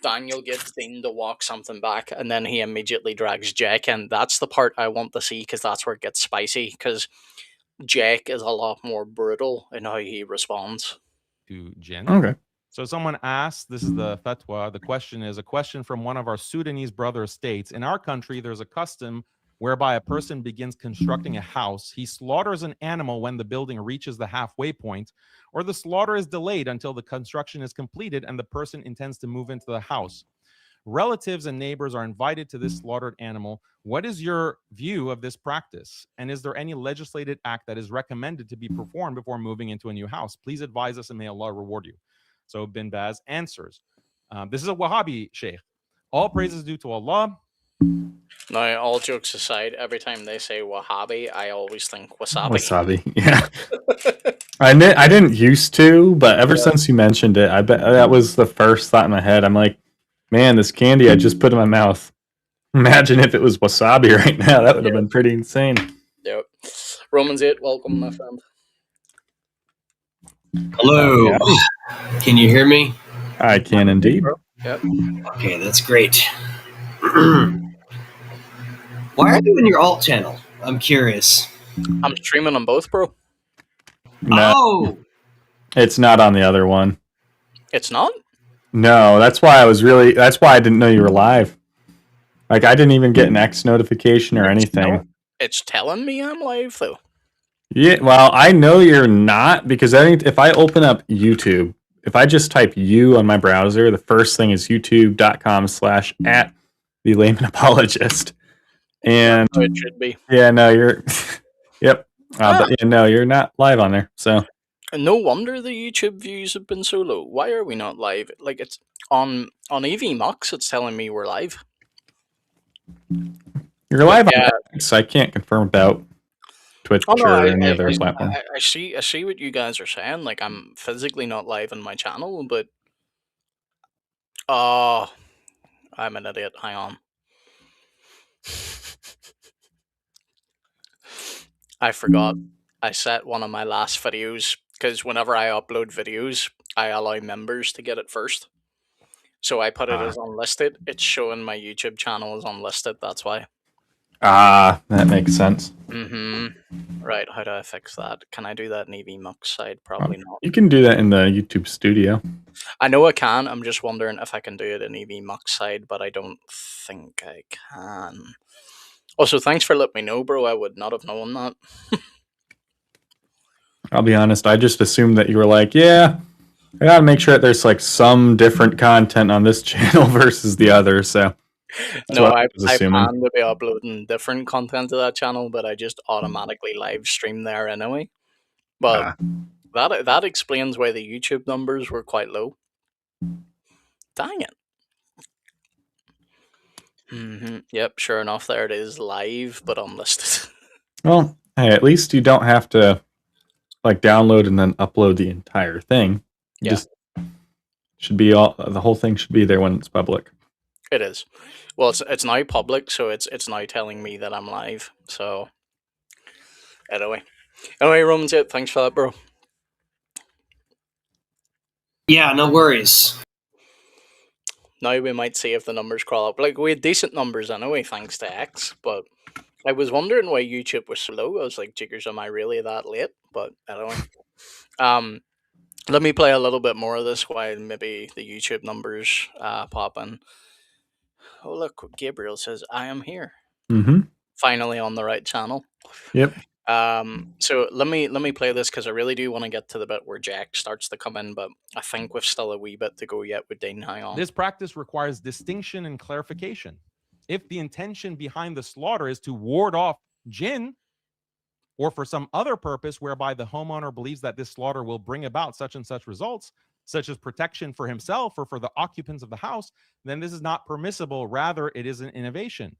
Daniel gets Dean to walk something back, and then he immediately drags Jack in. That's the part I want to see because that's where it gets spicy. Because Jack is a lot more brutal in how he responds. To Jin. Okay. So someone asked, this is the fatwa. The question is a question from one of our Sudanese brother states. In our country, there's a custom whereby a person begins constructing a house. He slaughters an animal when the building reaches the halfway point, or the slaughter is delayed until the construction is completed and the person intends to move into the house. Relatives and neighbors are invited to this slaughtered animal. What is your view of this practice? And is there any legislated act that is recommended to be performed before moving into a new house? Please advise us and may Allah reward you. So Bin Baz answers. This is a Wahhabi sheikh. All praises due to Allah. Now, all jokes aside, every time they say Wahhabi, I always think wasabi. Wasabi. Yeah. I didn't used to, but ever since you mentioned it, I bet that was the first thought in my head. I'm like, man, this candy I just put in my mouth. Imagine if it was wasabi right now. That would have been pretty insane. Yep. Romans 8, welcome, my friend. Hello. Yeah. Can you hear me? I can indeed. Yep. Okay, that's great. Why are you in your alt channel? I'm curious. I'm streaming them both, bro. No, Oh, it's not on the other one. It's not? No, that's why I didn't know you were live. Like, I didn't even get an X notification or anything. It's telling me I'm live, though. Yeah, well, I know you're not because if I open up YouTube, if I just type you on my browser, the first thing is youtube.com/@ the layman apologist. And That's how it should be. yeah, no, you're, yep. But yeah, no, you're not live on there. So No wonder the YouTube views have been so low. Why are we not live? Like, it's on EV Mux, it's telling me we're live. You're live yeah. on X. I can't confirm about Twitch Oh no, or any other platform. I see what you guys are saying. Like I'm physically not live on my channel, but oh, I'm an idiot. Hang on. I forgot. I set one of my last videos because whenever I upload videos, I allow members to get it first. So I put it as unlisted. It's showing my YouTube channel as unlisted. That's why. That makes sense. Right. How do I fix that? Can I do that in EV Mux side? Probably not. You can do that in the YouTube studio. I know I can. I'm just wondering if I can do it in EV Mux side, but I don't think I can. Also, thanks for letting me know, bro. I would not have known that. I'll be honest. I just assumed that you were like, yeah, I gotta make sure that there's like some different content on this channel versus the other. So that's No, what I was I assuming. plan to be uploading different content to that channel, but I just automatically live stream there anyway. But that explains why the YouTube numbers were quite low. Dang it. Yep, sure enough, there it is, live but unlisted. Well, hey, at least you don't have to like download and then upload the entire thing. You Yeah. just should be the whole thing should be there when it's public. It is. Well, it's now public, so it's now telling me that I'm live. So anyway, Roman's it. Thanks for that, bro. Yeah, no worries. Now we might see if the numbers crawl up. Like we had decent numbers anyway, thanks to X. But I was wondering why YouTube was so low. I was like, "Jiggers, am I really that late?" But anyway, let me play a little bit more of this while maybe the YouTube numbers pop in. Oh look, Gabriel says I am here. Mm-hmm. Finally on the right channel. Yep. So let me play this because I really do want to get to the bit where Jack starts to come in, but I think we've still a wee bit to go yet with Dean. Hang on. This practice requires distinction and clarification. If the intention behind the slaughter is to ward off jinn, or for some other purpose whereby the homeowner believes that this slaughter will bring about such and such results, such as protection for himself or for the occupants of the house, then this is not permissible. Rather, it is an innovation.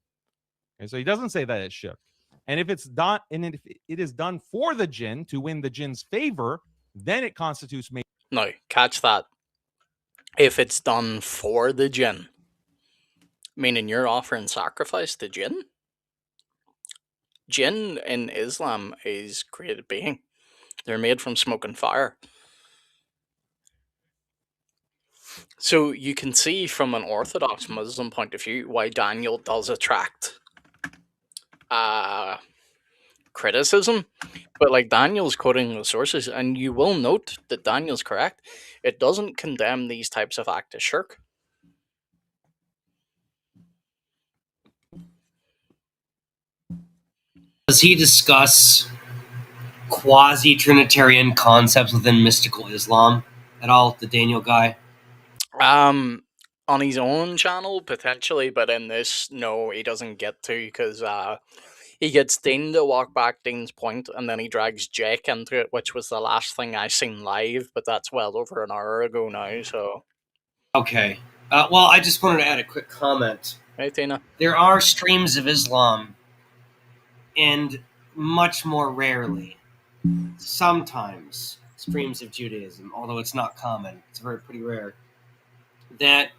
Okay, so he doesn't say that it's shirk. And if it's done, and if it is done for the jinn to win the jinn's favor, then it constitutes. No, catch that. If it's done for the jinn, meaning you're offering sacrifice to jinn. Jinn in Islam is created being. They're made from smoke and fire. So you can see from an Orthodox Muslim point of view why Daniel does attract criticism, but like Daniel's quoting the sources, and you will note that Daniel's correct. It doesn't condemn these types of acts as shirk. Does he discuss quasi-Trinitarian concepts within mystical Islam at all, the Daniel guy? On his own channel potentially, but in this, no, he doesn't get to because he gets Dean to walk back Dean's point, and then he drags Jake into it, which was the last thing I seen live, but that's well over an hour ago now. So Okay. Well, I just wanted to add a quick comment. hey, Tina. There are streams of Islam, and much more rarely, sometimes, streams of Judaism, although it's not common. It's pretty rare. That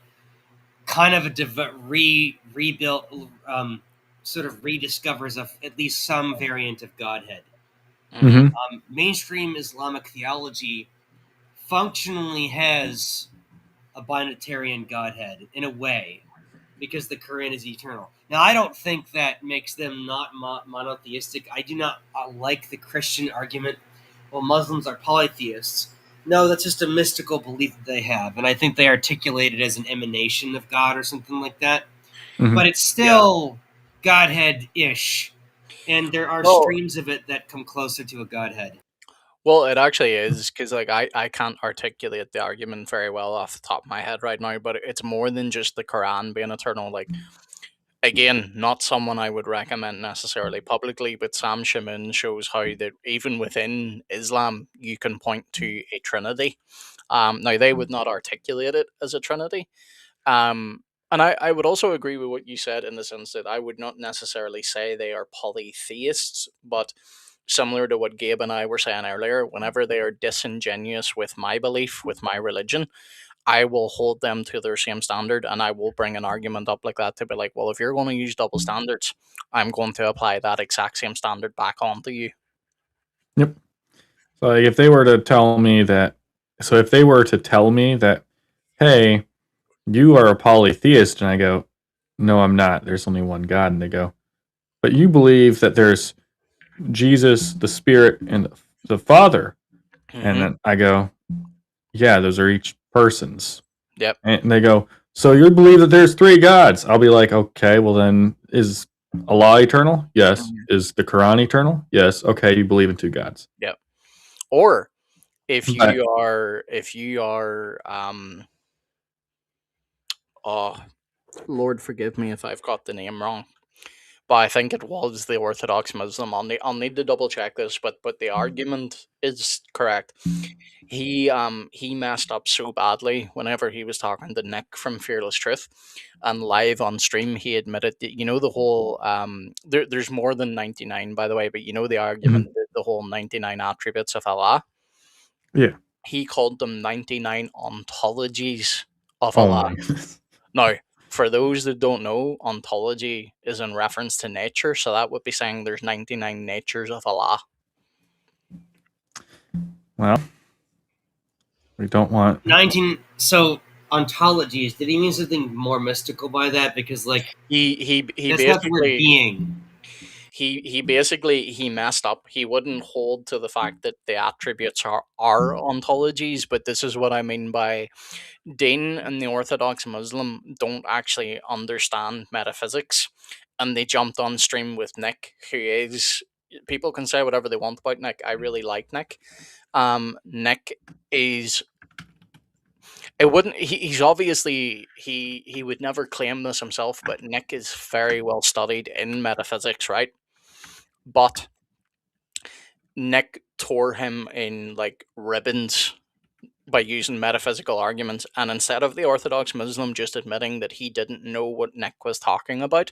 kind of rebuilt, sort of rediscovers at least some variant of Godhead. Mm-hmm. Mainstream Islamic theology functionally has a binitarian Godhead in a way, because the Quran is eternal. Now, I don't think that makes them not monotheistic. I do not like the Christian argument, well, Muslims are polytheists. No, that's just a mystical belief that they have, and I think they articulate it as an emanation of God or something like that. Mhm. But it's still Godhead-ish, and there are streams of it that come closer to a Godhead. Well, it actually is because like I can't articulate the argument very well off the top of my head right now, but it's more than just the Quran being eternal. Like again, not someone I would recommend necessarily publicly, but Sam Shamoun shows how that even within Islam you can point to a trinity. Now they would not articulate it as a trinity, And I would also agree with what you said in the sense that I would not necessarily say they are polytheists, but similar to what Gabe and I were saying earlier, whenever they are disingenuous with my belief, with my religion, I will hold them to their same standard, and I will bring an argument up like that to be like, well, if you're going to use double standards, I'm going to apply that exact same standard back onto you. Yep. So like, if they were to tell me that, so if they were to tell me that, hey, you are a polytheist, and I go, no, I'm not. There's only one God, and they go, but you believe that there's Jesus, the Spirit, and the Father, and Mm-hmm. then I go, yeah, those are each persons, Yep. and they go, so you believe that there's three gods? I'll be like, okay, well then is Allah eternal? Yes. Mhm. Is the Quran eternal? Yes. Okay, you believe in two gods. Yep. Or if But you are oh Lord forgive me if I've got the name wrong, but I think it was the Orthodox Muslim. I'll need to double check this, but the argument is correct. He messed up so badly whenever he was talking to Nick from Fearless Truth, and live on stream he admitted that, you know, the whole there's more than 99, by the way, but you know the argument that the whole 99 attributes of Allah. yeah. He called them 99 ontologies of Oh Allah. my goodness. Now, for those that don't know, ontology is in reference to nature, so that would be saying there's 99 natures of Allah. Well, we don't want 19. So ontologies. Did he mean something more mystical by that? Because like He that's not the word basically being. he basically he messed up. He wouldn't hold to the fact that the attributes are ontologies, but this is what I mean by Dane and the Orthodox Muslim don't actually understand metaphysics, and they jumped on stream with Nick, who is, people can say whatever they want about Nick. I really like Nick. Nick is, it wouldn't he's obviously he would never claim this himself, but Nick is very well studied in metaphysics, right? But Nick tore him in like ribbons by using metaphysical arguments, and instead of the Orthodox Muslim just admitting that he didn't know what Nick was talking about,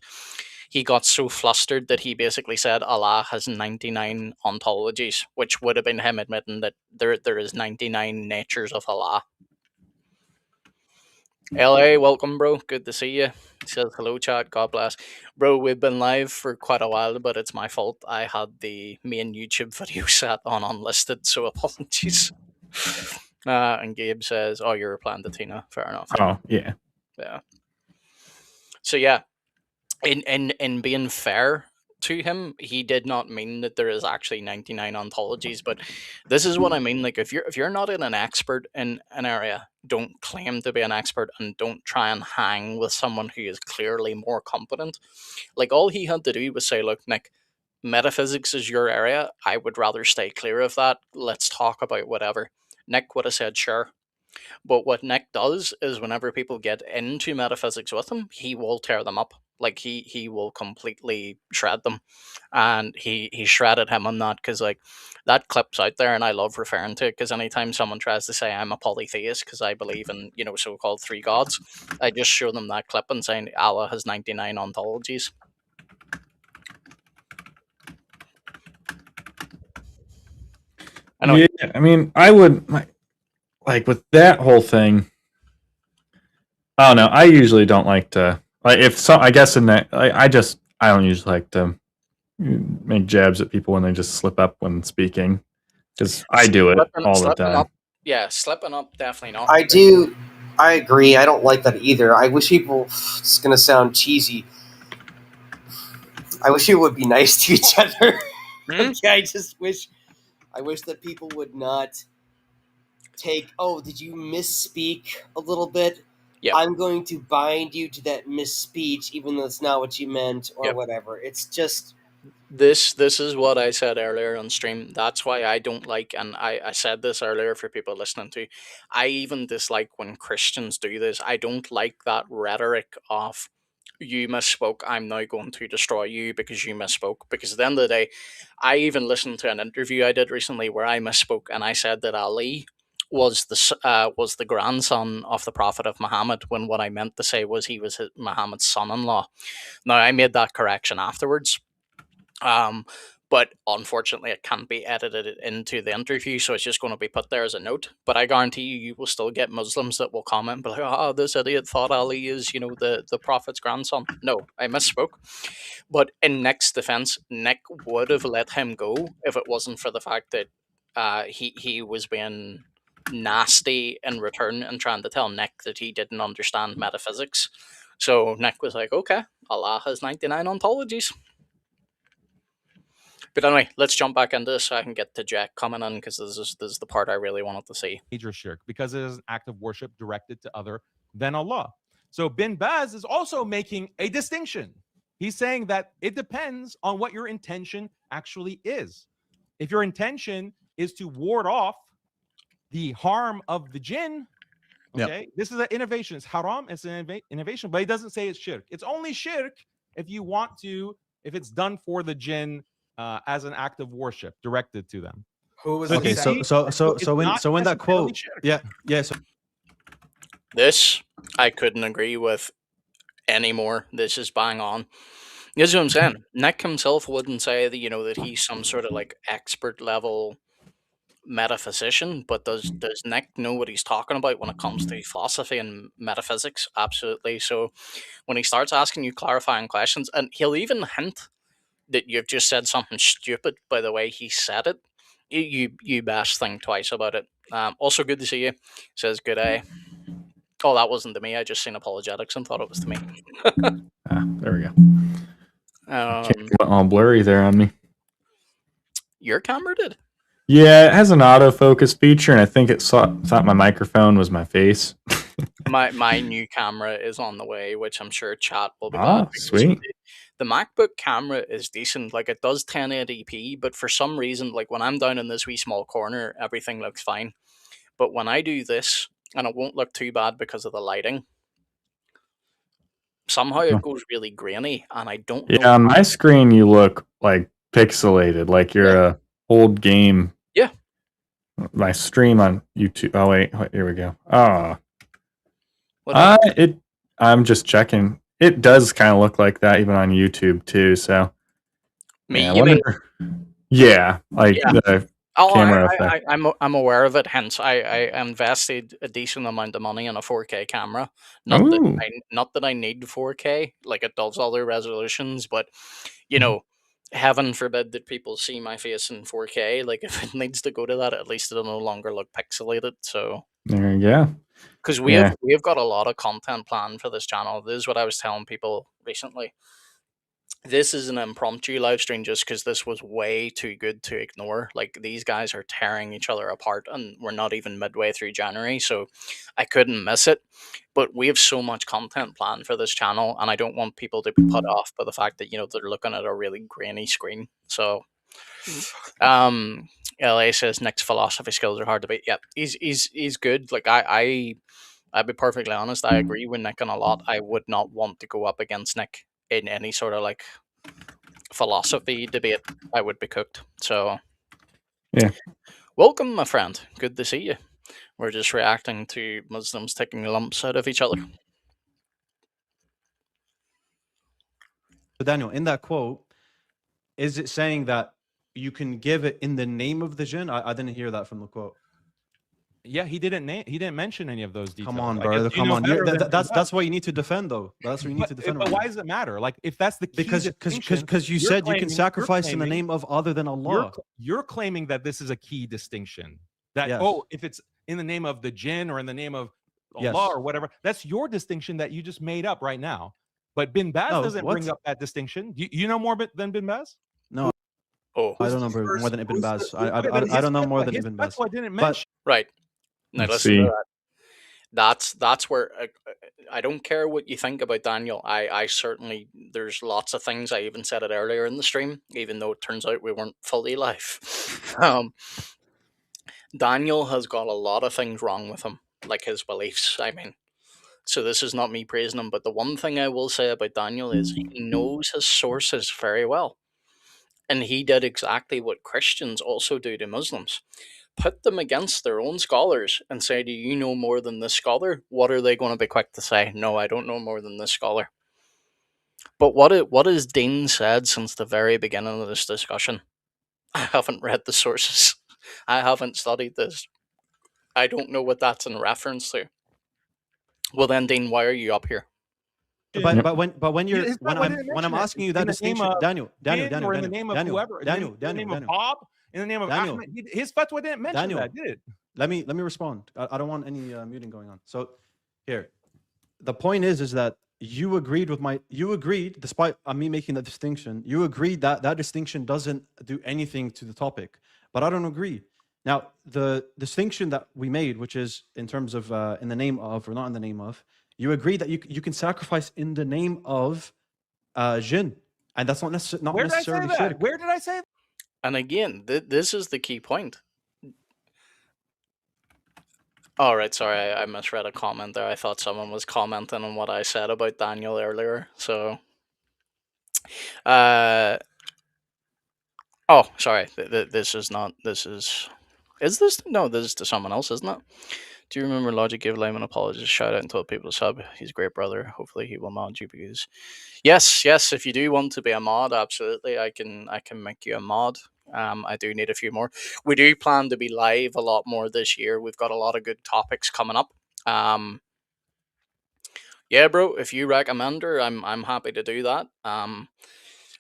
he got so flustered that he basically said Allah has 99 ontologies, which would have been him admitting that there is 99 natures of Allah. LA, welcome, bro. Good to see you. He says hello, chat. God bless, bro. We've been live for quite a while, but it's my fault. I had the main YouTube video set on unlisted, so apologies. And Gabe says, "Oh, you're replying to Tina." Fair enough. oh yeah. Yeah. So yeah, in being fair to him, he did not mean that there is actually 99 ontologies, but this is what I mean. Like, if you're not an expert in an area, don't claim to be an expert, and don't try and hang with someone who is clearly more competent. Like, all he had to do was say, look, Nick, metaphysics is your area. I would rather stay clear of that. Let's talk about whatever. Nick would have said sure. But what Nick does is, whenever people get into metaphysics with him, he will tear them up. Like, he will completely shred them, and he shredded him on that, because like, that clip's out there, and I love referring to it, because anytime someone tries to say I'm a polytheist because I believe in, you know, so-called three gods, I just show them that clip and saying Allah has 99 ontologies. Anyway, Yeah, I mean, I would like with that whole thing. I don't know. I usually don't like to like if some. I guess in that, I don't usually like to make jabs at people when they just slip up when speaking, because I do it all the slipping time. up, yeah, slipping up, definitely not. I do. I agree. I don't like that either. I wish people. It's gonna sound cheesy. I wish people would be nice to each other. Hmm? Okay, I just wish. I wish that people would not take. Oh, did you misspeak a little bit? Yep. I'm going to bind you to that misspeech, even though it's not what you meant, or Yep. whatever. It's just. This is what I said earlier on stream. That's why I don't like, and I said this earlier for people listening to, I even dislike when Christians do this. I don't like that rhetoric of, you misspoke, I'm now going to destroy you because you misspoke. Because at the end of the day, I even listened to an interview I did recently where I misspoke, and I said that Ali was the grandson of the Prophet of Muhammad, when what I meant to say was he was Muhammad's son-in-law. Now I made that correction afterwards, um, but unfortunately it can't be edited into the interview, so it's just going to be put there as a note. But I guarantee you will still get Muslims that will comment, but like, "Oh, this idiot thought Ali is, the Prophet's grandson." No, I misspoke. But in Nick's defense, Nick would have let him go if it wasn't for the fact that he was being nasty in return and trying to tell Nick that he didn't understand metaphysics. So Nick was like, "Okay, Allah has 99 ontologies." But anyway, let's jump back into this so I can get to Jack coming in, because this is the part I really wanted to see. Major shirk, because it is an act of worship directed to other than Allah. So Bin Baz is also making a distinction. He's saying that it depends on what your intention actually is. If your intention is to ward off the harm of the jinn, okay, this is an innovation. It's haram, it's an innovation, but it doesn't say it's shirk. It's only shirk if you want to, if it's done for the jinn as an act of worship directed to them. Who was Okay, the so when that quote, so This I couldn't agree with anymore. This is bang on. This is what I'm saying. Nick himself wouldn't say that that he's some sort of like expert level metaphysician, but does Nick know what he's talking about when it comes to philosophy and metaphysics? Absolutely. So when he starts asking you clarifying questions, and he'll even hint that you've just said something stupid by the way he said it, you best think twice about it. Also, good to see you. Says good day. Oh, that wasn't to me. I just seen apologetics and thought it was to me. There we go. Um, Went all blurry there on me. your camera did. Yeah, it has an autofocus feature, and I think it thought my microphone was my face. My new camera is on the way, which I'm sure chat will be glad. Because Sweet. The MacBook camera is decent. Like, it does 1080p, but for some reason, like when I'm down in this wee small corner, everything looks fine. But when I do this, and it won't look too bad because of the lighting, somehow it goes really grainy, and I don't know. Yeah, on my screen you look like pixelated, like you're a old game. Yeah. My stream on YouTube. Oh wait, here we go. I'm just checking. It does kind of look like that even on YouTube too. So Me, yeah, you mean? Yeah, like the camera effect. I'm aware of it. Hence, I invested a decent amount of money in a 4K camera. Not that I need 4K, like it does other resolutions, but heaven forbid that people see my face in 4K. Like, if it needs to go to that, at least it'll no longer look pixelated. So there you go. because we have got a lot of content planned for this channel. This is what I was telling people recently. This is an impromptu live stream just because this was way too good to ignore. Like, these guys are tearing each other apart, and we're not even midway through January, so I couldn't miss it. But we have so much content planned for this channel, and I don't want people to be put off by the fact that they're looking at a really grainy screen. So, LA says Nick's philosophy skills are hard to beat. Yeah, he's good. Like, I'd be perfectly honest. I agree with Nick on a lot. I would not want to go up against Nick in any sort of like philosophy debate. I would be cooked. So yeah, welcome, my friend. Good to see you. We're just reacting to Muslims taking lumps out of each other. So Daniel, in that quote, is it saying that you can give it in the name of the jinn? I didn't hear that from the quote. Yeah, he didn't mention any of those details. Come on, bro. Come on. That's what you need to defend, though. That's what you need to defend. But why does it matter? Like, if that's the key because you said you can sacrifice in the name of other than Allah. You're claiming that this is a key distinction. That if it's in the name of the jinn or in the name of Allah or whatever, that's your distinction that you just made up right now. But Bin Baz doesn't bring up that distinction. You know more than Bin Baz? No. Oh, I don't know more than Ibn Baz. I don't know more than Ibn Baz. That's why I didn't mention. Right. Now listen to that. That's where I don't care what you think about Daniel. I certainly, there's lots of things, I even said it earlier in the stream, even though it turns out we weren't fully live. Daniel has got a lot of things wrong with him, like his beliefs. I mean, so this is not me praising him, but the one thing I will say about Daniel is he knows his sources very well. And he did exactly what Christians also do to Muslims. put them against their own scholars and say, do you know more than this scholar? What are they going to be quick to say? No, I don't know more than this scholar. But what has Dean said since the very beginning of this discussion? I haven't read the sources. I haven't studied this. I don't know what that's in reference to. Well then, Dean, why are you up here? But Yep. when you're His when fatwa didn't I'm mention it. asking you that In the name distinction, of Daniel, Jin, or in the name of whoever, in the name of Bob, in the name of Daniel. Ahmed. His fatwa didn't mention Daniel. that, did it? let me respond. I don't want any muting going on. So here, the point is that you agreed despite me making that distinction. You agreed that that distinction doesn't do anything to the topic, but I don't agree. Now, the distinction that we made, which is in terms of in the name of or not in the name of, you agreed that you can sacrifice in the name of jinn, and that's not Where did I say necessarily that? shirk. Where did I say that? And again, this is the key point. All right, sorry, I misread a comment there. I thought someone was commenting on what I said about Daniel earlier. So, oh, sorry. This is not. This is. Is this? No, this is to someone else, isn't it? Do you remember Logic gave Layman apologies? Shout out and told people to sub. He's a great brother. Hopefully, he will mod you because. Yes. If you do want to be a mod, absolutely, I can make you a mod. I do need a few more. We do plan to be live a lot more this year. We've got a lot of good topics coming up. Yeah, bro. If you recommend her, I'm happy to do that.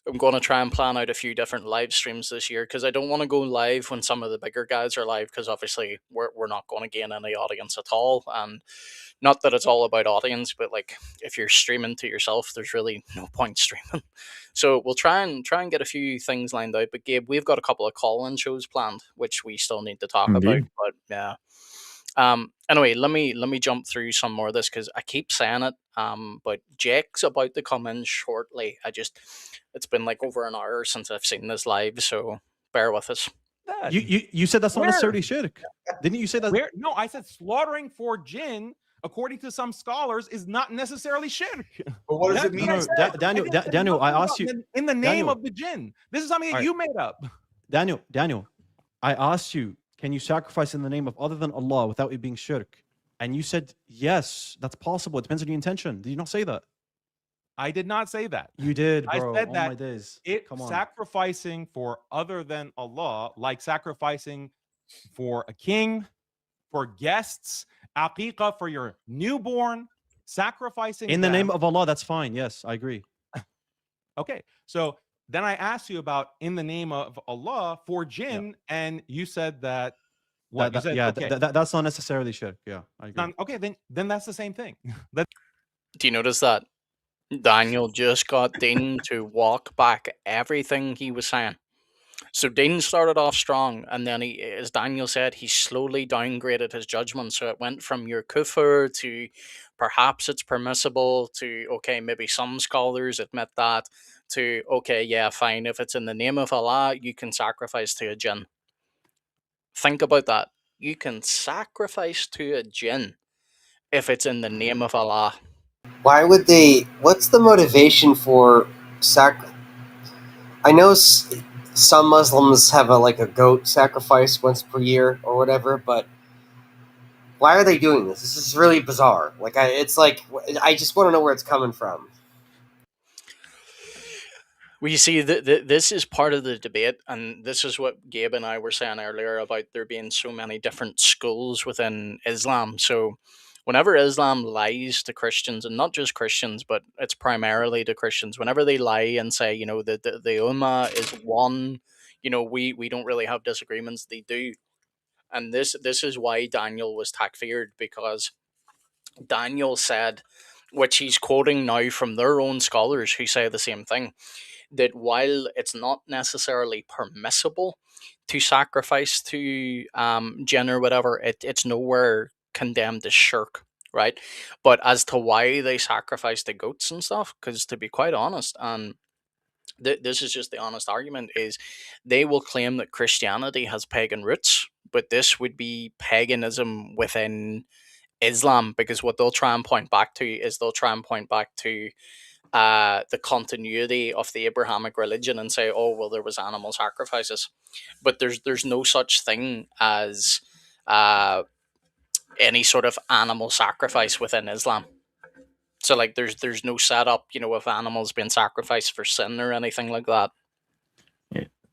I'm going to try and plan out a few different live streams this year because I don't want to go live when some of the bigger guys are live because obviously we're not going to gain any audience at all. And not that it's all about audience, but like if you're streaming to yourself, there's really no point streaming. So we'll try and get a few things lined out. But Gabe, we've got a couple of call-in shows planned, which we still need to talk about. Indeed. But yeah. Anyway, let me jump through some more of this because I keep saying it. But Jake's about to come in shortly. It's been like over an hour since I've seen this live, so bear with us. That. You said that's not Where? necessarily shirk. Didn't you say that? Where? No, I said slaughtering for jinn, according to some scholars, is not necessarily shirk. But what does That's it mean? what I said. Daniel, I asked you In the name Daniel. of the jinn. This is something that Alright. you made up. Daniel, I asked you, can you sacrifice in the name of other than Allah without it being shirk? And you said yes, that's possible. It depends on your intention. Did you not say that? I did not say that. You did, I bro. said Oh that my days. It Come on. sacrificing for other than Allah, like sacrificing for a king, for guests, aqiqah for your newborn, sacrificing In the them. name of Allah, that's fine. Yes, I agree. Okay, so then I asked you about in the name of Allah for jinn, and you said that. What you said? Yeah, okay. that's not necessarily shirk. Yeah, I agree. Okay, then that's the same thing. Do you notice that Daniel just got Dean to walk back everything he was saying? So Dean started off strong, and then he, as Daniel said, he slowly downgraded his judgment. So it went from your kufr to perhaps it's permissible to okay, maybe some scholars admit that to okay, yeah, fine. If it's in the name of Allah, you can sacrifice to a jinn. Think about that. You can sacrifice to a jinn if it's in the name of Allah. Why would they? What's the motivation for I know some Muslims have a goat sacrifice once per year or whatever, but why are they doing this? This is really bizarre. I just want to know where it's coming from. Well, you see, this is part of the debate, and this is what Gabe and I were saying earlier about there being so many different schools within Islam. So, whenever Islam lies to Christians, and not just Christians, but it's primarily to Christians, whenever they lie and say, you know, the Ummah is one, you know, we don't really have disagreements, they do. And this is why Daniel was takfired, because Daniel said, which he's quoting now from their own scholars who say the same thing, that while it's not necessarily permissible to sacrifice to jinn or whatever, it's nowhere condemned as shirk, right? But as to why they sacrifice the goats and stuff, because to be quite honest, and this is just the honest argument, is they will claim that Christianity has pagan roots, but this would be paganism within Islam, because what they'll try and point back to is they'll try and point back to the continuity of the Abrahamic religion and say, oh well, there was animal sacrifices, but there's no such thing as any sort of animal sacrifice within Islam. So like there's no setup, of animals being sacrificed for sin or anything like that.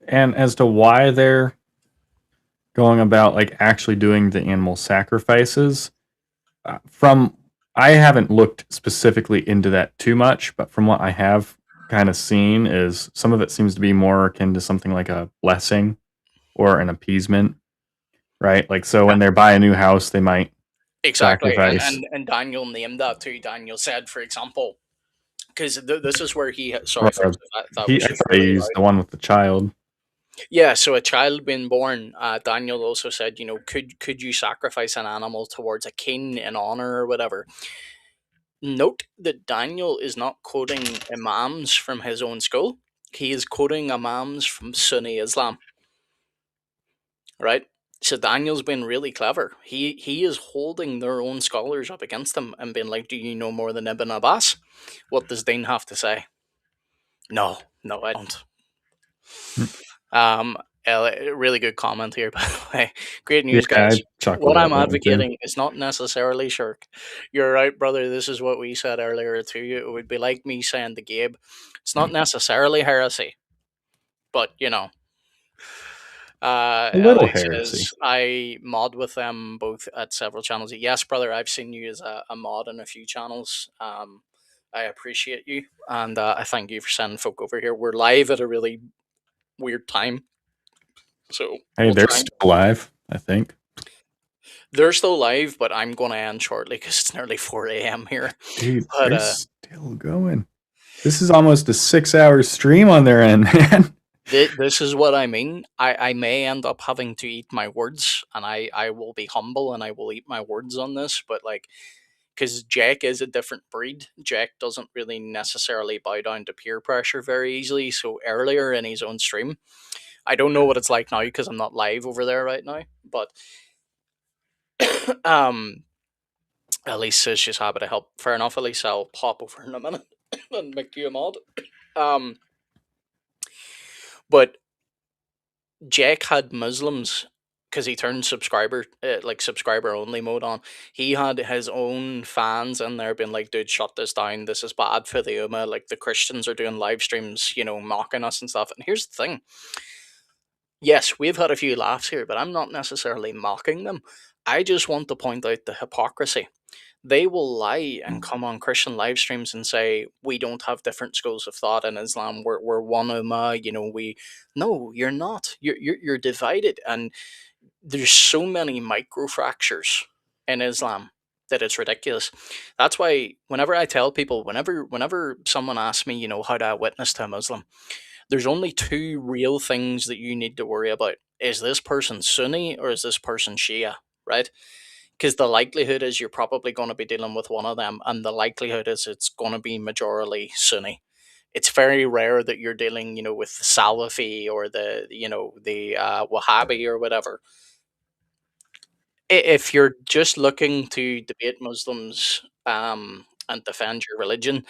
And as to why they're going about like actually doing the animal sacrifices, from I haven't looked specifically into that too much, but from what I have kind of seen is some of it seems to be more akin to something like a blessing or an appeasement, right? Like so when they buy a new house, they might Exactly, sacrifice. and Daniel named that too. Daniel said, for example, because this is where he. Sorry, Or folks, that was I just thought he really used loud. the one with the child. Yeah, so a child being born. Daniel also said, could you sacrifice an animal towards a king in honor or whatever? Note that Daniel is not quoting imams from his own school. He is quoting imams from Sunni Islam, right? So Daniel's been really clever. He is holding their own scholars up against him and being like, "Do you know more than Ibn Abbas? What does Dean have to say?" No, I don't. Um, really good comment here, by the way. Great Yeah, news, I guys. chuckled What at I'm that one too. advocating is not necessarily shirk. You're right, brother. This is what we said earlier too. It would be like me saying to Gabe, it's not necessarily heresy, but A little Ellie heresy. says I mod with them both at several channels. Yes, brother, I've seen you as a mod in a few channels. I appreciate you, and I thank you for sending folk over here. We're live at a really weird time, so Hey, we'll they're try. still alive, I think. They're still live, but I'm going to end shortly because it's nearly 4 a.m. here. Dude, But they're still going. This is almost a 6-hour stream on their end, man. This is what I mean. I may end up having to eat my words, and I will be humble and I will eat my words on this, but like, because Jack is a different breed. Jack doesn't really necessarily bow down to peer pressure very easily. So earlier in his own stream, I don't know what it's like now because I'm not live over there right now, but um, Elise says she's happy to help. Fair enough, Elise. I'll pop over in a minute and make you a mod. Um, but Jack had Muslims because he turned subscriber only mode on. He had his own fans in there being like, dude, shut this down. This is bad for the Ummah. Like the Christians are doing live streams, mocking us and stuff. And here's the thing. Yes, we've had a few laughs here, but I'm not necessarily mocking them. I just want to point out the hypocrisy. They will lie and come on Christian live streams and say we don't have different schools of thought in Islam. We're one ummah. No, you're not. You're divided, and there's so many micro fractures in Islam that it's ridiculous. That's why whenever I tell people, whenever someone asks me, how do I witness to a Muslim, there's only two real things that you need to worry about. Is this person Sunni or is this person Shia? Right? Because the likelihood is you're probably going to be dealing with one of them, and the likelihood is it's going to be majorly Sunni. It's very rare that you're dealing, with the Salafi or the Wahhabi or whatever. If you're just looking to debate Muslims and defend your religion,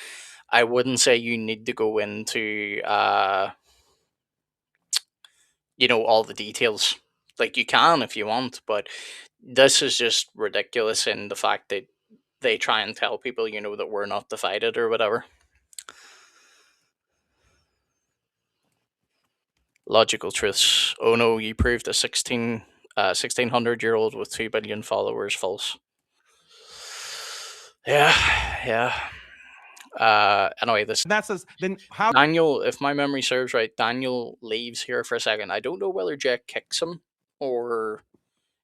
I wouldn't say you need to go into all the details. Like you can if you want, but this is just ridiculous in the fact that they try and tell people, that we're not divided or whatever. Logical truths. Oh no, you proved a 1600-year-old with 2 billion followers false. Yeah, yeah. Anyway, this That says then how Daniel, if my memory serves right, Daniel leaves here for a second. I don't know whether Jack kicks him or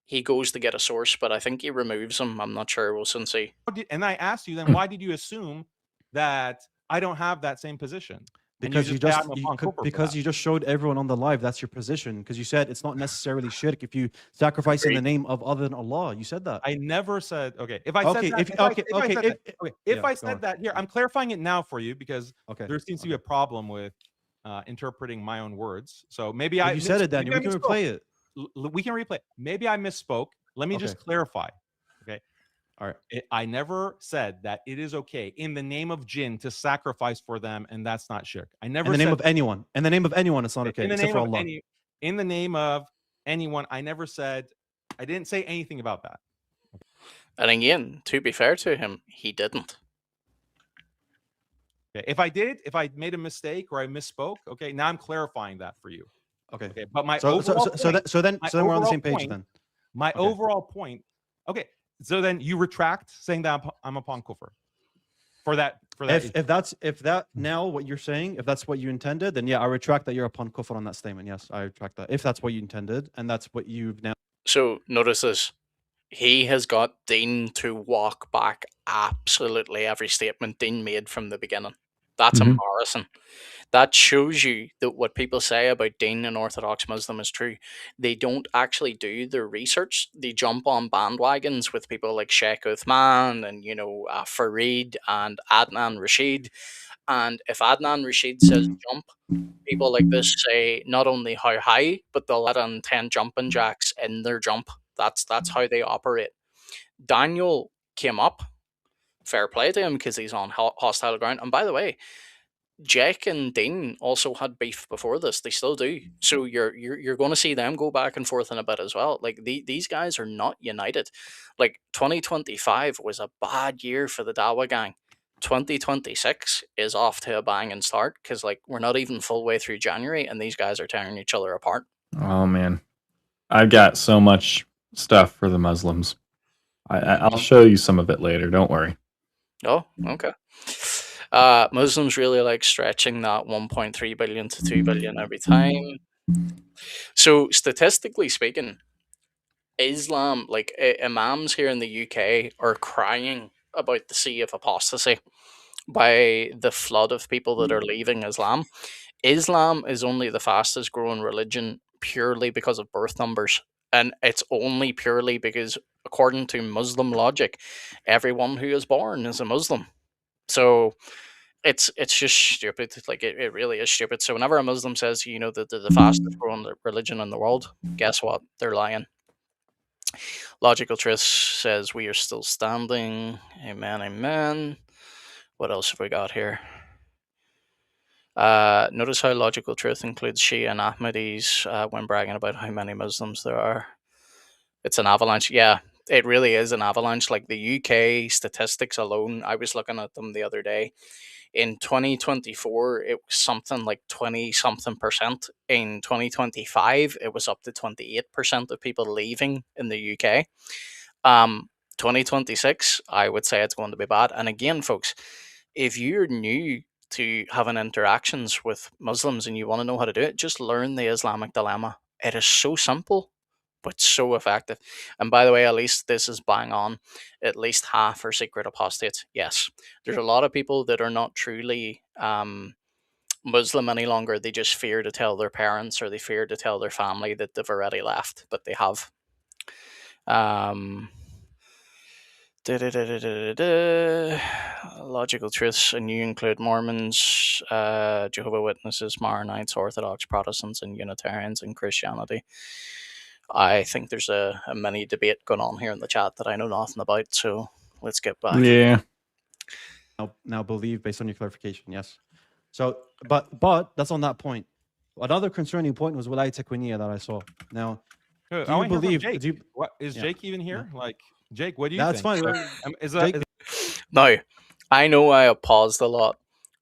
he goes to get a source, but I think he removes him. I'm not sure. We'll soon see. and I asked you then why did you assume that I don't have that same position? Because you say just I'm upon kufr for because that. you just showed everyone on the live that's your position, because you said it's not necessarily shirk if you sacrifice in the name of other than Allah. You said that. I never said okay. If I Okay, said if- that, okay, if I okay, said if- that, okay, yeah, if I go said on. that here, I'm clarifying it now for you because Okay. there seems to be a problem with interpreting my own words. So maybe If you said it, Daniel. We can replay it. We can replay. Maybe I misspoke. Let me just Okay. clarify. Okay. All right. I never said that it is okay in the name of jinn to sacrifice for them, and that's not shirk. I never In the name said of anyone. In the name of anyone, it's not okay, in the except name for of Allah. in the name of anyone. I never said. I didn't say anything about that. And again, to be fair to him, he didn't. Okay. If I did, if I made a mistake or I misspoke, okay, now I'm clarifying that for you. Okay. Okay. But my So overall then my we're on the overall same page point- then. my Okay. overall point. Okay. So then you retract saying that I'm upon kufr. For that. If that now what you're saying, if that's what you intended, then yeah, I retract that you're upon kufr on that statement. Yes, I retract that. If that's what you intended and that's what you've now. So notice this. He has got Dean to walk back absolutely every statement Dean made from the beginning. That's Mhm. embarrassing. That shows you that what people say about Dean and Orthodox Muslim is true. They don't actually do their research. They jump on bandwagons with people like Sheikh Uthman and, Farid and Adnan Rashid. And if Adnan Rashid says jump, people like this say not only how high, but they'll let in 10 jumping jacks in their jump. That's how they operate. Daniel came up. Fair play to him because he's on hostile ground. And by the way, Jack and Dean also had beef before this. They still do. So you're going to see them go back and forth in a bit as well. Like these guys are not united. Like 2025 was a bad year for the Dawa gang. 2026 is off to a banging start because like we're not even full way through January and these guys are tearing each other apart. Oh man, I've got so much stuff for the Muslims. I'll show you some of it later. Don't worry. Oh, okay. Muslims really like stretching that 1.3 billion to 2 billion every time. So statistically speaking, Islam, like imams here in the UK, are crying about the sea of apostasy by the flood of people that are leaving Islam. Islam is only the fastest growing religion purely because of birth numbers. And it's only purely because, according to Muslim logic, everyone who is born is a Muslim. So it's just stupid. Like it really is stupid. So whenever a Muslim says, that they're the fastest growing religion in the world, guess what? They're lying. Logical Truth says we are still standing. Amen, amen. What else have we got here? Notice how Logical Truth includes Shia and Ahmadis when bragging about how many Muslims there are. It's an avalanche. Yeah, it really is an avalanche. Like the UK statistics alone, I was looking at them the other day. In 2024, it was something like 20 something percent. In 2025, it was up to 28% of people leaving in the UK. 2026, I would say it's going to be bad. And again, folks, if you're new to having interactions with Muslims and you want to know how to do it, just learn the Islamic dilemma. It is so simple, but so effective. And by the way, at least this is bang on. At least half are secret apostates. Yes, there's a lot of people that are not truly Muslim any longer. They just fear to tell their parents or they fear to tell their family that they've already left, but they have. Logical Truths, and you include Mormons, Jehovah's Witnesses, Maronites, Orthodox, Protestants, and Unitarians in Christianity. I think there's a mini debate going on here in the chat that I know nothing about, so let's get back. Yeah. Now believe based on your clarification, yes. So, but that's on that point. Another concerning point was Wilayat Takwiniya that I saw. Now, Do you believe? Jake? Do you, What is Yeah. Jake even here? Like Jake, what do you That's think? fine. Is that Jake- Now, I know I have paused a lot,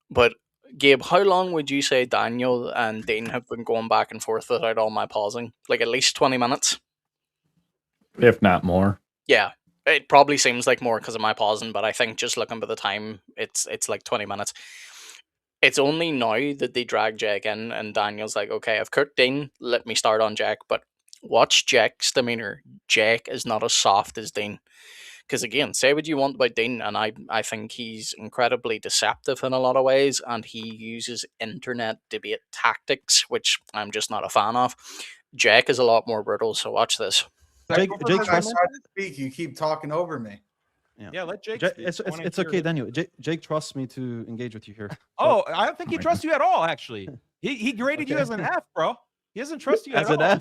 but Gabe, how long would you say Daniel and Dean have been going back and forth without all my pausing? Like at least 20 minutes? If not more. Yeah. It probably seems like more because of my pausing, but I think just looking by the time, it's like 20 minutes. It's only now that they drag Jack in, and Daniel's like, okay, I've cooked Dean, let me start on Jack, but watch Jack's demeanor. Jack is not as soft as Dean. Because again, say what you want about Dean, and I think he's incredibly deceptive in a lot of ways, and he uses internet debate tactics, which I'm just not a fan of. Jack is a lot more brutal, so watch this. Jake When I trusts. try to speak, you keep talking over me. Yeah, let Jake. Jake, speak. it's I wanna it's hear okay, it. Daniel. Jake trusts me to engage with you here. Oh, I don't think he my trusts you at all. Actually, he graded you Okay. as an F, bro. He doesn't trust you As at an all.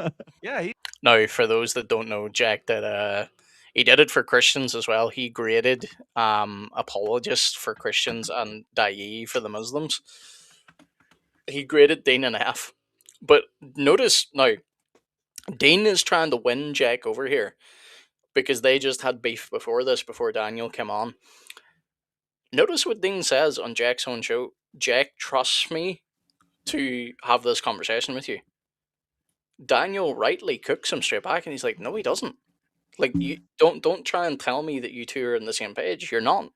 F. Yeah, Now, for those that don't know, Jack did He did it for Christians as well. He graded apologists for Christians and da'i for the Muslims. He graded Dean an F. But notice now, Dean is trying to win Jack over here because they just had beef before this, before Daniel came on. Notice what Dean says on Jack's own show. Jack trusts me to have this conversation with you. Daniel rightly cooks him straight back, and he's like, "No, he doesn't. Like, you don't try and tell me that you two are on the same page. You're not."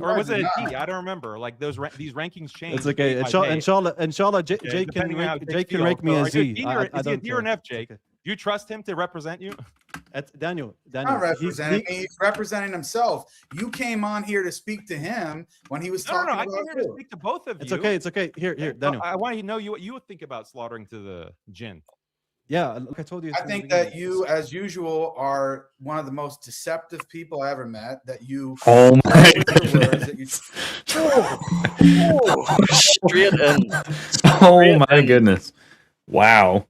Or was No, it a you're D? I don't remember. Like these rankings change. It's okay. day by day. Inshallah, Jake can Depending on how Jake can feels. rank me So a are you Z. D I or- is he a don't D or an care. F, Jake? Do you trust him to represent you? It's Daniel. not He's representing me. He's representing himself. You came on here to speak to him when he was No. talking I about came here to you. speak to both of It's you. okay. It's okay. Here, So Daniel. I want to know what you would think about slaughtering to the jinn. Yeah, like I told you. I from the think that beginning, you, as usual, are one of the most deceptive people I ever met. That you Oh my with your words, that you Straight in. Oh my in. goodness. Wow.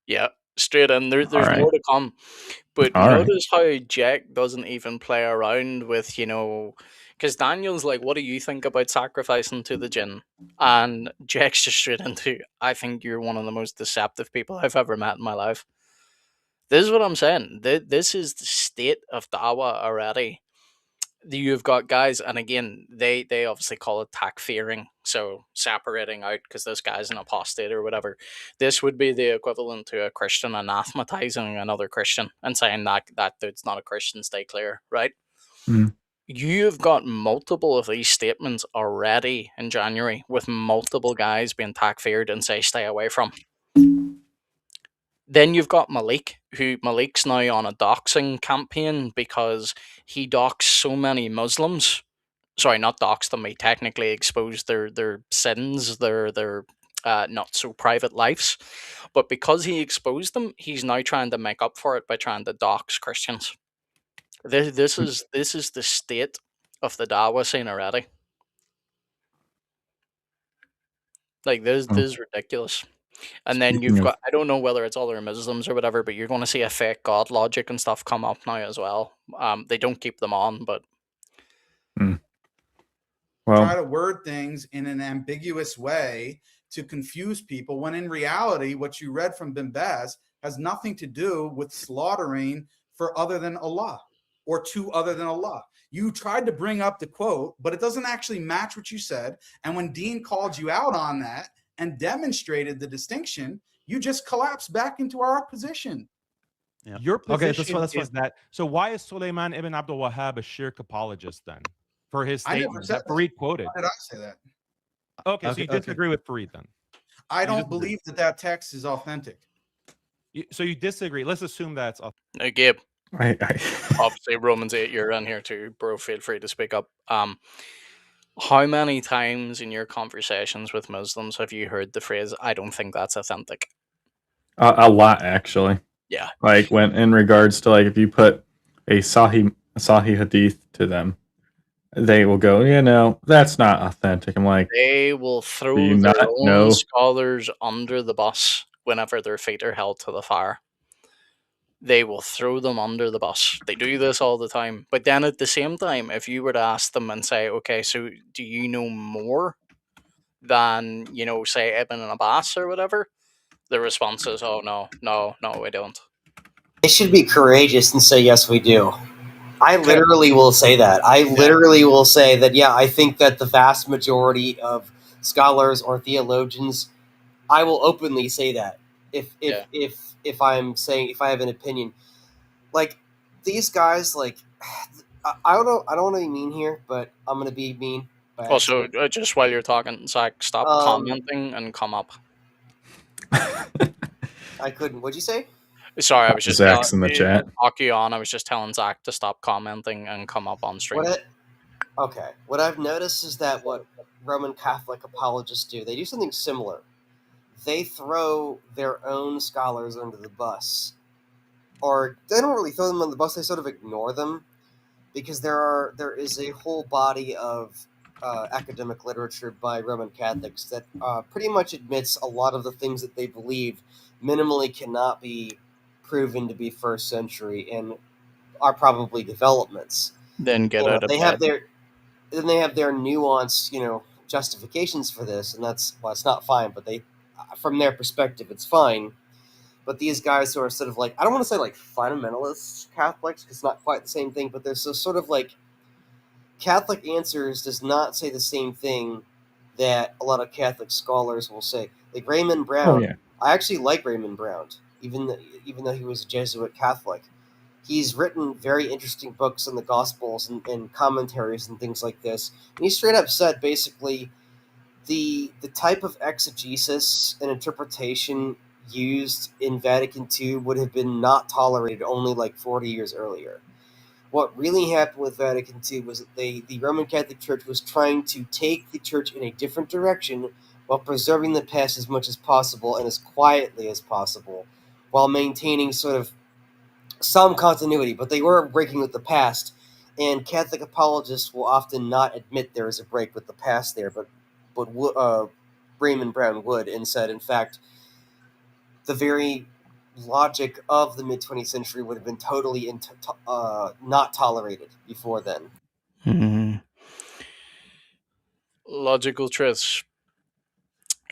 Yeah, straight in. There's All right. more to come. But All right. notice how Jack doesn't even play around with, because Daniel's like, "What do you think about sacrificing to the jinn?" And Jack's just straight into, "I think you're one of the most deceptive people I've ever met in my life." This is what I'm saying. This is the state of Dawa already. You've got guys, and again, they obviously call it takfiring, so separating out because this guy's an apostate or whatever. This would be the equivalent to a Christian anathematizing another Christian and saying that dude's not a Christian, stay clear, right? Mm. You've got multiple of these statements already in January, with multiple guys being takfired and say stay away from. Then you've got Malik's now on a doxing campaign because he doxed so many Muslims. Sorry, not doxed them. He technically exposed their sins, their not so private lives. But because he exposed them, he's now trying to make up for it by trying to dox Christians. This is the state of the Dawa scene already. Like this is ridiculous. And then you've Speaking of- got, I don't know whether it's other Muslims or whatever, but you're going to see a fake God logic and stuff come up now as well. They don't keep them on, but try Well, to word things in an ambiguous way to confuse people, when in reality, what you read from Bimbaz has nothing to do with slaughtering for other than Allah or to other than Allah. You tried to bring up the quote, but it doesn't actually match what you said. And when Dean called you out on that and demonstrated the distinction, you just collapsed back into our position. Yeah. Your Okay, position that's is fine. that. So why is Sulaiman ibn Abdul Wahhab a shirk apologist then? For his I never statement said that Farid quoted. Why did I say that? Okay, so Okay, you disagree with Farid then. I don't disagree. believe that text is authentic. So you disagree. Let's assume that's Gabe, I obviously Romans 8, you're in here too, bro. Feel free to speak up. How many times in your conversations with Muslims have you heard the phrase, "I don't think that's authentic"? a lot actually. Yeah. Like when in regards to like if you put a Sahih hadith to them, they will go, that's not authentic. I'm like, They will throw Do you their not own know? scholars under the bus whenever their feet are held to the fire. They will throw them under the bus. They do this all the time. But then at the same time, if you were to ask them and say, okay, so do you know more than, say Ibn Abbas or whatever? The response is, oh, no, we don't. They should be courageous and say, yes, we do. I literally will say that. I literally will say that, yeah, I think that the vast majority of scholars or theologians, I will openly say that. If I'm saying, if I have an opinion. Like, these guys, like, I don't know what I mean here, but I'm going to be mean. Also, just while you're talking, Zach, stop commenting and come up. I couldn't. What'd you say? Sorry, I was just Zach's in the chat. I was just telling Zach to stop commenting and come up on stream. What I've noticed is that what Roman Catholic apologists do, they do something similar. They throw their own scholars under the bus. Or they don't really throw them on the bus, they sort of ignore them. Because there is a whole body of academic literature by Roman Catholics that pretty much admits a lot of the things that they believe minimally cannot be proven to be first century and are probably developments. Then get out of They bed. have their nuanced, justifications for this, and that's, well, it's not fine, but they, from their perspective, it's fine. But these guys who are sort of like, I don't want to say like fundamentalist Catholics, because it's not quite the same thing, but there's sort of like Catholic Answers does not say the same thing that a lot of Catholic scholars will say. Like Raymond Brown, Oh yeah. I actually like Raymond Brown, even though he was a Jesuit Catholic. He's written very interesting books on the Gospels and commentaries and things like this. And he straight up said basically the type of exegesis and interpretation used in Vatican II would have been not tolerated only like 40 years earlier. What really happened with Vatican II was that the Roman Catholic Church was trying to take the church in a different direction while preserving the past as much as possible and as quietly as possible, while maintaining sort of some continuity, but they were breaking with the past. And Catholic apologists will often not admit there is a break with the past there, but Raymond Brown would, and said, in fact, the very logic of the mid 20th century would have been totally not tolerated before then. Logical truths.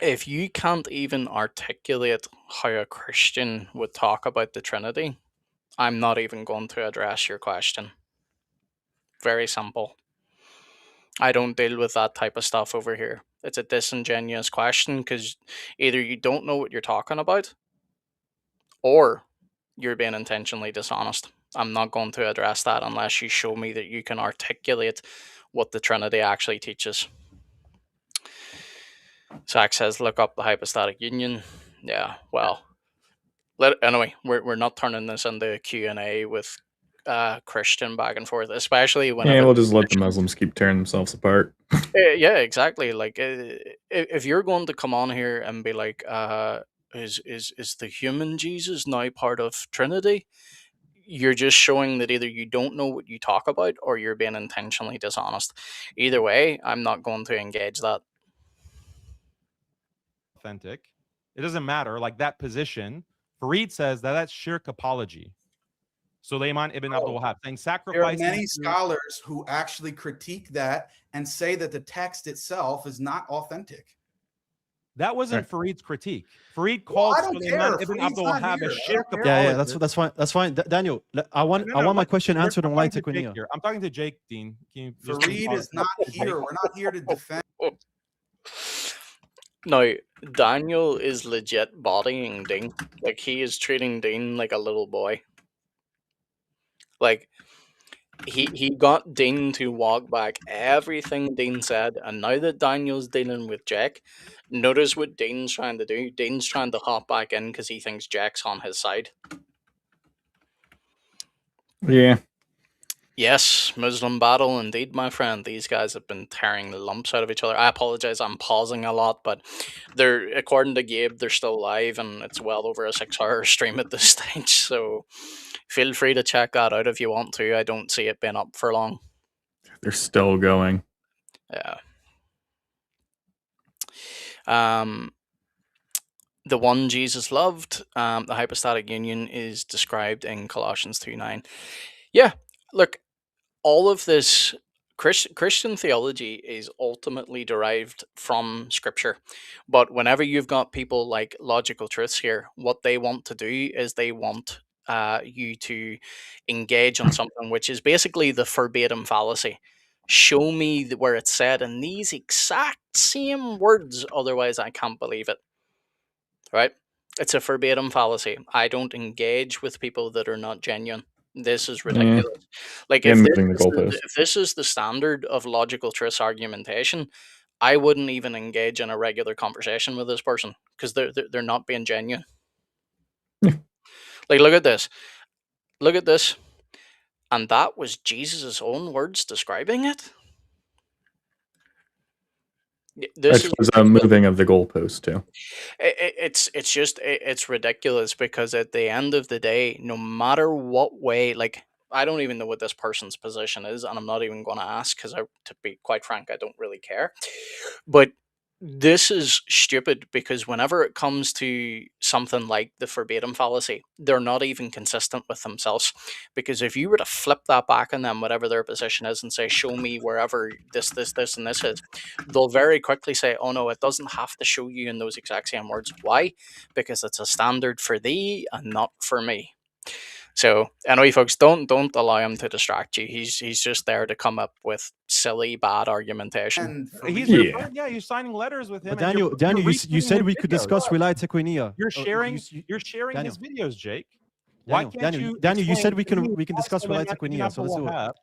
If you can't even articulate how a Christian would talk about the Trinity, I'm not even going to address your question. Very simple. I don't deal with that type of stuff over here. It's a disingenuous question because either you don't know what you're talking about or you're being intentionally dishonest. I'm not going to address that unless you show me that you can articulate what the Trinity actually teaches. Zach says, look up the hypostatic union. Yeah, well, anyway, we're not turning this into a Q&A with Christian back and forth, especially whenever Yeah, we'll just let the Muslims keep tearing themselves apart. yeah, exactly. Like, if you're going to come on here and be like, is the human Jesus now part of Trinity? You're just showing that either you don't know what you talk about or you're being intentionally dishonest. Either way, I'm not going to engage that. Authentic. It doesn't matter. Like that position, Farid says that that's shirk apology. Suleiman ibn Abdul Wahab saying There are sacrificing. many scholars who actually critique that and say that the text itself is not authentic. That wasn't Right. Farid's critique. Farid called I don't Suleiman care. ibn Farid's Abdul not Wahab here. a I don't shirk care. Yeah, apologist. that's fine. That's fine. Daniel, I want my let- question answered I'm on talking light to Jake Quinio. here. I'm talking to Jake, Dean. Can you just Farid pause? is not here. We're not here to defend. Now, Daniel is legit bodying Dean. Like, he is treating Dean like a little boy. Like, he got Dean to walk back everything Dean said, and now that Daniel's dealing with Jack, notice what Dean's trying to do. Dean's trying to hop back in because he thinks Jack's on his side. Yeah. Yes, Muslim battle indeed, my friend. These guys have been tearing the lumps out of each other. I apologize, I'm pausing a lot, but they're, according to Gabe, they're still live, and it's well over a 6-hour stream at this stage. So feel free to check that out if you want to. I don't see it being up for long. They're still going. Yeah. The one Jesus loved, the hypostatic union, is described in Colossians 2:9. Yeah, look, all of this Christian theology is ultimately derived from Scripture. But whenever you've got people like Logical Truths here, what they want to do is they want you to engage on something which is basically the verbatim fallacy. Show me where it's said in these exact same words, otherwise I can't believe it. Right? It's a verbatim fallacy. I don't engage with people that are not genuine. This is ridiculous. Like, And if moving the goalpost. this is the standard of logical truth argumentation, I wouldn't even engage in a regular conversation with this person because they're not being genuine. Yeah. Like, look at this. Look at this. And that was Jesus' own words describing it. This Which is was a moving of the goalpost too. it's just it's ridiculous because at the end of the day, no matter what way, like, I don't even know what this person's position is, and I'm not even going to ask because, to be quite frank, I don't really care. But This is stupid because whenever it comes to something like the verbatim fallacy, they're not even consistent with themselves. Because if you were to flip that back on them, whatever their position is, and say, show me wherever this, and this is, they'll very quickly say, oh no, it doesn't have to show you in those exact same words. Why? Because it's a standard for thee and not for me. So anyway, folks, don't allow him to distract you. He's just there to come up with silly, bad argumentation. And for He's me, your Yeah. friend. Yeah, you're signing letters with him. But and you're Daniel, you retweeting said his we could videos. discuss Wilayat Quiniya. You're sharing. You- You're sharing Daniel. his videos, Jake. Why Daniel, can't you? Daniel, you said explain to me we can why discuss Sulaiman Wilayat ibn Quiniya, so let's do it. Abdul-Wahhab-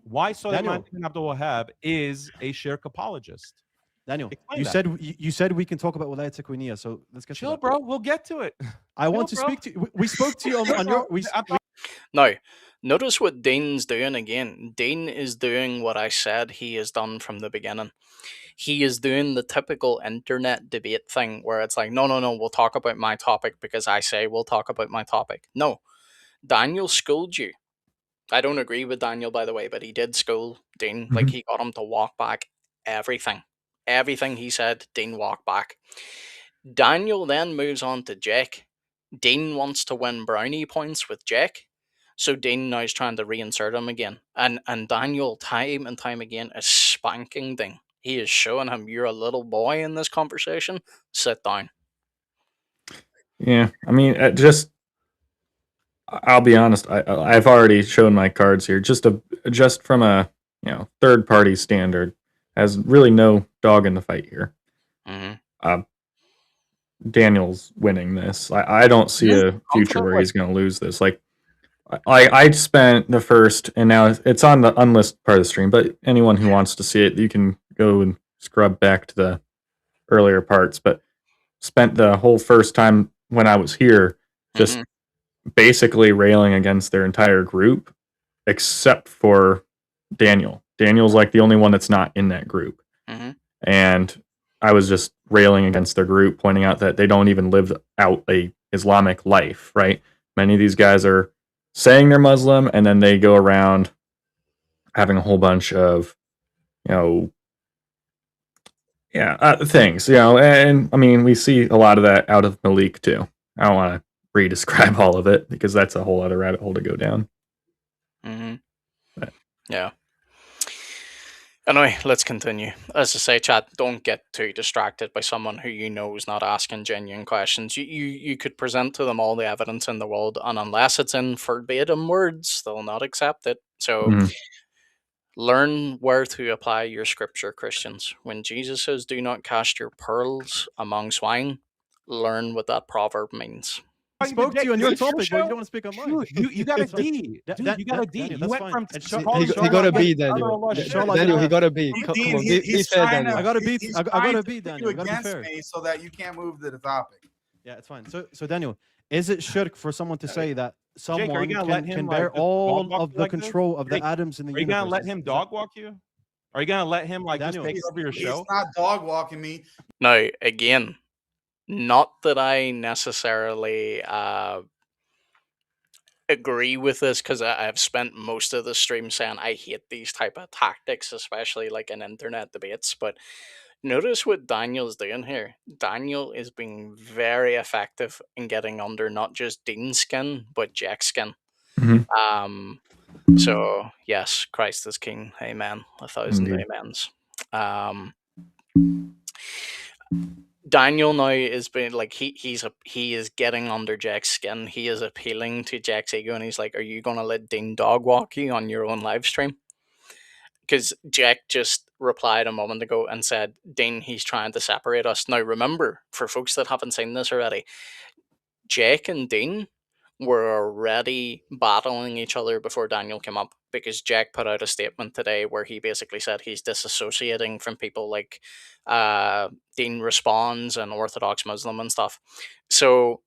Why Sulaiman Daniel. ibn Abdul Wahhab is a shirk apologist? Daniel, Explain you that. said you said we can talk about Wilayat Quiniya, so let's get to Chill, that. bro. We'll get to it. I want to Chill, bro. speak to you. We spoke to you on your. Now, notice what Dean's doing again. Dean is doing what I said he has done from the beginning. He is doing the typical internet debate thing where it's like, no, we'll talk about my topic because I say we'll talk about my topic. No, Daniel schooled you. I don't agree with Daniel, by the way, but he did school Dean. Like, he got him to walk back everything. Everything he said, Dean walked back. Daniel then moves on to Jake. Dean wants to win brownie points with Jake. So Dean now is trying to reinsert him again. And Daniel, time and time again, is spanking Dean. He is showing him, you're a little boy in this conversation. Sit down. Yeah, I mean, I'll be honest. I've already shown my cards here. Just from a third party standard, has really no dog in the fight here. Mm-hmm. Daniel's winning this. I don't see a future where he's going to lose this. Like, I spent the first, and now it's on the unlisted part of the stream. But anyone who wants to see it, you can go and scrub back to the earlier parts. But spent the whole first time when I was here just basically railing against their entire group, except for Daniel. Daniel's like the only one that's not in that group. And I was just railing against their group, pointing out that they don't even live out a Islamic life, right? Many of these guys are saying they're Muslim, and then they go around having a whole bunch of, things, and I mean, we see a lot of that out of Malik too. I don't want to re-describe all of it because that's a whole other rabbit hole to go down. Yeah. Anyway, let's continue. As I say, chat, don't get too distracted by someone who you know is not asking genuine questions. You could present to them all the evidence in the world, and unless it's in verbatim words, they'll not accept it. So learn where to apply your scripture, Christians. When Jesus says, do not cast your pearls among swine, learn what that proverb means. I spoke to you on your topic, but you don't want to speak on mine. You got a D. Dude, you got a D. Daniel, You that's went fine. from He got a B, Daniel. Daniel, he got a B. Come on, be fair, Daniel. I got a B. He's I got trying a to B, put Daniel. you I gotta be against fair. me so that you can't move to the topic. Yeah, it's fine. So Daniel, is it shirk for someone to say that someone gonna let him, can bear like, all dog walk of you the like this? control of the Jake, atoms in the Are you universe? gonna let him dog walk you? Are you gonna let him just Daniel, take over your show? He's not dog walking me. Now, again, not that I necessarily agree with this, because I've spent most of the stream saying I hate these type of tactics, especially like in internet debates. But notice what Daniel's doing here. Daniel is being very effective in getting under not just Dean's skin, but Jack's skin. So yes, Christ is King. Amen. 1,000 Indeed. amens. Daniel now is being like he is getting under Jack's skin. He is appealing to Jack's ego, and he's like, "Are you gonna let Dean dog walk you on your own live stream?" Because Jack just replied a moment ago and said, "Dean, he's trying to separate us." Now, remember, for folks that haven't seen this already, Jake and Dean were already battling each other before Daniel came up, because Jack put out a statement today where he basically said he's disassociating from people like Dean Responds and Orthodox Muslim and stuff. So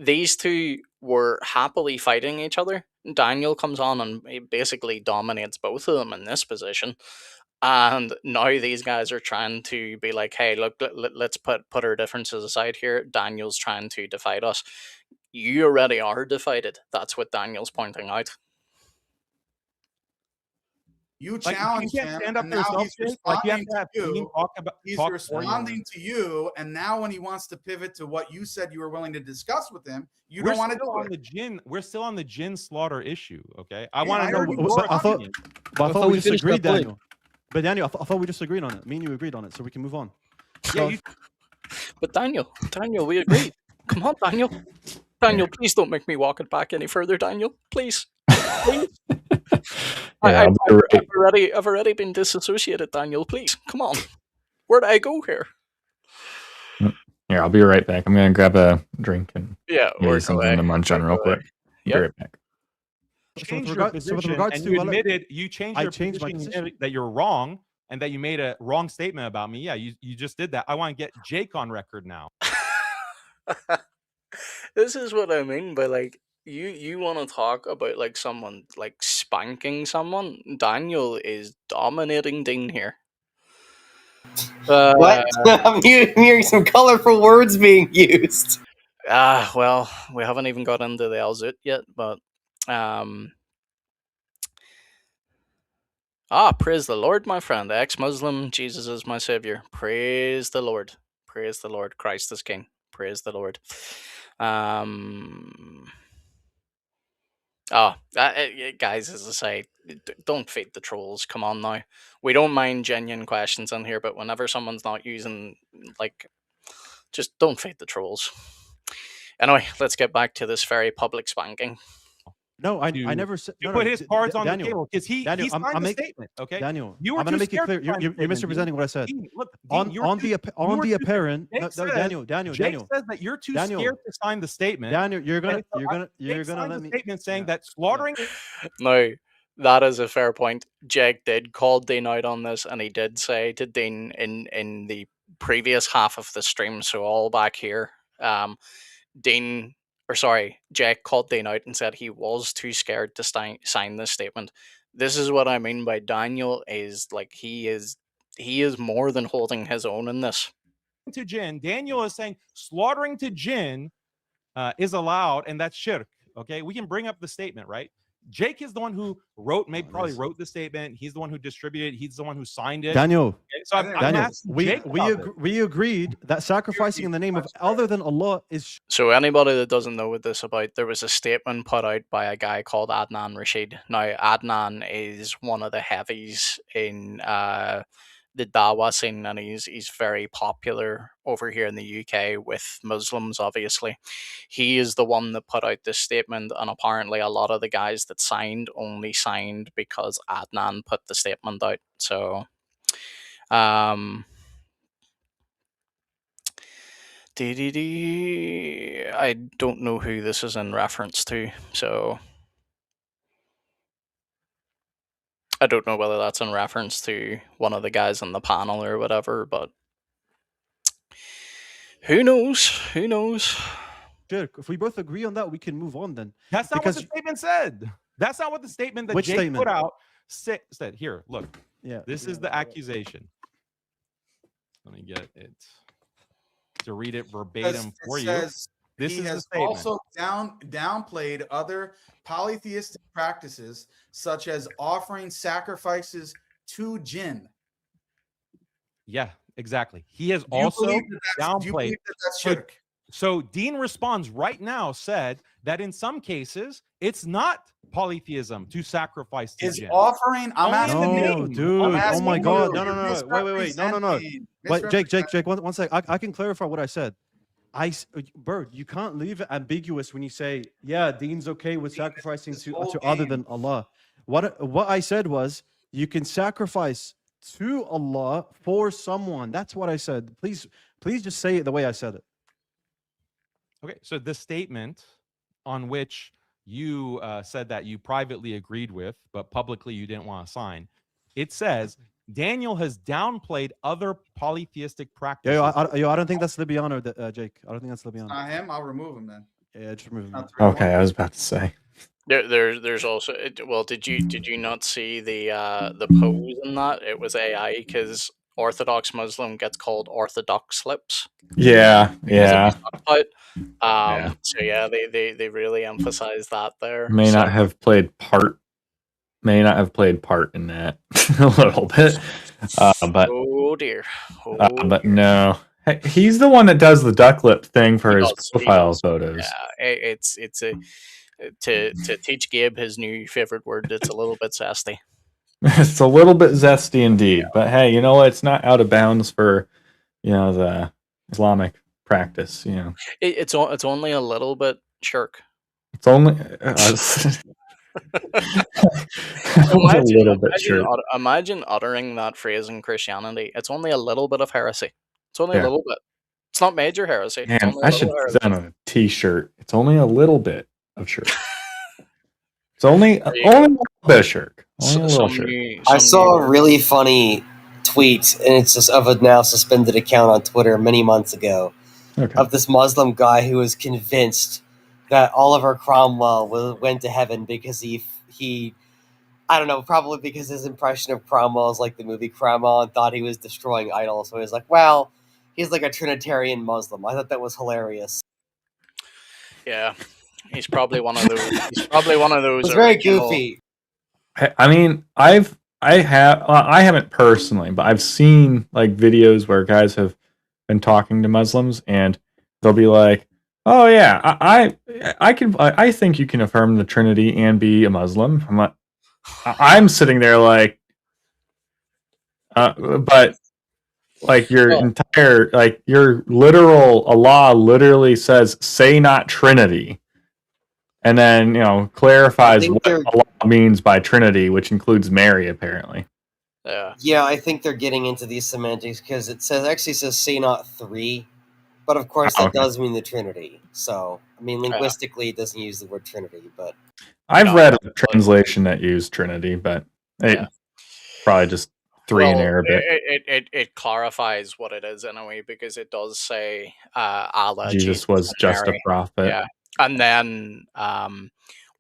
these two were happily fighting each other. Daniel comes on and he basically dominates both of them in this position. And now these guys are trying to be like, hey, look, let's put our differences aside here. Daniel's trying to divide us. You already are divided. That's what Daniel's pointing out. You Like, challenged you can't him, stand up and for now yourself, he's Jake. Like, you have responding to to have Dean you. talk He's for you. responding to you, and now when he wants to pivot to what you said you were willing to discuss with him, you We're don't want to still do on it. the Jin. We're still on the Jin slaughter issue. Okay, I Yeah, want I to know heard what you your But I thought, opinion. but I I thought thought we we just finished agreed, that point. Daniel. But Daniel, I thought we just agreed on it. Me and you agreed on it, so we can move on. Yeah, you But Daniel, we agreed. Come on, Daniel, please don't make me walk it back any further, Daniel. Please. Please. Yeah, I'll be right. I've already been disassociated, Daniel. Please, come on. Where do I go here? Here, I'll be right back. I'm gonna grab a drink and Yeah, maybe something to munch on real quick. Be right back. changed your position, and you admitted you changed your changed my position, position. that you're wrong and that you made a wrong statement about me. Yeah, you just did that. I want to get Jake on record now. This is what I mean by like you want to talk about like someone like spanking someone. Daniel is dominating Dean here. What? I'm hearing some colorful words being used. Well, we haven't even got into the Alzut yet, but praise the Lord, my friend. Ex-Muslim, Jesus is my savior. Praise the Lord. Praise the Lord. Christ is King. Praise the Lord. Guys, as I say, don't feed the trolls. Come on now. We don't mind genuine questions in here, but whenever someone's not using, like, just don't feed the trolls. Anyway, let's get back to this very public spanking. No, I never said. You No, put no, his cards on Daniel, the table because he Daniel, signed the statement. Okay, Daniel, you were I'm gonna too make it scared clear. to sign You're the statement, misrepresenting what I said. Dean, look, On Dean, the apparent. Jake No, says, Daniel, Jake says that you're too Daniel, scared to sign the statement. Daniel, you're Jake gonna signed let a me. statement saying Yeah. that slaughtering. No, that is a fair point. Jake did call Dean out on this, and he did say to Dean in the previous half of the stream, so all back here, Jake called Dean out and said he was too scared to sign this statement. This is what I mean by Daniel is like he is more than holding his own in this. To Jin, Daniel is saying slaughtering to Jin is allowed, and that's shirk. Okay, we can bring up the statement, right? Jake is the one who probably wrote the statement. He's the one who distributed it. He's the one who signed it. Daniel, okay, so I'm Daniel, asking Jake we agreed that sacrificing in the name of other than Allah is. So anybody that doesn't know what this about, there was a statement put out by a guy called Adnan Rashid. Now Adnan is one of the heavies in the Dawa scene, and he's very popular over here in the UK with Muslims. Obviously, he is the one that put out this statement, and apparently a lot of the guys that signed only signed because Adnan put the statement out. So, I don't know who this is in reference to, so I don't know whether that's in reference to one of the guys on the panel or whatever, but who knows? Who knows? Sure, if we both agree on that, we can move on then. That's not what the statement said. That's not what the statement that Jake put out said. Here, look. Yeah. This is the accusation. Let me get it to read it verbatim for you. This he has also downplayed other polytheistic practices, such as offering sacrifices to jinn. Yeah, exactly. He has also downplayed. That's shirk? So Dean responds right now, said that in some cases it's not polytheism to sacrifice to jinn. Offering. I'm asking you, dude. Oh my God! No. Wait. No. Wait, Jake. One sec. I can clarify what I said. Bird, you can't leave it ambiguous when you say, yeah, Dean's okay with sacrificing to other than Allah. What I said was, you can sacrifice to Allah for someone. That's what I said. Please just say it the way I said it. Okay, so the statement on which you said that you privately agreed with, but publicly you didn't want to sign, it says Daniel has downplayed other polytheistic practices. I don't think that's Libyan, Jake. I don't think that's Libyan. Not him. I'll remove him then. Yeah, just remove him. Okay, I was about to say. There's also did you not see the pose in that? It was AI because Orthodox Muslim gets called Orthodox slips. Yeah. So yeah, they really emphasize that there. May not have played part may not have played part in that a little bit, but Oh dear. Oh, but no, he's the one that does the duck lip thing for he his does. He profile does. photos. Yeah, it's a to teach Gabe his new favorite word. It's a little bit zesty. It's a little bit zesty indeed, but hey, you know what? It's not out of bounds for the Islamic practice. It's only a little bit shirk. It's only only a Imagine little bit imagine sure. imagine uttering that phrase in Christianity. It's only a little bit of heresy. It's only a Yeah, little bit. It's not major heresy. It's man, only a I little should put that heresy. on a T-shirt. It's only a little bit of shirk. It's only There you only a go. little bit of shirk. Only a little shirk. I Some new saw a word. really funny tweet, and it's just of a now suspended account on Twitter many months ago Okay. of this Muslim guy who was convinced that Oliver Cromwell went to heaven because he I don't know, probably because his impression of Cromwell is like the movie Cromwell and thought he was destroying idols. So he was like, well, he's like a Trinitarian Muslim. I thought that was hilarious. Yeah, he's probably one of those. He's probably one of It those was very original. goofy. I mean, I haven't personally, but I've seen like videos where guys have been talking to Muslims, and they'll be like, "Oh yeah, I think you can affirm the Trinity and be a Muslim." I'm sitting there like, but like your Oh, entire your literal Allah literally says, "Say not Trinity." And then, I clarifies think what they're Allah means by Trinity, which includes Mary, apparently. yeah. I think they're getting into these semantics because it actually says say not three, but of course Oh, that okay. does mean the Trinity. So I mean Yeah. linguistically it doesn't use the word Trinity, but I've No, read a translation that used Trinity, but yeah. probably just three in Well, Arabic. it clarifies what it is in a way because it does say Allah, Jesus, Jesus was and just a Mary. prophet. Yeah, and then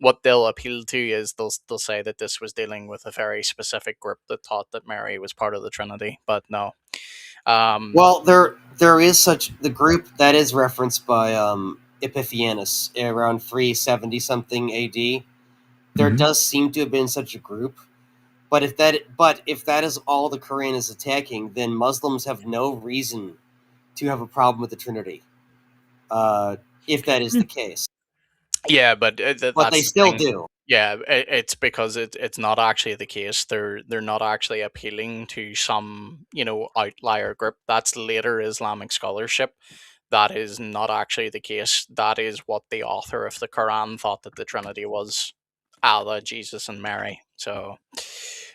what they'll appeal to is they'll say that this was dealing with a very specific group that thought that Mary was part of the Trinity, but no. well there is such the group that is referenced by Epiphanes around 370 something AD. There Mhm. does seem to have been such a group. But if that is all the Quran is attacking, then Muslims have no reason to have a problem with the Trinity. If that is the case, Yeah, but but they that's the still thing. do. Yeah, it's because it's not actually the case. They're not actually appealing to some outlier group. That's later Islamic scholarship. That is not actually the case. That is what the author of the Quran thought that the Trinity was: Allah, Jesus, and Mary. So,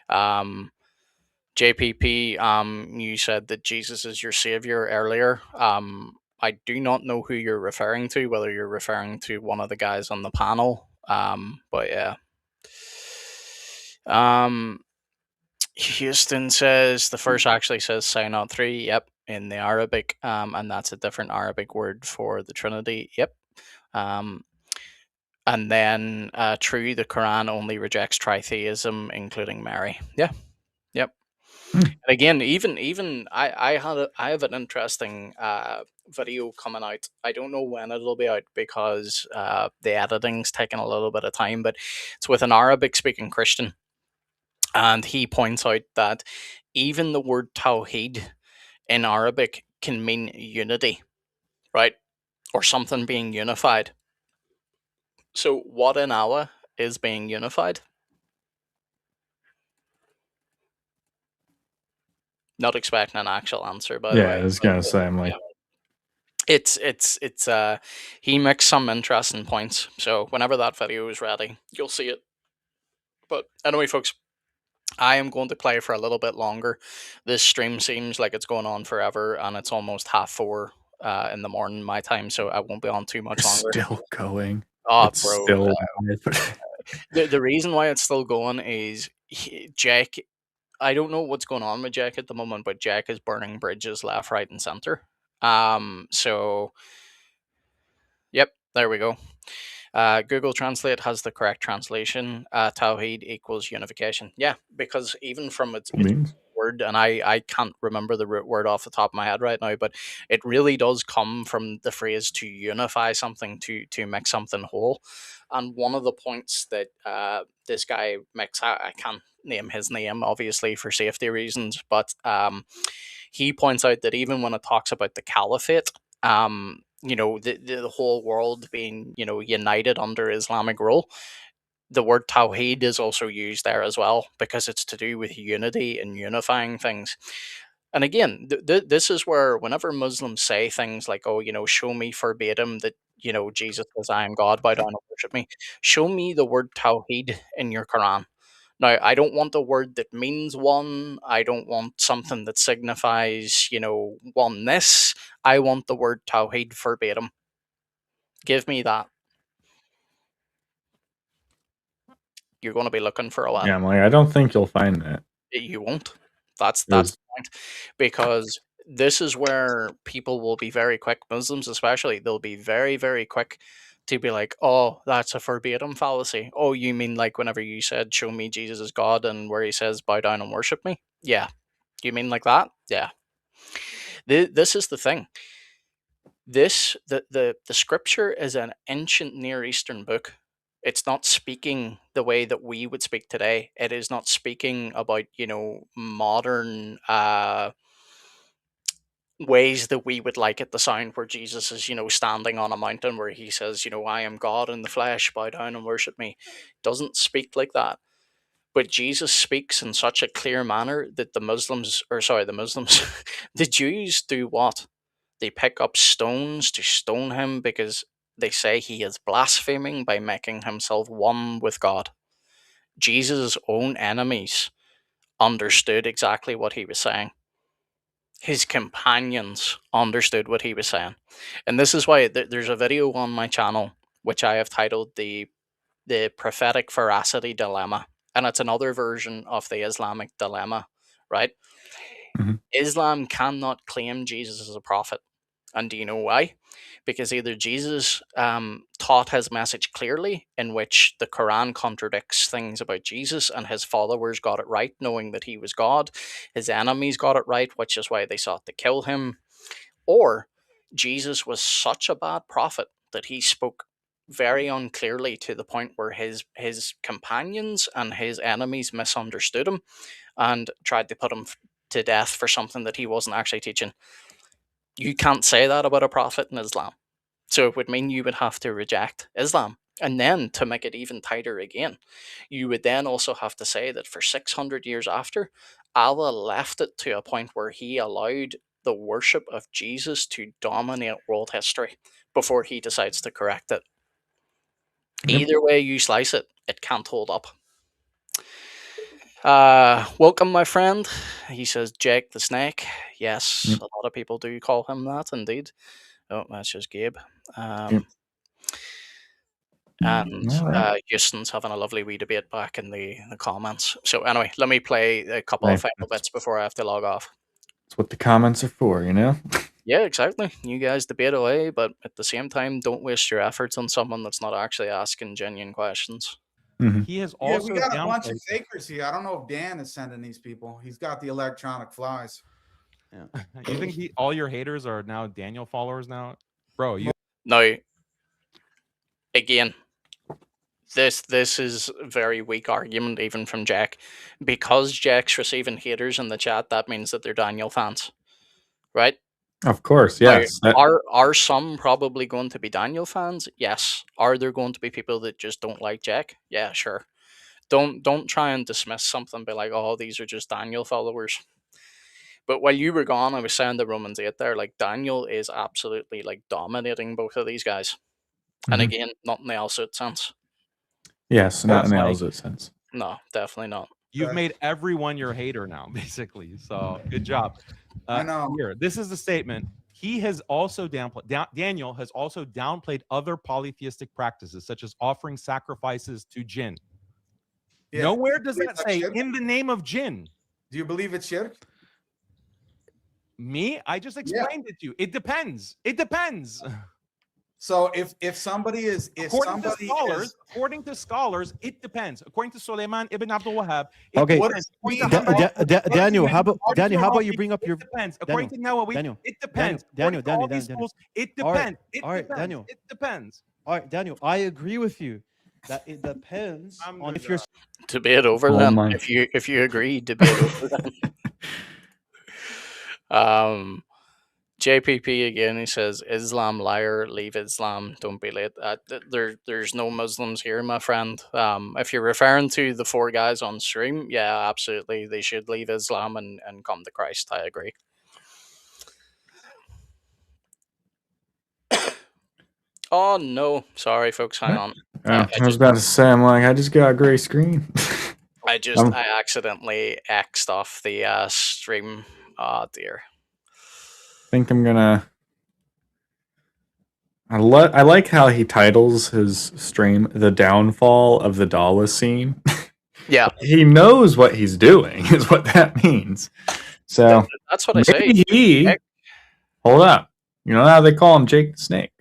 um, JPP, you said that Jesus is your savior earlier. I do not know who you're referring to, whether you're referring to one of the guys on the panel. But yeah. Um, Houston says the first actually says sign out three. Yep, in the Arabic. And that's a different Arabic word for the Trinity. Yep. Um, and then true, the Quran only rejects tritheism, including Mary. Yeah. Yep. Hmm. And again, even I have an interesting video coming out. I don't know when it'll be out because the editing's taking a little bit of time, but it's with an Arabic speaking Christian, and he points out that even the word tawheed in Arabic can mean unity, right? Or something being unified. So what in Allah is being unified? Not expecting an actual answer, by the Yeah, way. I was But, gonna say, I'm like, yeah. It's he makes some interesting points. So whenever that video is ready, you'll see it. But anyway, folks, I am going to play for a little bit longer. This stream seems like it's going on forever, and it's almost 4:30 in the morning my time, so I won't be on too much it's longer. still going. Oh, It's bro, still the reason why it's still going is Jack. I don't know what's going on with Jack at the moment, but Jack is burning bridges left, right, and center. So yep, there we go. Google Translate has the correct translation. Tawheed equals unification. Yeah, because even from its means. word, and I can't remember the root word off the top of my head right now, but it really does come from the phrase to unify something, to make something whole. And one of the points that this guy makes, I can't name his name obviously for safety reasons, but he points out that even when it talks about the caliphate, the whole world being, united under Islamic rule, the word tawheed is also used there as well, because it's to do with unity and unifying things. And again, this is where whenever Muslims say things like, oh, show me verbatim that, Jesus says, I am God, bow down and worship me. Show me the word tawheed in your Quran. Now, I don't want a word that means one. I don't want something that signifies, oneness. I want the word tawheed verbatim. Give me that. You're going to be looking for a while. Yeah, I'm like, I don't think you'll find that. You won't. That's There's- the point, because this is where people will be very quick. Muslims, especially, they'll be very, very quick to be like, "Oh, that's a verbatim fallacy." Oh, you mean like whenever you said, "Show me Jesus as God," and where he says, "Bow down and worship me"? Yeah, you mean like that? Yeah. This is the thing. The scripture is an ancient Near Eastern book. It's not speaking the way that we would speak today. It is not speaking about, modern ways that we would like it to sound, where Jesus is, standing on a mountain where he says, I am God in the flesh, bow down and worship me. Doesn't speak like that. But Jesus speaks in such a clear manner that the Muslims, the Jews do what? They pick up stones to stone him because they say he is blaspheming by making himself one with God. Jesus' own enemies understood exactly what he was saying. His companions understood what he was saying. And this is why there's a video on my channel which I have titled the prophetic veracity dilemma. And it's another version of the Islamic dilemma, right? Mhm. Islam cannot claim Jesus as a prophet. And do you know why? Because either Jesus taught his message clearly, in which the Quran contradicts things about Jesus, and his followers got it right, knowing that he was God. His enemies got it right, which is why they sought to kill him. Or Jesus was such a bad prophet that he spoke very unclearly, to the point where his companions and his enemies misunderstood him and tried to put him to death for something that he wasn't actually teaching. You can't say that about a prophet in Islam. So it would mean you would have to reject Islam. And then, to make it even tighter again, you would then also have to say that for 600 years after, Allah left it to a point where he allowed the worship of Jesus to dominate world history before he decides to correct it. Yep. Either way you slice it, it can't hold up. Welcome, my friend. He says Jake the Snake. Yes, Yep. a lot of people do call him that, indeed. Oh, that's just Gabe. Yep. And All right. Houston's having a lovely wee debate back in the comments. So anyway, let me play a couple Right. of final bits before I have to log off. That's what the comments are for, you know? Yeah, exactly. You guys debate away, but at the same time, don't waste your efforts on someone that's not actually asking genuine questions. Mhm. He has Yeah, also we got a bunch of downplayed. fakers here. I don't know if Dan is sending these people. He's got the electronic flies. You think all your haters are now Daniel followers now, bro? You Now, again, this is a very weak argument, even from Jack, because Jack's receiving haters in the chat. That means that they're Daniel fans, right? Of course, Now, yes. That- are some probably going to be Daniel fans? Yes. Are there going to be people that just don't like Jack? Yeah, sure. Don't try and dismiss something by like, oh, these are just Daniel followers. But while you were gone, I was saying the Romans 8 there, like Daniel is absolutely like dominating both of these guys. And Mhm. again, not in the Alsuit sense. Yes, not in the like- opposite sense. No, definitely not. You've Okay. made everyone your hater now, basically. So good job. I know. Here, this is the statement. He has also downplayed. Daniel has also downplayed other polytheistic practices, such as offering sacrifices to jinn. Yeah. Nowhere does Believe that that say shit? in the name of jinn. Do you believe it's shirk? Me, I just explained it to you. It depends. It depends. So if somebody is according to scholars, it depends. According to Suleiman ibn Abdul Wahhab, it Okay, depends. According to Daniel, how about you bring up your it depends. According to Nawawi, Daniel, it depends. Daniel, According to all these Daniel. schools, it All right, depends. It all right, depends. Daniel. It depends. All right, Daniel, I agree with you that it depends on if you're Debate over Oh then. my. If you agree, debate over then. JPP again. He says, "Islam liar, leave Islam. Don't be late." There's no Muslims here, my friend. If you're referring to the 4 guys on stream, yeah, absolutely, they should leave Islam and come to Christ. I agree. Oh no, sorry, folks. Hang on. I was about to say, I'm like, I just got a gray screen. I accidentally X'd off the stream. Oh dear. think I'm gonna. I like how he titles his stream "The Downfall of the Damascene." Yeah, He knows what he's doing, is what that means. So that's what I say. maybe he. Hold up. You know how they call him Jake the Snake?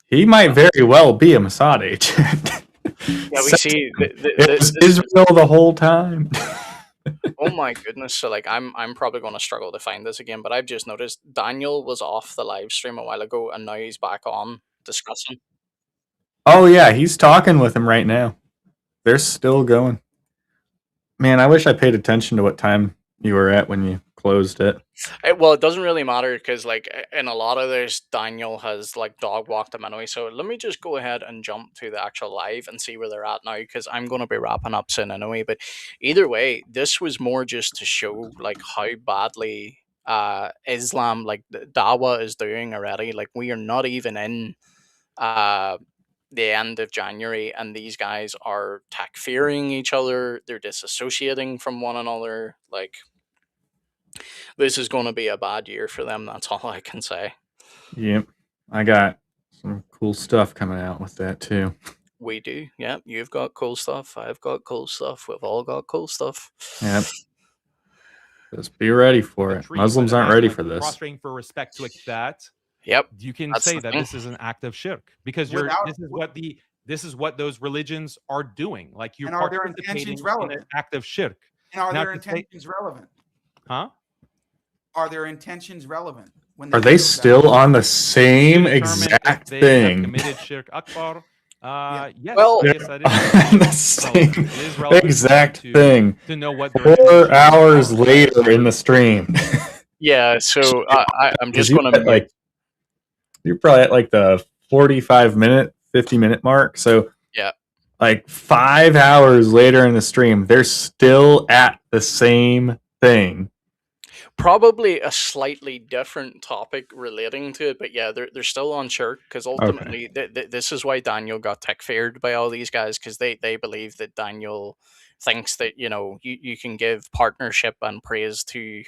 He might very well be a Mossad agent. Yeah, we see. It was Israel the whole time. Oh my goodness! So like, I'm probably going to struggle to find this again, but I've just noticed Daniel was off the live stream a while ago, and now he's back on discussing. Oh yeah, he's talking with him right now. They're still going. Man, I wish I paid attention to what time you were at when you closed it. Well, it doesn't really matter because like in a lot of this, Daniel has like dog walked him anyway. So let me just go ahead and jump to the actual live and see where they're at now because I'm going to be wrapping up soon anyway. But either way, this was more just to show like how badly Islam, like Dawa, is doing already. Like we are not even in uh the end of January, and these guys are takfiring each other. They're disassociating from one another. Like this is going to be a bad year for them. That's all I can say. Yep. I got some cool stuff coming out with that too. We do. Yeah, you've got cool stuff. I've got cool stuff. We've all got cool stuff. Yep. Just be ready for it. Muslims aren't ready for this. Prostrating for respect to that. Yep. You can That's say the that thing. this is an act of shirk because this is what those religions are doing. Like you're And are their participating intentions in relevant? an act of shirk. And are Now, their to say- intentions relevant? Huh? Are their intentions relevant? When Are do they that? still on the same To determine if exact they have thing? committed shirk akbar. Yes, Well- I guess that is The same relevant. It is relevant exact to- thing. to know what their 4 intentions hours are. later in the stream. Yeah, so I'm just You're going to at, like, you're probably at like the 45-minute, 50-minute mark. So Yeah. like 5 hours later in the stream, they're still at the same thing. probably a slightly different topic relating to it, but yeah, they're still on shirk because ultimately this is why Daniel got tech-feared by all these guys because they believe that Daniel thinks that you can give partnership and praise to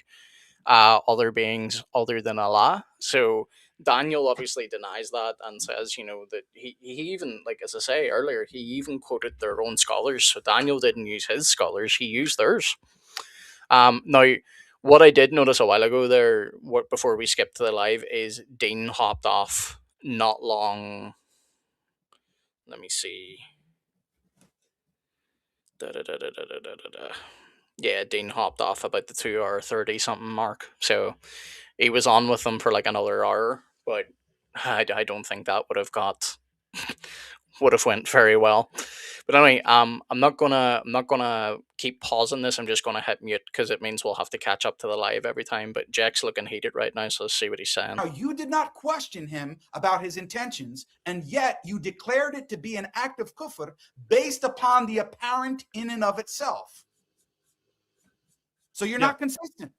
other beings other than Allah. So Daniel obviously denies that and says, that he even, like as I say earlier, he even quoted their own scholars. So Daniel didn't use his scholars; he used theirs. Now, what I did notice a while ago there, before we skipped to the live, is Dean hopped off not long. Let me see. Yeah, Dean hopped off about the 2 hour 30 something mark. So he was on with them for like another hour, but I don't think that would have went very well. But anyway, I'm not gonna keep pausing this. I'm just gonna hit mute because it means we'll have to catch up to the live every time. But Jack's looking heated right now, so let's see what he's saying. Now, you did not question him about his intentions, and yet you declared it to be an act of kufr based upon the apparent in and of itself. So you're not consistent.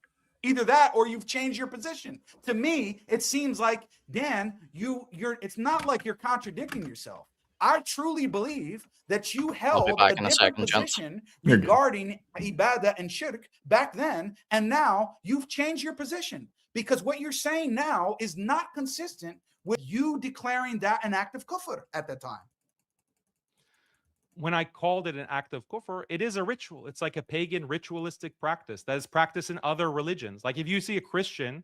Either that or you've changed your position. To me, it seems like, Dan, it's not like you're contradicting yourself. I truly believe that you held a different position regarding ibadah and shirk back then, and now you've changed your position because what you're saying now is not consistent with you declaring that an act of kufr at the time. When I called it an act of kufr, it is a ritual. It's like a pagan ritualistic practice that is practiced in other religions. Like if you see a Christian,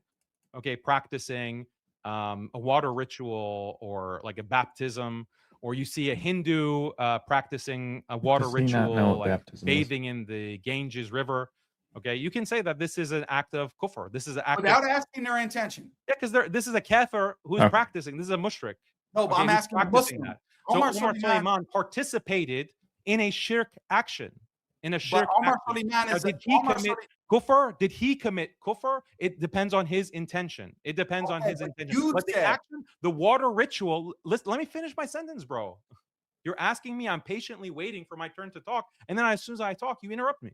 practicing a water ritual or like a baptism, or you see a Hindu practicing a water Does he not know ritual, what like baptism is? bathing in the Ganges River. Okay, you can say that this is an act of kufr. This is an act Without of, asking their intention. yeah, because this is a kafir who's Okay. practicing. This is a mushrik. No, but Okay, I'm who's asking a practicing Muslim. that. So Omar Omar Suleiman, Suleiman participated in a shirk action. In a but shirk Omar action. Suleiman Now, is did he Omar commit Suleiman. kufr? Did he commit kufr? It depends on his intention. It depends on Okay, his but intention. you But the said action, the water ritual, let me finish my sentence, bro. You're asking me, I'm patiently waiting for my turn to talk. And then as soon as I talk, you interrupt me.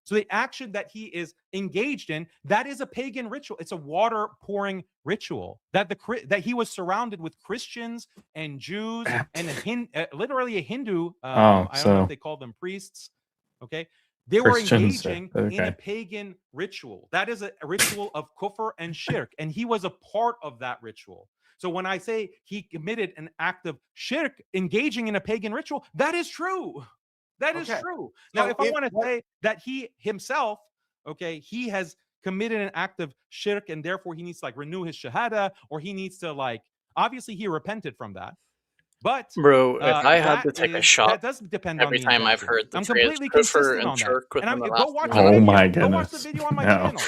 So the action that he is engaged in, that is a pagan ritual. It's a water pouring ritual that he was surrounded with Christians and Jews and literally a Hindu. I don't know if they call them priests. Okay. They were Christians, engaging okay. in a pagan ritual. That is a ritual of kufr and shirk. And he was a part of that ritual. So when I say he committed an act of shirk, engaging in a pagan ritual, that is true. That is Okay. true. Now, So if I want to what- say that he himself, okay, he has committed an act of shirk and therefore he needs to like renew his shahada, or he needs to like, obviously he repented from that. But Bro, if I had to take a shot that does depend on every the time I've intention. heard the I'm phrase completely kufr consistent and on that. shirk And within the go last watch 2 the Oh video. my Go watch the goodness. video on my No. channel.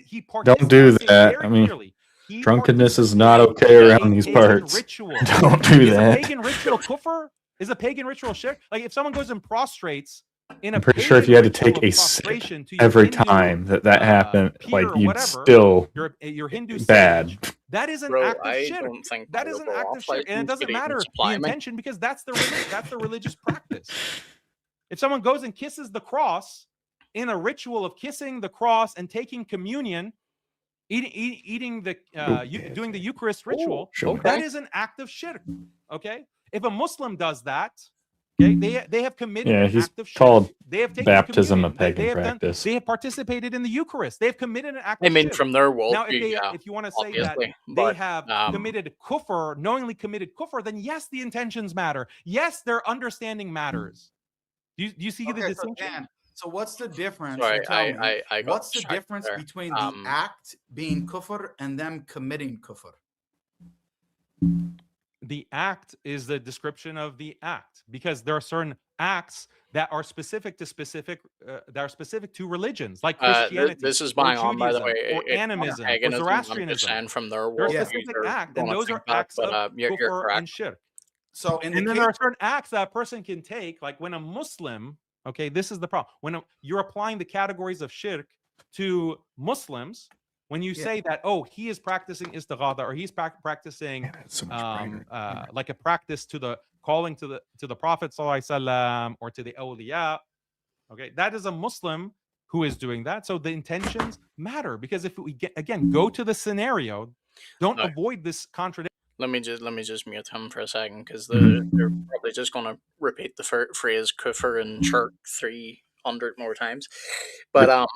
He Don't do I say that. very I mean, clearly, he drunkenness is not okay participated around in these a pagan parts. Ritual. Don't do Is that. a pagan ritual kufr? Is a pagan ritual shirk? Like if someone goes and prostrates in a I'm pretty sure if you had to take a sip every time that happened, like you'd still your Hindu bad. sage, that is an Bro, act of I shirk. don't think That is an liberal act of shirk, and it license doesn't could even matter the supply me. intention because that's the religious practice. If someone goes and kisses the cross in a ritual of kissing the cross and taking communion, eating the doing the Eucharist ritual, that is an act of shirk. Okay, if a Muslim does that, okay, they have committed an He's act of shirk. called They have taken baptism communion. of pagan They have practice. they have participated in the Eucharist. They have committed an act I of mean, shirk. from their Now, worldview, if you want to say that obviously, they but, have committed kufr, knowingly committed kufr, then yes, the intentions matter. Yes, their understanding matters. Do you see the distinction? Dan, so what's the difference? Sorry, You tell me. I got What's the distracted difference there. between the act being kufr and them committing kufr? The act is the description of the act, because there are certain acts that are specific to religions, like Christianity, This is or bang on, by the Judaism, way. or It's not animism, or paganism. I'm just Zoroastrianism. saying from their There are worldview, specific they're acts, and gonna those think are that, acts but of you're kufr correct. and shirk. So in And then there are certain acts that a person can take, like when a Muslim, okay, this is the problem. When you're applying the categories of shirk to Muslims, when you say that, oh, he is practicing istighatha, or he's practicing like a practice to the calling to the Prophet sallallahu alaihi wasallam, or to the awliya, okay, that is a Muslim who is doing that. So the intentions matter, because if we go to the scenario, don't avoid this contradiction. Let me just mute him for a second, because they're probably just going to repeat the phrase kufr and shirk 300 more times. But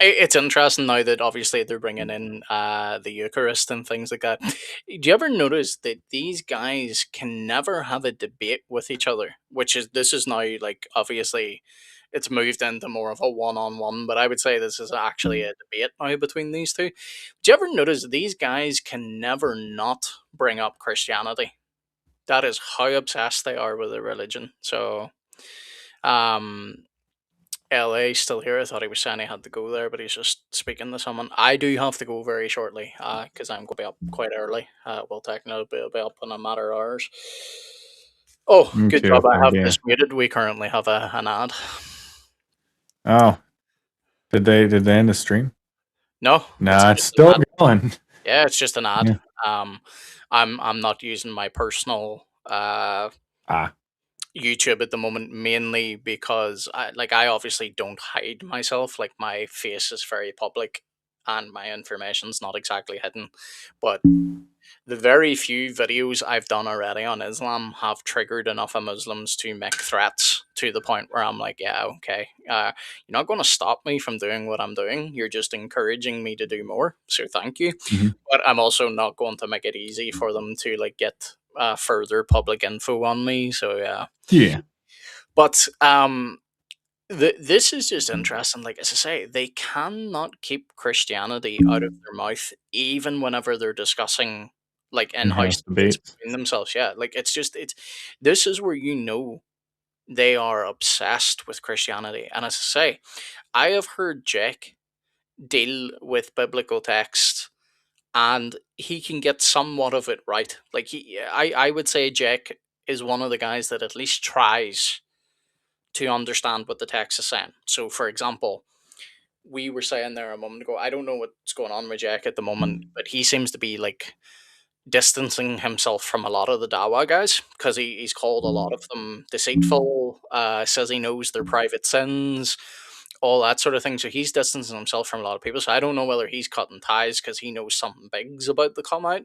it's interesting now that obviously they're bringing in the Eucharist and things like that. Do you ever notice that these guys can never have a debate with each other? This is now, like, obviously it's moved into more of a one-on-one, but I would say this is actually a debate now between these two. Do you ever notice these guys can never not bring up Christianity? That is how obsessed they are with the religion. So, LA still here. I thought he was saying he had to go there, but he's just speaking to someone. I do have to go very shortly, because I'm going to be up quite early. We'll technically be up in a matter of hours. Oh, good job. I have this muted. We currently have an ad. Oh, did they end the stream? No, it's still going. Yeah, it's just an ad. Yeah. I'm not using my personal YouTube at the moment, mainly because I obviously don't hide myself. Like, my face is very public and my information's not exactly hidden. But the very few videos I've done already on Islam have triggered enough of Muslims to make threats, to the point where I'm like, yeah, okay, you're not going to stop me from doing what I'm doing. You're just encouraging me to do more. So thank you. Mm-hmm. But I'm also not going to make it easy for them to like get further public info on me. So yeah. Yeah. But This is just interesting. Like as I say, they cannot keep Christianity out of their mouth, even whenever they're discussing like in-house In-house debates debates. between themselves. Yeah, like it's just it's. This is where you know they are obsessed with Christianity. And as I say, I have heard Jake deal with biblical text, and he can get somewhat of it right. Like I would say Jake is one of the guys that at least tries to understand what the text is saying. So, for example, we were saying there a moment ago, I don't know what's going on with Jack at the moment, but he seems to be like distancing himself from a lot of the Dawa guys because he's called a lot of them deceitful, says he knows their private sins, all that sort of thing. So he's distancing himself from a lot of people. So I don't know whether he's cutting ties because he knows something big's about to come out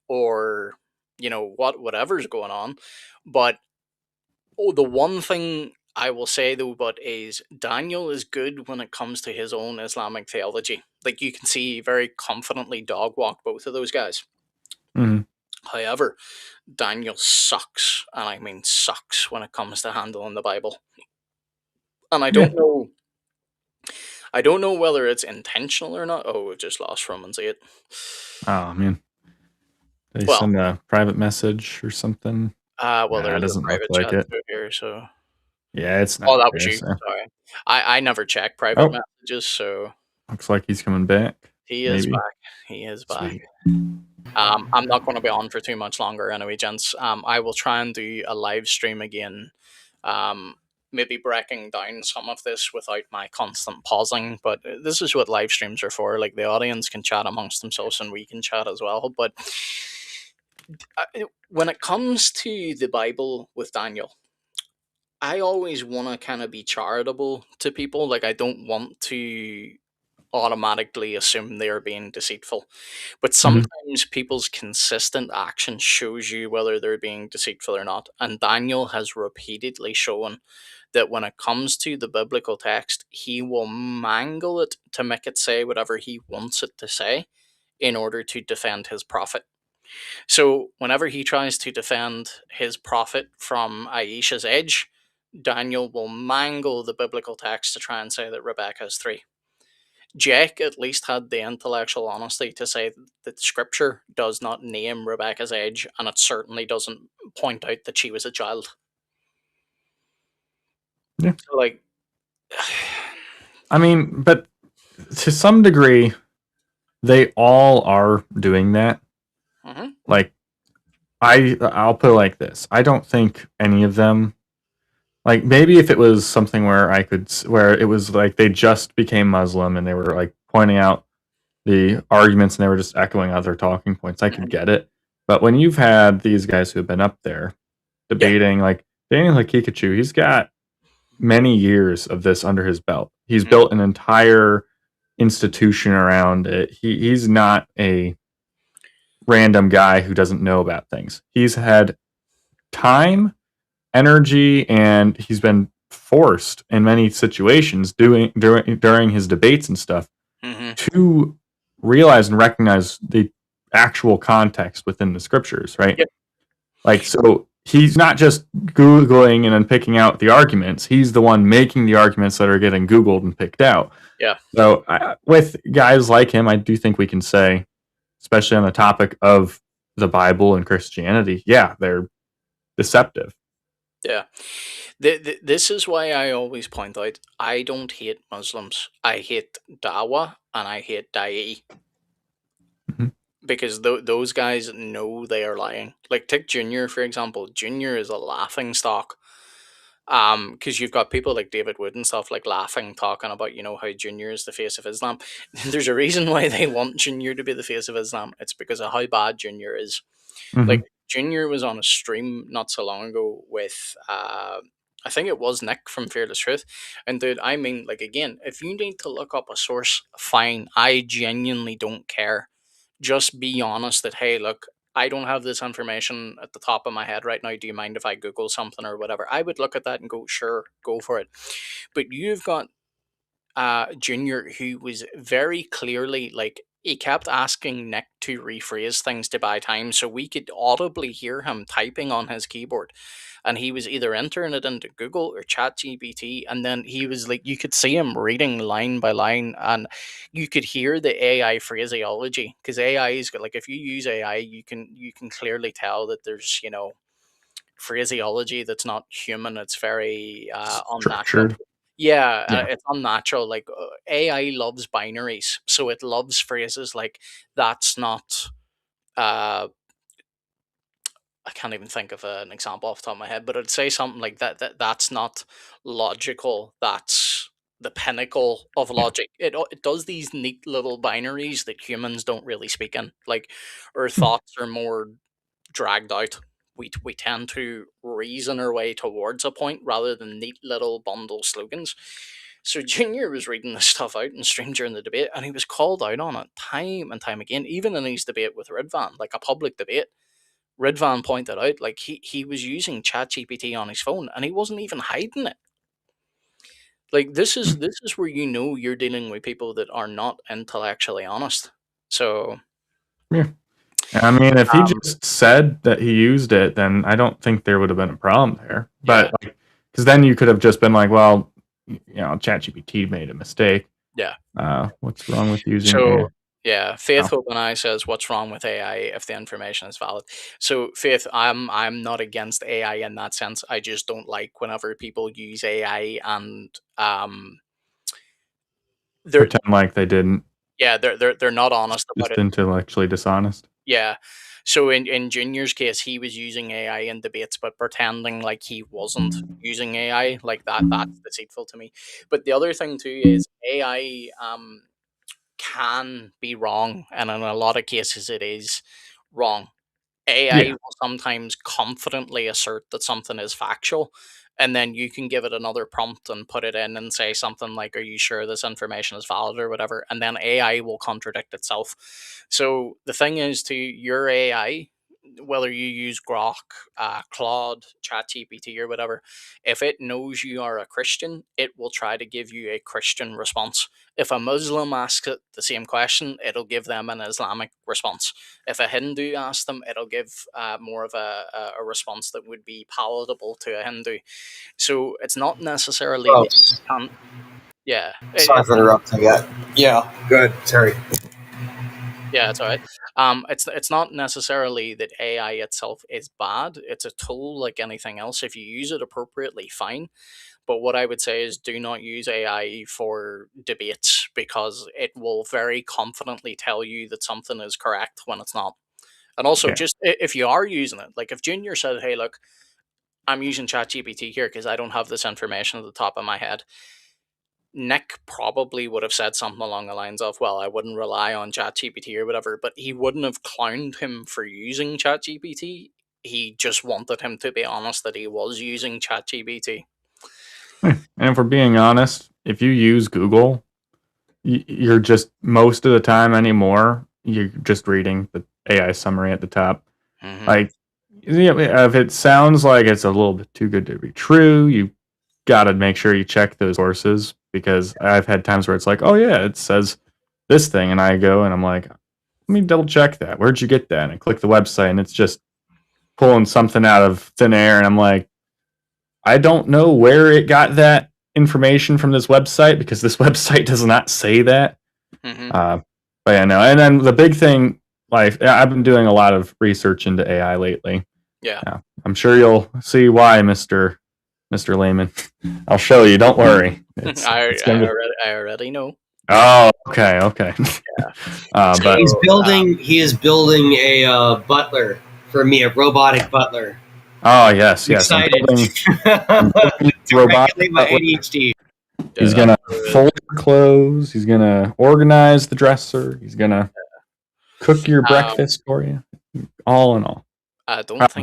or, whatever's going on. But the one thing I will say though, but is Daniel is good when it comes to his own Islamic theology. Like you can see, he very confidently dog walk both of those guys. Hmm. However, Daniel sucks, and I mean sucks when it comes to handling the Bible. And I Yeah. don't know. I don't know whether it's intentional or not. Oh, we just lost Romans 8. Oh man, they Well, send a private message or something. there Nah, it is a doesn't look private like chat it. through here, so. Yeah, it's Oh, not that was there. you. So. Sorry. I never check private Oh, messages, so looks like he's coming back. he is Maybe. back. He is back. Sweet. I'm not going to be on for too much longer anyway, gents. I will try and do a live stream again. Um, maybe breaking down some of this without my constant pausing. But this is what live streams are for. Like the audience can chat amongst themselves and we can chat as well. But when it comes to the Bible with Daniel, I always want to kind of be charitable to people. Like I don't want to automatically assume they're being deceitful. But Hmm. sometimes people's consistent action shows you whether they're being deceitful or not. And Daniel has repeatedly shown that when it comes to the biblical text, he will mangle it to make it say whatever he wants it to say in order to defend his prophet. So whenever he tries to defend his prophet from Aisha's edge, Daniel will mangle the biblical text to try and say that Rebecca is three. Jack at least had the intellectual honesty to say that scripture does not name Rebecca's age, and it certainly doesn't point out that she was a child. Yeah. So, like, I mean, but to some degree, they all are doing that. mhm. Like, I'll put it like this: I don't think any of them. Like maybe if it was something where where it was like they just became Muslim and they were like pointing out the arguments and they were just echoing other talking points, I could get it. But when you've had these guys who have been up there Yeah, debating, like Daniel Hakikachu, he's got many years of this under his belt. He's mhm. built an entire institution around it. He's not a random guy who doesn't know about things. He's had time, energy, and he's been forced in many situations during his debates and stuff Mhm. to realize and recognize the actual context within the scriptures, right? Yep. Like, so he's not just Googling and then picking out the arguments. He's the one making the arguments that are getting Googled and picked out. Yeah. So, with guys like him, I do think we can say, especially on the topic of the Bible and Christianity, yeah, they're deceptive. Yeah. This is why I always point out I don't hate Muslims. I hate Dawa and I hate Dai Mhm. because those guys know they are lying. Like, take Junior, for example. Junior is a laughing stock. Because you've got people like David Wood and stuff like laughing, talking about how Junior is the face of Islam. There's a reason why they want Junior to be the face of Islam. It's because of how bad Junior is. Like Mhm. Junior was on a stream not so long ago with I think it was Nick from Fearless Truth. And dude, I mean, like, again, if you need to look up a source, fine. I genuinely don't care. Just be honest that, hey, look, I don't have this information at the top of my head right now. Do you mind if I Google something or whatever? I would look at that and go, sure, go for it. But you've got Junior, who was very clearly like he kept asking Nick to rephrase things to buy time, so we could audibly hear him typing on his keyboard. And he was either entering it into Google or ChatGPT, and then he was like, you could see him reading line by line, and you could hear the AI phraseology, because AI is like, if you use AI, you can clearly tell that there's phraseology that's not human. It's very unnatural. Structured. Yeah, Yeah. it's unnatural. Like AI loves binaries, so it loves phrases like "that's not." Uh, I can't even think of an example off the top of my head, but it'd say something like that. That's not logical. That's the pinnacle of logic. It does these neat little binaries that humans don't really speak in. Like our thoughts are more dragged out. We tend to reason our way towards a point rather than neat little bundle slogans. So Junior was reading this stuff out in stream during the debate, and he was called out on it time and time again, even in his debate with Ridvan, like a public debate. Ridvan pointed out, like he was using ChatGPT on his phone, and he wasn't even hiding it. Like this is where you know you're dealing with people that are not intellectually honest. So Yeah. I mean, if he um, just said that he used it, then I don't think there would have been a problem there. yeah, But like, because then you could have just been like, well, ChatGPT made a mistake. yeah. What's wrong with using AI? So yeah, Faith Oh, Hope and I says, "What's wrong with AI if the information is valid?" So Faith, I'm not against AI in that sense. I just don't like whenever people use AI and they're pretend like they didn't. yeah they're not honest about Just it. intellectually dishonest. Yeah. So in Junior's case, he was using AI in debates, but pretending like he wasn't using AI, like that's deceitful to me. But the other thing too is AI can be wrong, and in a lot of cases it is wrong. AI Yeah. will sometimes confidently assert that something is factual, and then you can give it another prompt and put it in and say something like, "Are you sure this information is valid?" or whatever, and then AI will contradict itself. So the thing is, to your AI, whether you use Grok, Claude, ChatGPT, or whatever, if it knows you are a Christian, it will try to give you a Christian response. If a Muslim asks it the same question, it'll give them an Islamic response. If a Hindu asks them, it'll give more of a response that would be palatable to a Hindu. So it's not necessarily Oh, that you can't. Yeah, sorry for interrupting. Yeah. Good. Sorry. yeah, it's all right. It's not necessarily that AI itself is bad. It's a tool like anything else. If you use it appropriately, fine. But what I would say is do not use AI for debates because it will very confidently tell you that something is correct when it's not. And also, Yeah. just if you are using it, like if Junior said, "Hey, look, I'm using ChatGPT here because I don't have this information at the top of my head," Nick probably would have said something along the lines of, "Well, I wouldn't rely on ChatGPT or whatever," but he wouldn't have clowned him for using ChatGPT. He just wanted him to be honest that he was using ChatGPT. And if we're being honest, if you use Google, you're just most of the time anymore, you're just reading the AI summary at the top. Hmm. Like, yeah, if it sounds like it's a little bit too good to be true, you got to make sure you check those sources because I've had times where it's like, oh yeah, it says this thing, and I go and I'm like, let me double check that. Where'd you get that? And I click the website, and it's just pulling something out of thin air, and I'm like, I don't know where it got that information from this website because this website does not say that. Hmm. Uh, but yeah, no. And then the big thing, like I've been doing a lot of research into AI lately. Yeah. I'm sure you'll see why, Mr. Lehman. I'll show you. Don't worry. It's I gonna be. already know. Oh, okay, okay. But He's So building. He is building a butler for me, a robotic butler. oh yes, I'm yes. I'm excited building to robotic regulate my butler. ADHD. He's yeah, gonna fold your clothes. He's gonna organize the dresser. He's gonna cook your um, breakfast for you. All in all. But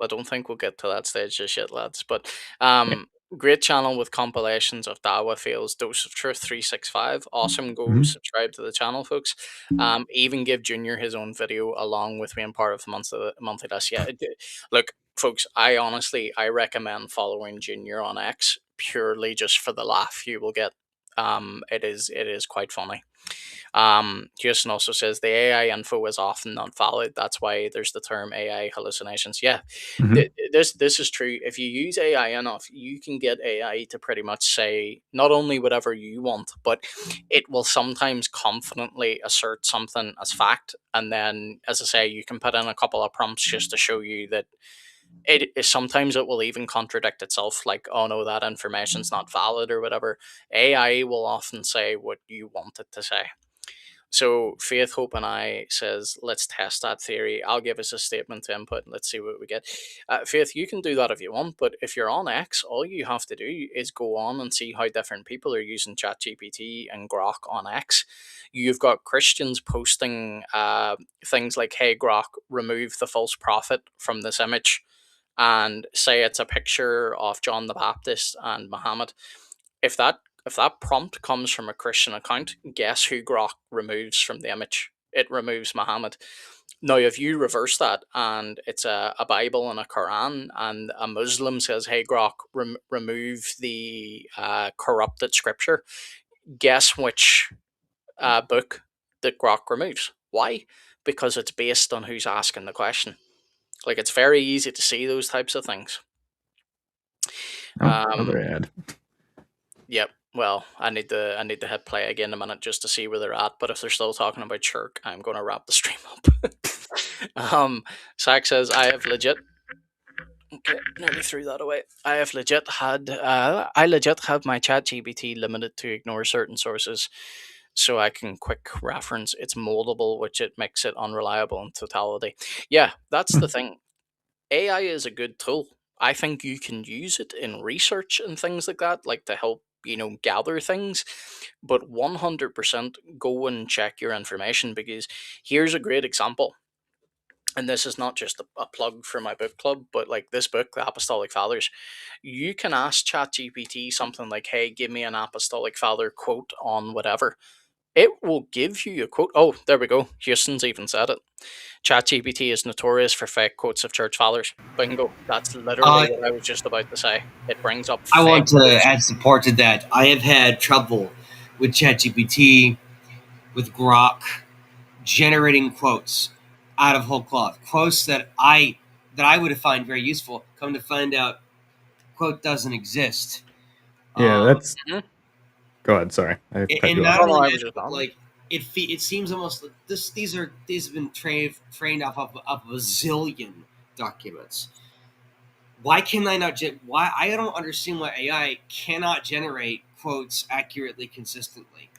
I don't think we'll get to that stage just yet, lads. But um, great channel with compilations of Dawa Fails, Dose of Truth 365. Awesome. Go mhm. subscribe to the channel, folks. Even give Junior his own video along with being part of the monthly list. Yeah, look, folks. I recommend following Junior on X purely just for the laugh you will get. It is quite funny. Houston also says the AI info is often not valid. That's why there's the term AI hallucinations. Yeah, Mhm. this is true. If you use AI enough, you can get AI to pretty much say not only whatever you want, but it will sometimes confidently assert something as fact. And then, as I say, you can put in a couple of prompts just to show you that it is, sometimes it will even contradict itself, like, oh no, that information's not valid or whatever. AI will often say what you want it to say. So Faith, Hope, and I says, let's test that theory. I'll give us a statement to input and let's see what we get. Faith, you can do that if you want, but if you're on X, all you have to do is go on and see how different people are using ChatGPT and Grok on X. You've got Christians posting things like, hey, Grok, remove the false prophet from this image, and say it's a picture of John the Baptist and Muhammad. If that prompt comes from a Christian account, guess who Grok removes from the image? It removes Muhammad. Now, if you reverse that and it's a Bible and a Quran, and a Muslim says, hey, Grok, remove the corrupted scripture, guess which book that Grok removes? Why? Because it's based on who's asking the question. Like, it's very easy to see those types of things. Oh, another ad. Yep. Well, I need to hit play again in a minute just to see where they're at. But if they're still talking about Shirk, I'm going to wrap the stream up. Zach says I have legit. Okay, nearly threw that away. I legit have my chat GBT limited to ignore certain sources, so I can quick reference. It's moldable, which it makes it unreliable in totality. Yeah, that's the thing. AI is a good tool. I think you can use it in research and things like that, like to help, gather things. But 100% go and check your information, because here's a great example. And this is not just a plug for my book club, but like this book, The Apostolic Fathers. You can ask ChatGPT something like, hey, give me an Apostolic Father quote on whatever. It will give you a quote. Oh, there we go. Houston's even said it. ChatGPT is notorious for fake quotes of church fathers. Bingo. That's literally Uh, what I was just about to say. It brings up I fake want to quotes. add support to that. I have had trouble with ChatGPT, with Grok, generating quotes out of whole cloth. Quotes that I would have found very useful. Come to find out, quote doesn't exist. Yeah, that's. Mhm. Go ahead. Sorry, I cut And you off. not Oh, no, only I that, was just but on. like it seems almost like this. These have been trained off of a bazillion documents. Why can I not? Why I don't understand why AI cannot generate quotes accurately, consistently,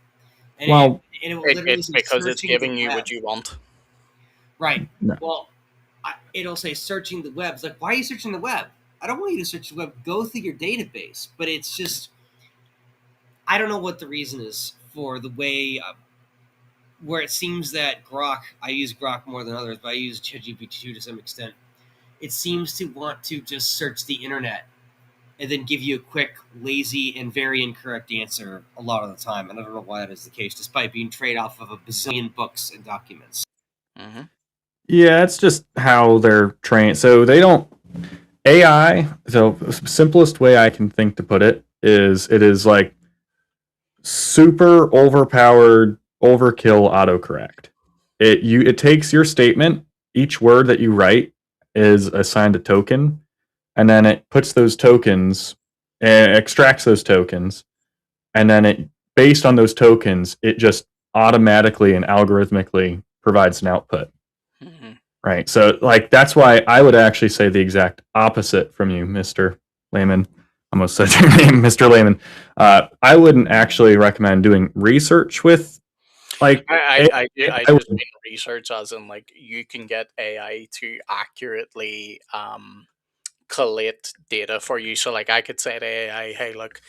and it, Well, and it will literally It's say because it's searching the giving you web. what you want. Right. no. Well, it'll say searching the web. It's like, why are you searching the web? I don't want you to search the web. Go through your database. But it's just, I don't know what the reason is for the way where it seems that Grok. I use Grok more than others, but I use ChatGPT to some extent. It seems to want to just search the internet and then give you a quick, lazy, and very incorrect answer a lot of the time. And I don't know why that is the case, despite being trained off of a bazillion books and documents. Mm-hmm. Yeah, it's just how they're trained. So they don't AI. So simplest way I can think to put it is like super overpowered overkill autocorrect. It takes your statement, each word that you write is assigned a token, and then it puts those tokens and extracts those tokens, and then it based on those tokens, it just automatically and algorithmically provides an output. Mm-hmm. Right. So like that's why I would actually say the exact opposite from you, Mr. Layman. Almost said your name, Mr. Layman. I wouldn't actually recommend doing research with like I I just would, mean research as in, like, you can get AI to accurately collate data for you. So like I could say to AI, hey, look,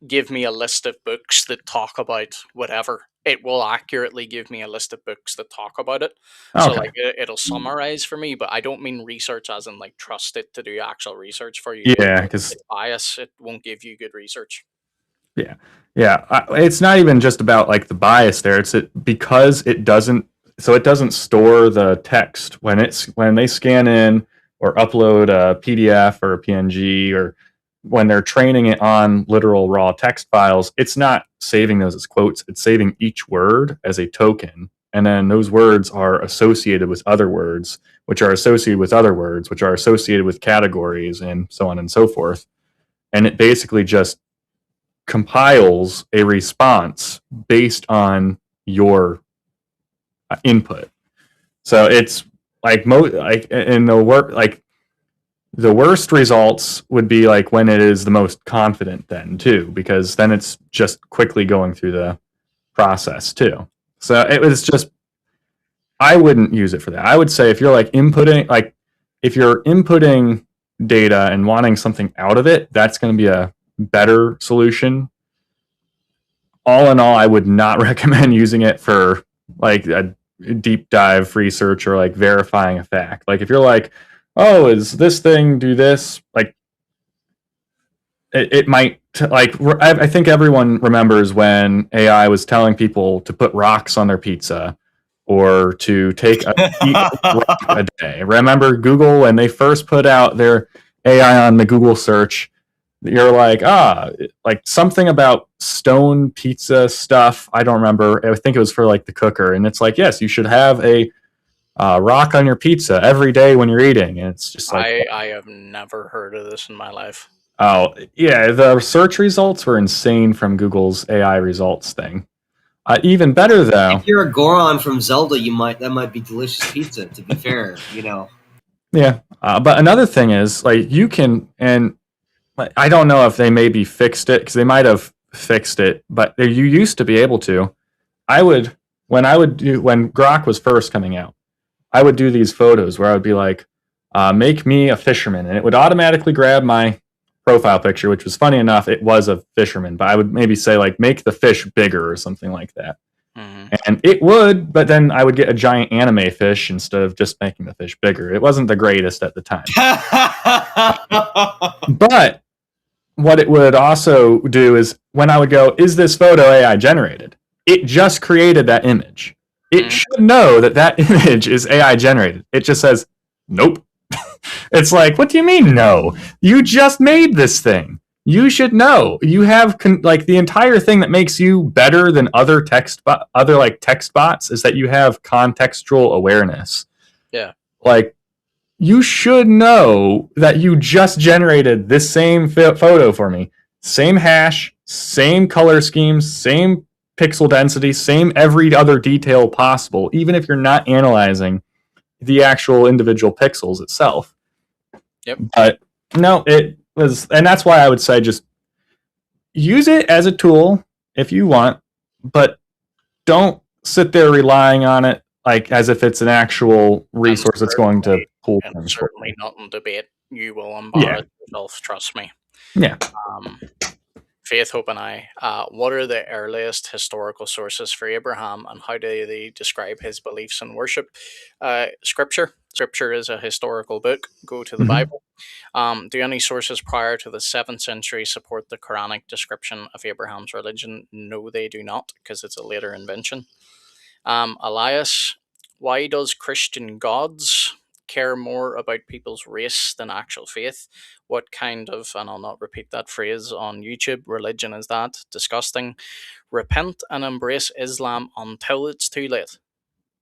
give me a list of books that talk about whatever. It will accurately give me a list of books that talk about it. So okay. like it'll summarize for me, but I don't mean research as in like trust it to do actual research for you. Yeah, because It's bias. It won't give you good research. yeah, yeah. It's not even just about like the bias there. Because it doesn't. So it doesn't store the text when they scan in or upload a PDF or a PNG or when they're training it on literal raw text files, it's not saving those as quotes. It's saving each word as a token. And then those words are associated with other words, which are associated with other words, which are associated with categories, and so on and so forth. And it basically just compiles a response based on your input. So it's like in the work, like the worst results would be like when it is the most confident then too, because then it's just quickly going through the process too. So it was just, I wouldn't use it for that. I would say if you're like if you're inputting data and wanting something out of it, that's going to be a better solution. All in all, I would not recommend using it for like a deep dive research or like verifying a fact. Like if you're like, oh, is this thing do this? Like it might like I think everyone remembers when AI was telling people to put rocks on their pizza or to take eat rock a day. Remember Google when they first put out their AI on the Google search? You're like, like something about stone pizza stuff. I don't remember. I think it was for like the cooker, and it's like, yes, you should have a rock on your pizza every day when you're eating. And it's just like, I have never heard of this in my life. oh yeah, the search results were insane from Google's AI results thing. Even better though, If you're a Goron from Zelda, that might be delicious pizza. To be fair, Yeah, but another thing is like you can, and I don't know if they maybe fixed it because they might have fixed it, but you used to be able to. When Grok was first coming out, I would do these photos where I would be like, make me a fisherman, and it would automatically grab my profile picture, which was funny enough, it was a fisherman, but I would maybe say like make the fish bigger or something like that. And it would, but then I would get a giant anime fish instead of just making the fish bigger. It wasn't the greatest at the time. But what it would also do is when I would go, is this photo AI generated? It just created that image. It should know that that image is AI generated. It just says, nope. It's like, what do you mean, no? You just made this thing. You should know. You have like the entire thing that makes you better than other text bots is that you have contextual awareness. Yeah. Like you should know that you just generated this same photo for me. Same hash, same color schemes, same pixel density, same every other detail possible, even if you're not analyzing the actual individual pixels itself. Yep. But no, it was, and that's why I would say just use it as a tool if you want, but don't sit there relying on it like as if it's an actual resource that's going to pull and things certainly not in debate. You will embarrass yourself, trust me. Yeah. Faith, Hope, and I. What are the earliest historical sources for Abraham, and how do they describe his beliefs and worship? Scripture. Scripture is a historical book. Go to the Bible. Do any sources prior to the 7th century support the Quranic description of Abraham's religion? No, they do not, because it's a later invention. Elias, why does Christian gods care more about people's race than actual faith? What kind of, and I'll not repeat that phrase on YouTube, religion is that? Disgusting. Repent and embrace Islam until it's too late.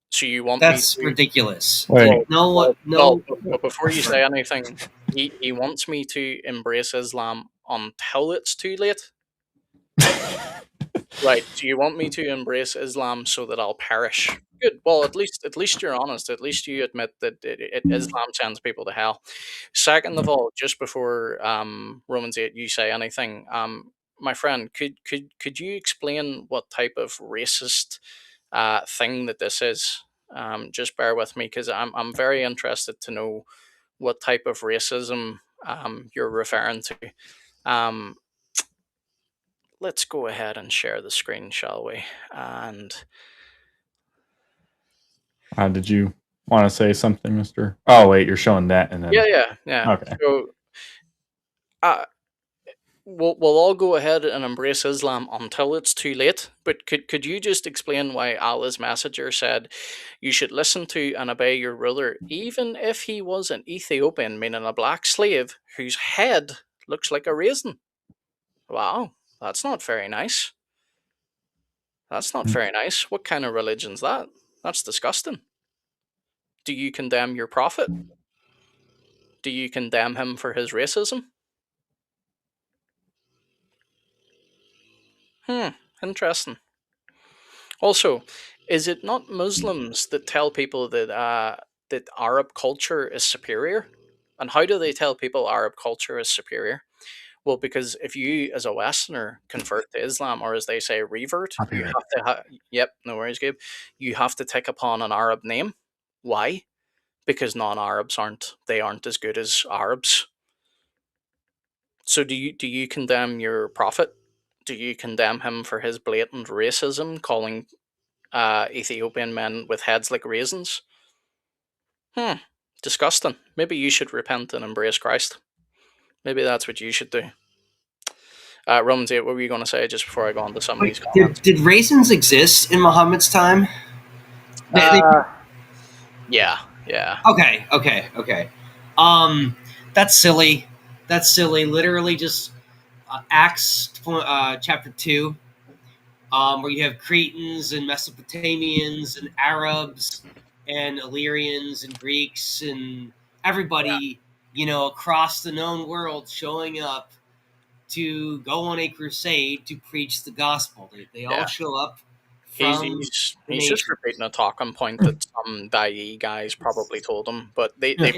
So you want That's me to... ridiculous. Wait. No. But before you say anything, he wants me to embrace Islam until it's too late? Right. Do you want me to embrace Islam so that I'll perish? Good. Well, at least you're honest. At least you admit that Islam sends people to hell. Second of all, just before Romans 8, you say anything, my friend, could you explain what type of racist thing that this is? Just bear with me because I'm very interested to know what type of racism you're referring to. Let's go ahead and share the screen, shall we? And Did you want to say something, Mr.? Oh, wait, you're showing that, and then yeah. Okay. So, we'll all go ahead and embrace Islam until it's too late. But could you just explain why Allah's messenger said you should listen to and obey your ruler, even if he was an Ethiopian, meaning a black slave, whose head looks like a raisin. Wow, that's not very nice. That's not very nice. What kind of religion's that? That's disgusting. Do you condemn your prophet? Do you condemn him for his racism? Interesting. Also, is it not Muslims that tell people that Arab culture is superior? And how do they tell people Arab culture is superior? Well, because if you, as a Westerner, convert to Islam, or as they say, revert, I'll be you right have to. Yep, no worries, Gabe. You have to take upon an Arab name. Why? Because non-Arabs aren't as good as Arabs. So do you condemn your prophet? Do you condemn him for his blatant racism, calling Ethiopian men with heads like raisins? Disgusting. Maybe you should repent and embrace Christ. Maybe that's what you should do. Romans 8, what were you going to say just before I go on to some of these comments? Did raisins exist in Muhammad's time? Yeah, yeah. Okay. That's silly. That's silly. Literally, just Acts chapter 2, where you have Cretans and Mesopotamians and Arabs and Illyrians and Greeks and everybody, across the known world showing up to go on a crusade to preach the gospel. They all Yeah. show up He's from he's, the he's just nation. repeating a talking point that some Dai guys probably told him, but they Yeah.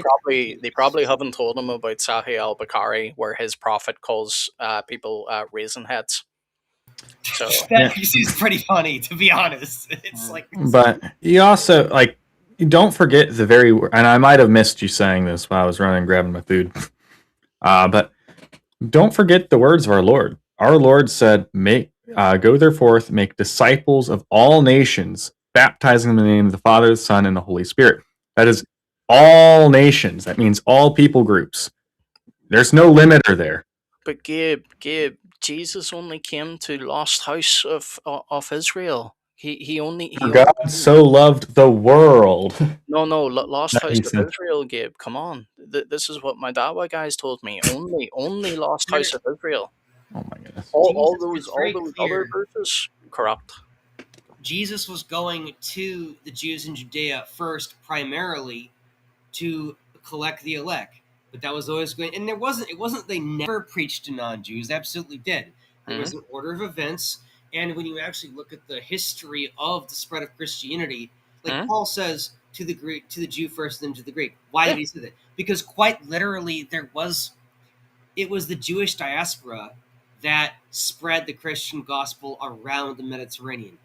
probably haven't told him about Sahih al Bukhari, where his prophet calls people raisin heads. So That seems pretty funny, to be honest. It's like, But you also like you don't forget the very and I might have missed you saying this while I was running and grabbing my food. But don't forget the words of our Lord. Our Lord said, "Make go therefore, make disciples of all nations, baptizing them in the name of the Father, the Son, and the Holy Spirit." That is all nations. That means all people groups. There's no limiter there. But Gabe, Jesus only came to lost house of Israel. He only For God so loved the world. no lost That house he of said. Israel. Gabe, come on. This is what my Dawa guys told me. Only lost house of Israel. Oh my goodness. All it's those very other clear. verses corrupt. Jesus was going to the Jews in Judea first, primarily to collect the elect. But that was always going, and it wasn't they never preached to non-Jews. They absolutely did. There was an order of events, and when you actually look at the history of the spread of Christianity, like Paul says, to the Greek, to the Jew first, then to the Greek. Why did he say that? Because quite literally, it was the Jewish diaspora that spread the Christian gospel around the Mediterranean.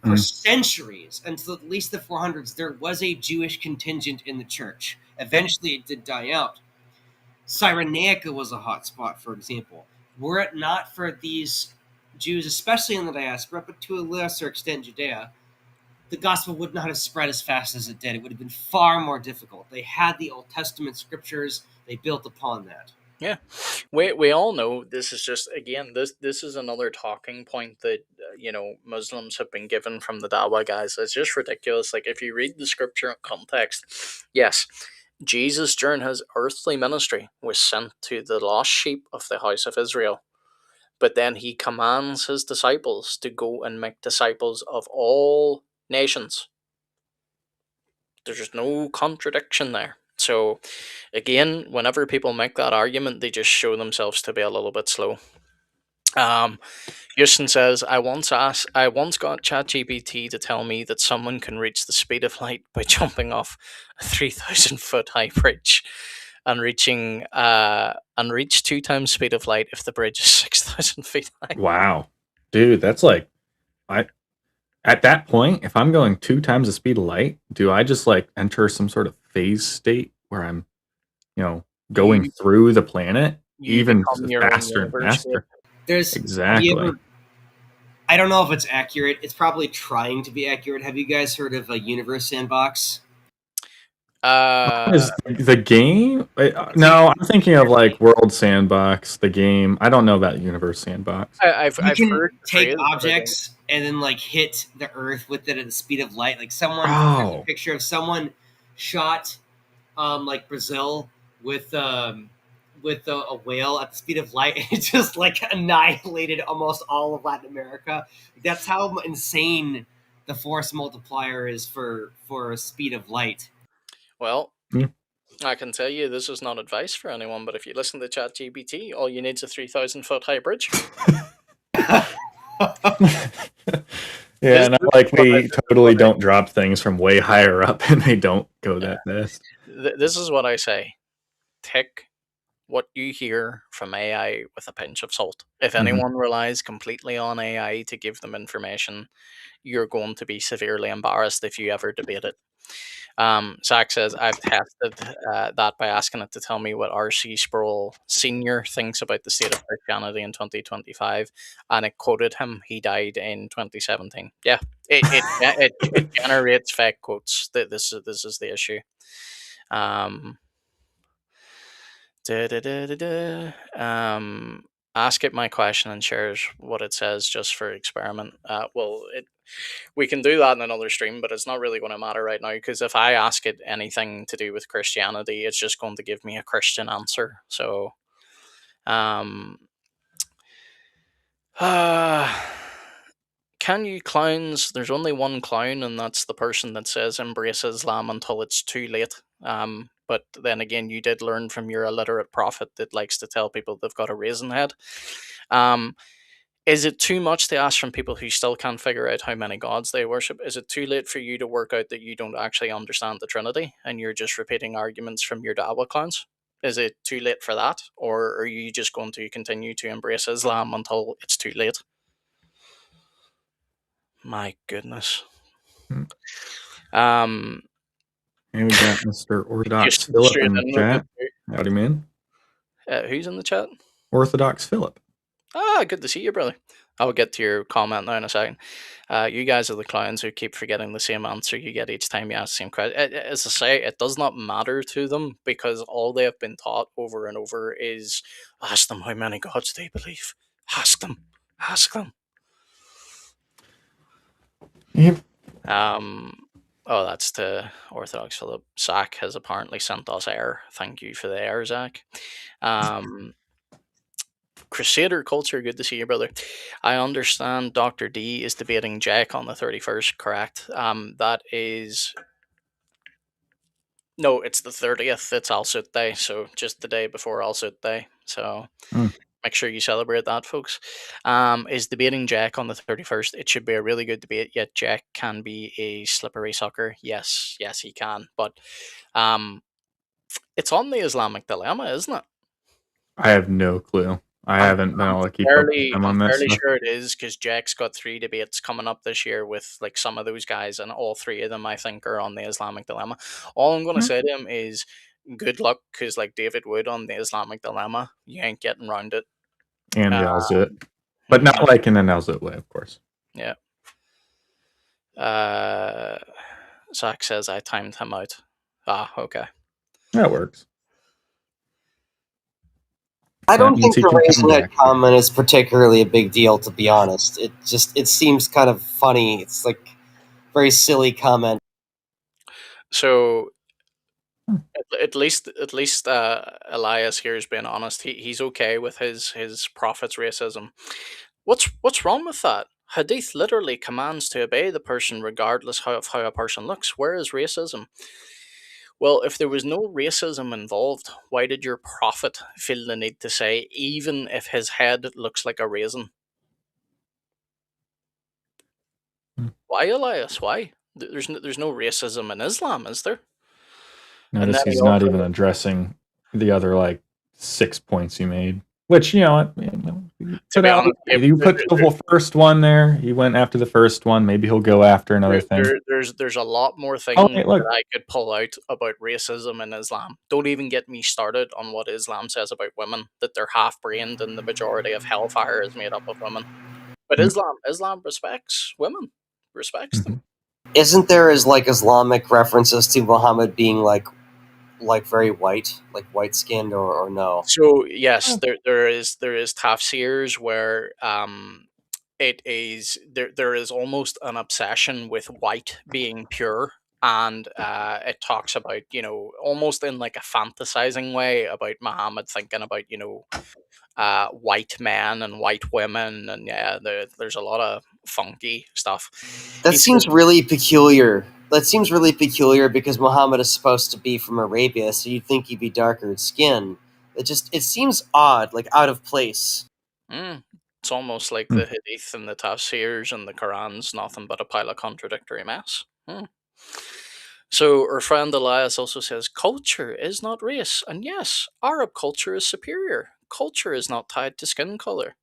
For centuries, until at least the 400s, there was a Jewish contingent in the church. Eventually, it did die out. Cyrenaica was a hot spot, for example. Were it not for these Jews, especially in the diaspora, but to a lesser extent Judea, the gospel would not have spread as fast as it did. It would have been far more difficult. They had the Old Testament scriptures. They built upon that. Yeah, we all know this is just again this is another talking point that Muslims have been given from the Dawa guys. It's just ridiculous. Like if you read the scripture in context, yes, Jesus during his earthly ministry was sent to the lost sheep of the house of Israel, but then he commands his disciples to go and make disciples of all nations. There's just no contradiction there. So, again, whenever people make that argument, they just show themselves to be a little bit slow. Houston says, I once got ChatGPT to tell me that someone can reach the speed of light by jumping off a 3,000-foot high bridge and reach 2 times speed of light if the bridge is 6,000 feet high. Wow. Dude, that's like at that point, if I'm going 2 times the speed of light, do I just like enter some sort of phase state where I'm, going through the planet even faster and faster? Exactly. I don't know if it's accurate. It's probably trying to be accurate. Have you guys heard of a Universe Sandbox? Is the game? No, I'm thinking of like World Sandbox, the game. I don't know about Universe Sandbox. I've heard take objects and then like hit the Earth with it at the speed of light. Like someone, there's a picture of someone shot like Brazil with with a whale at the speed of light. It just like annihilated almost all of Latin America. That's how insane the force multiplier is for speed of light. Well, Yeah. I can tell you this is not advice for anyone, but if you listen to ChatGPT, all you need is a 3,000-foot high bridge. Yeah, not like we this is totally what I- don't drop things from way higher up and they don't go that fast. this is what I say. Take what you hear from AI with a pinch of salt. If Mhm. anyone relies completely on AI to give them information, you're going to be severely embarrassed if you ever debate it. Zach says, I've tested that by asking it to tell me what R.C. Sproul Sr. thinks about the state of Christianity in 2025, and it quoted him. He died in 2017. Yeah, it generates fake quotes. This is the issue. Da, da, da, da, da. Ask it my question and shares what it says just for experiment. We can do that in another stream, but it's not really going to matter right now because if I ask it anything to do with Christianity, it's just going to give me a Christian answer. So, um, can you clowns? There's only one clown, and that's the person that says embrace Islam until it's too late. But then again, you did learn from your illiterate prophet that likes to tell people they've got a raisin head. Is it too much to ask from people who still can't figure out how many gods they worship? Is it too late for you to work out that you don't actually understand the Trinity and you're just repeating arguments from your Dawa clowns? Is it too late for that? Or are you just going to continue to embrace Islam until it's too late? My goodness. Mm. Um, And we got Mr. Orthodox just Philip straight in the in with chat. Howdy, man. who's in the chat? Orthodox Philip. Good to see you, brother. I'll get to your comment now in a second. You guys are the clowns who keep forgetting the same answer you get each time you ask the same question. As I say, it does not matter to them because all they have been taught over and over is ask them how many gods they believe. Ask them. Ask them. Yep. Oh, that's to Orthodox Philip. Zach has apparently sent us air. Thank you for the air, Zach. Crusader culture, good to see you, brother. I understand Dr. D is debating Jack on the 31st, correct? That is. No, it's the 30th. It's Al-Sut Day, so just the day before Al-Sut Day. So Mm. make sure you celebrate that, folks. Is debating Jack on the 31st. It should be a really good debate, yet Jack can be a slippery sucker. Yes, he can. But it's on the Islamic dilemma, isn't it? I have no clue. I haven't been able to keep up with them I'm on this fairly stuff. sure it is because Jack's got 3 debates coming up this year with like some of those guys, and all 3 of them I think are on the Islamic dilemma. All I'm going to say to him is good luck because, like David Wood on the Islamic dilemma, you ain't getting round it. And the Uh, Alzit. But not mhm, like in an Alzit way, of course. yeah. Zach says I timed him out. Okay. That works. I That don't means think he the can come raisin head back. comment is particularly a big deal, to be honest. It seems kind of funny. It's like very silly comment. So at least Elias here has been honest. He's okay with his prophet's racism. What's wrong with that? Hadith literally commands to obey the person regardless of how a person looks. Where is racism? Well, if there was no racism involved, why did your prophet feel the need to say, even if his head looks like a raisin? Hmm. Why, Elias? Why? There's no racism in Islam, is there? And Notice then he he's not also even addressing the other like 6 points you made. Which, you know, to put be out. honest, You put the first one there. He went after the first one. Maybe he'll go after another thing. there's a lot more things Oh, hey, look. that I could pull out about racism in Islam. Don't even get me started on what Islam says about women, that they're half brained and the majority of hellfire is made up of women. But Yep. Islam respects women, respects them. Isn't there Islamic references to Muhammad being like very white, like white skinned, or no? So yes, there is tafsirs where it is there is almost an obsession with white being pure, and it talks about, you know, almost in like a fantasizing way about Muhammad thinking about, you know, white men and white women, and yeah, there's a lot of funky stuff. That He seems said, really peculiar. That seems really peculiar because Muhammad is supposed to be from Arabia, so you'd think he'd be darker in skin. It seems odd, like out of place. it's almost like Hmm. the Hadith and the Tafsirs and the Quran's nothing but a pile of contradictory mess. So our friend Elias also says culture is not race, and yes, Arab culture is superior. Culture is not tied to skin color.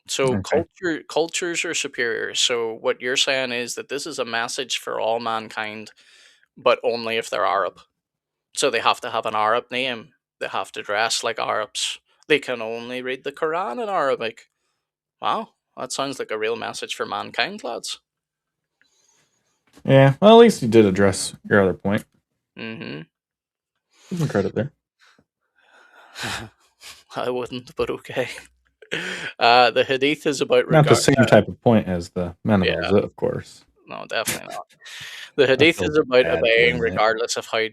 So Okay. cultures are superior. So what you're saying is that this is a message for all mankind, but only if they're Arab. So they have to have an Arab name. They have to dress like Arabs. They can only read the Quran in Arabic. Wow, that sounds like a real message for mankind, lads. Yeah. Well, at least you did address your other point. Mm-hmm. Give him credit there. I wouldn't, but okay. The Hadith is about Not the regard. same type of point as the men of Yeah, Al-Zit, of course. no, definitely not. The I Hadith feel is about bad obeying, doing it. regardless of how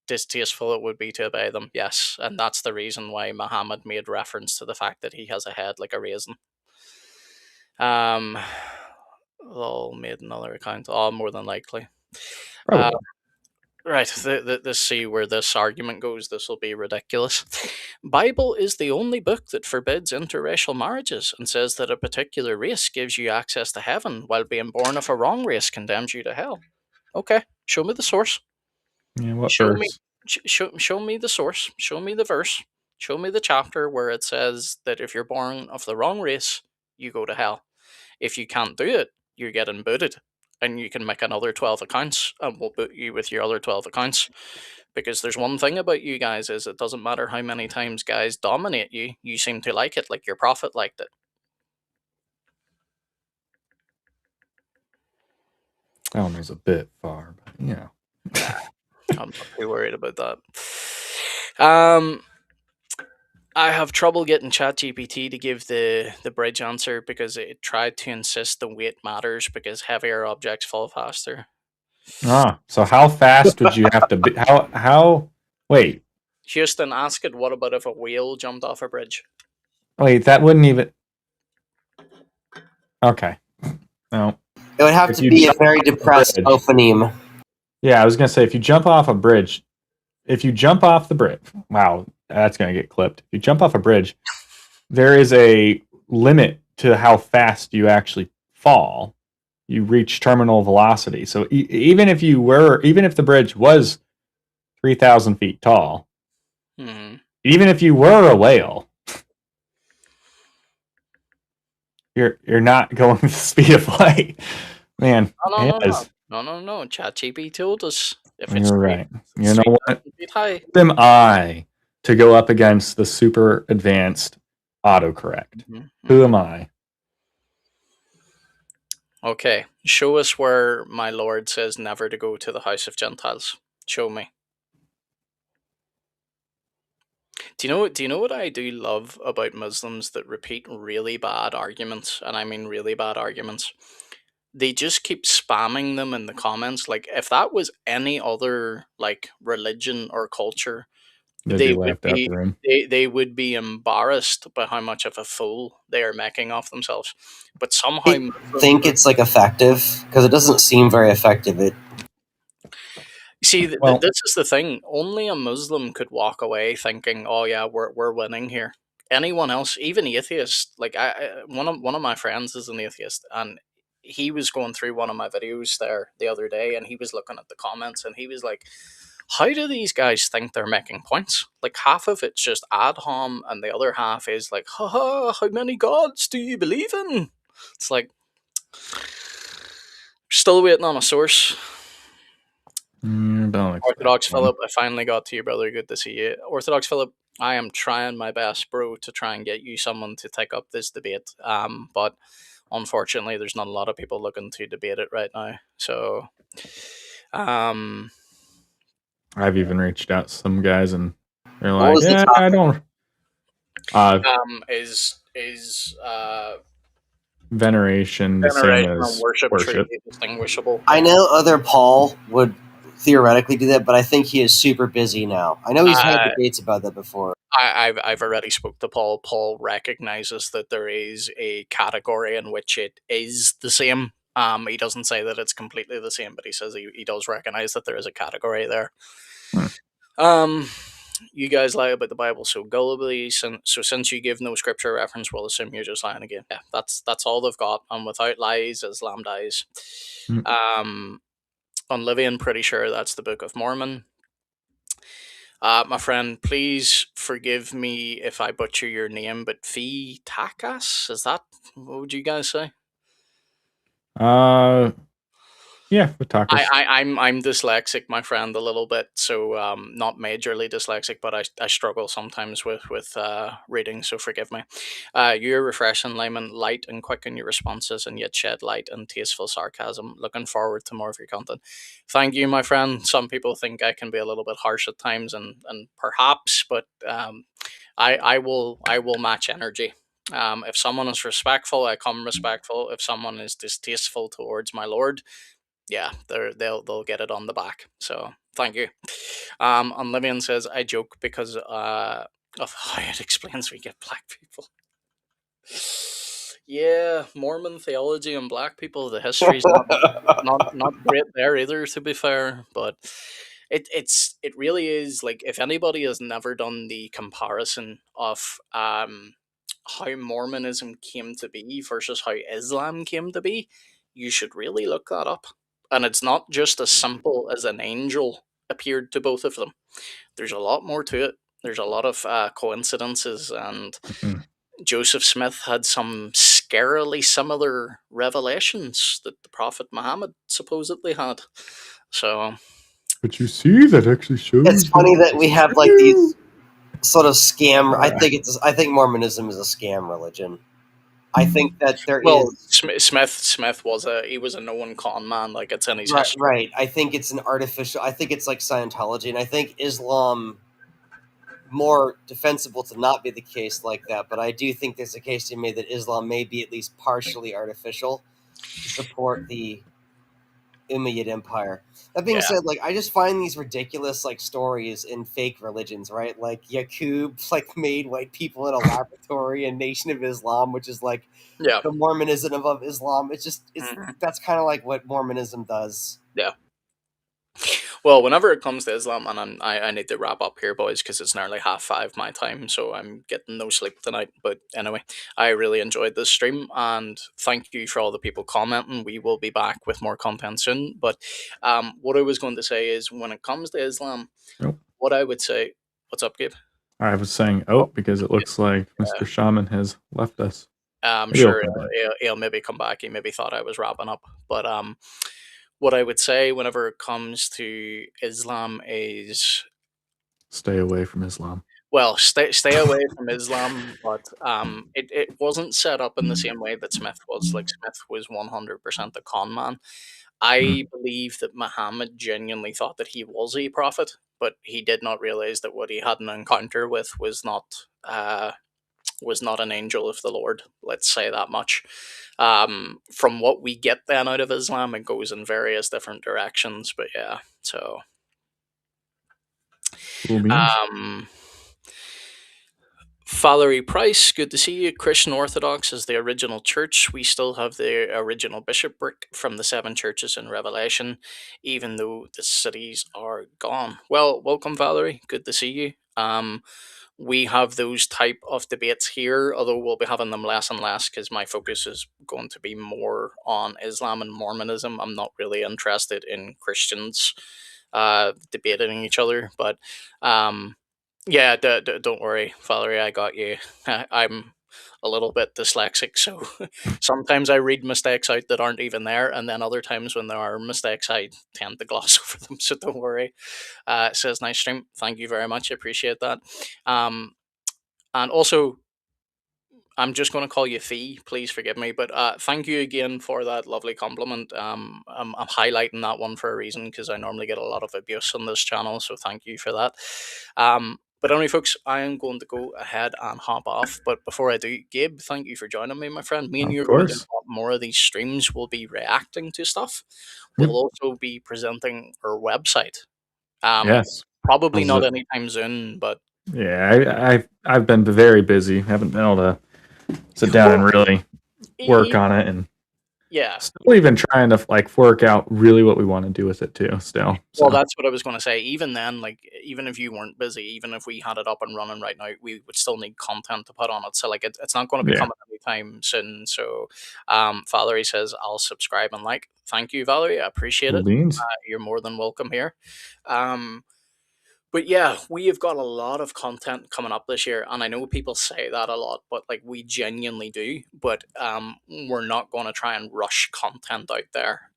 distasteful it would be to obey them. Yes, and that's the reason why Muhammad made reference to the fact that he has a head like a raisin. All made another account. All more than likely. Probably. Right, let's see where this argument goes. This will be ridiculous. Bible is the only book that forbids interracial marriages and says that a particular race gives you access to heaven, while being born of a wrong race condemns you to hell. Okay, show me the source. Yeah. What Show me, verse? show me the source. Show me the verse. Show me the chapter where it says that if you're born of the wrong race, you go to hell. If you can't do it, you're getting booted, and you can make another 12 accounts, and we'll boot you with your other 12 accounts. Because there's one thing about you guys is it doesn't matter how many times guys dominate you, you seem to like it, like your prophet liked it. That one was a bit far, but yeah. Nah, I'm not too worried about that. I have trouble getting ChatGPT to give the bridge answer because it tried to insist the weight matters because heavier objects fall faster. So how fast would you have to be? How? Wait, Houston, ask it, what about if a whale jumped off a bridge? that wouldn't even. Okay. No. It would have If to you be a jump very off a depressed bridge- ophoneme. Yeah, I was gonna say if you jump off a bridge, wow, that's gonna get clipped. If you jump off a bridge, there is a limit to how fast you actually fall. You reach terminal velocity. So even if the bridge was 3,000 feet tall, even if you were a whale, you're not going the speed of light, man. No. ChatGPT told us if it's You're right. You know 3,000 what? feet high. Who am I to go up against the super advanced autocorrect? Who am I? Okay, show us where my Lord says never to go to the house of Gentiles. Show me. Do you know what I do love about Muslims that repeat really bad arguments, and I mean really bad arguments? They just keep spamming them in the comments. Like if that was any other like religion or culture, They'd they be would laughed out be the room. they would be embarrassed by how much of a fool they are making of themselves. But somehow I think it's like effective because it doesn't seem very effective. see, Well- this is the thing. Only a Muslim could walk away thinking, "Oh yeah, we're winning here." Anyone else, even atheists, like one of my friends is an atheist, and he was going through one of my videos there the other day, and he was looking at the comments, and he was like, "How do these guys think they're making points? Like half of it's just ad hom, and the other half is like, haha, how many gods do you believe in?" It's like still waiting on a source. Don't expect Orthodox one. Philip, I finally got to you, brother. Good to see you. Orthodox Philip, I am trying my best, bro, to try and get you someone to take up this debate. But unfortunately, there's not a lot of people looking to debate it right now. So, I've even reached out to some guys, and they're What like, was the "Yeah, topic? I don't." is veneration the same Veneration and as worship, worship. truly distinguishable. I know other Paul would theoretically do that, but I think he is super busy now. I know he's had debates about that before. I've already spoke to Paul. Paul recognizes that there is a category in which it is the same. He doesn't say that it's completely the same, but he says he does recognize that there is a category there. Hmm. You guys lie about the Bible so gullibly, so since you give no scripture reference, we'll assume you're just lying again. Yeah, that's all they've got, and without lies, Islam dies. Hmm. On Livian, pretty sure that's the Book of Mormon. My friend, please forgive me if I butcher your name, but Fi Takas, is that what would you guys say? Yeah, Vitakas. I'm dyslexic, my friend, a little bit. So not majorly dyslexic, but I struggle sometimes with reading. So forgive me. You're refreshing, layman, light and quick in your responses, and yet shed light and tasteful sarcasm. Looking forward to more of your content. Thank you, my friend. Some people think I can be a little bit harsh at times, and perhaps, but I will match energy. If someone is respectful, I come respectful. If someone is distasteful towards my lord, yeah, they'll get it on the back. So thank you. And Livian says I joke because of how it explains we get black people. Yeah, Mormon theology and black people. The history's not great there either, to be fair. But it really is like if anybody has never done the comparison of how Mormonism came to be versus how Islam came to be, you should really look that up. And it's not just as simple as an angel appeared to both of them. There's a lot more to it. There's a lot of coincidences, and Hmm. Joseph Smith had some scarily similar revelations that the Prophet Muhammad supposedly had. So, But you see, that actually shows. It's funny that we have like these sort of scam. Ah. I think Mormonism is a scam religion. I think that there well, is Smith was a known con man, like it's in his right, history. right. I think it's an artificial. I think it's like Scientology, and I think Islam more defensible to not be the case like that. But I do think there's a case to be made that Islam may be at least partially artificial to support the Umayyad Empire. That being Yeah, said, like I just find these ridiculous like stories in fake religions, right? Like Yaqub like made white people in a laboratory and Nation of Islam, which is like yeah, the Mormonism of Islam. It's mhm, that's kind of like what Mormonism does. yeah. Well, whenever it comes to Islam, and I need to wrap up here, boys, because it's nearly 5:30 my time, so I'm getting no sleep tonight. But anyway, I really enjoyed this stream, and thank you for all the people commenting. We will be back with more content soon. But what I was going to say is, when it comes to Islam, Nope. what I would say, what's up, Gabe? I was saying because it looks like Mr. Shaman has left us. I'm Maybe he'll sure come back. he'll maybe come back. He maybe thought I was wrapping up, but what I would say whenever it comes to Islam is, Stay away from Islam. well, stay away from Islam, but it wasn't set up in the same way that Smith was. Like Smith was 100% a con man. Hmm. I believe that Muhammad genuinely thought that he was a prophet, but he did not realize that what he had an encounter with was not an angel of the Lord. Let's say that much. From what we get then out of Islam, it goes in various different directions. But yeah, so Cool beans. Valerie Price, good to see you. Christian Orthodox is the original church. We still have the original bishopric from the 7 churches in Revelation, even though the cities are gone. Well, welcome, Valerie. Good to see you. We have those type of debates here, although we'll be having them less and less because my focus is going to be more on Islam and Mormonism. I'm not really interested in Christians debating each other, but yeah, don't worry, Valerie, I got you. I'm a little bit dyslexic, so sometimes I read mistakes out that aren't even there, and then other times when there are mistakes, I tend to gloss over them. So don't worry. It says nice stream. Thank you very much. I appreciate that. Um, and also, I'm just going to call you Fee. Please forgive me, but thank you again for that lovely compliment. I'm highlighting that one for a reason because I normally get a lot of abuse on this channel, so thank you for that. But anyway, folks, I am going to go ahead and hop off. But before I do, Gabe, thank you for joining me, my friend. Me and Of you are going to do course. a lot more of these streams. We'll be reacting to stuff. Yep. We'll also be presenting our website. Yes. Probably How's not it? anytime soon, but Yeah, I've been very busy. Haven't been able to sit down and really work on it, and yeah. still even trying to like work out really what we want to do with it too. Still, Well, so that's what I was going to say. Even then, like, even if you weren't busy, even if we had it up and running right now, we would still need content to put on it. So, like, it's not going to be yeah, coming anytime soon. So, Valerie says, I'll subscribe and like. Thank you, Valerie. I appreciate cool it. beans. You're more than welcome here. Um, but yeah, we have got a lot of content coming up this year, and I know people say that a lot, but like we genuinely do. But we're not going to try and rush content out there.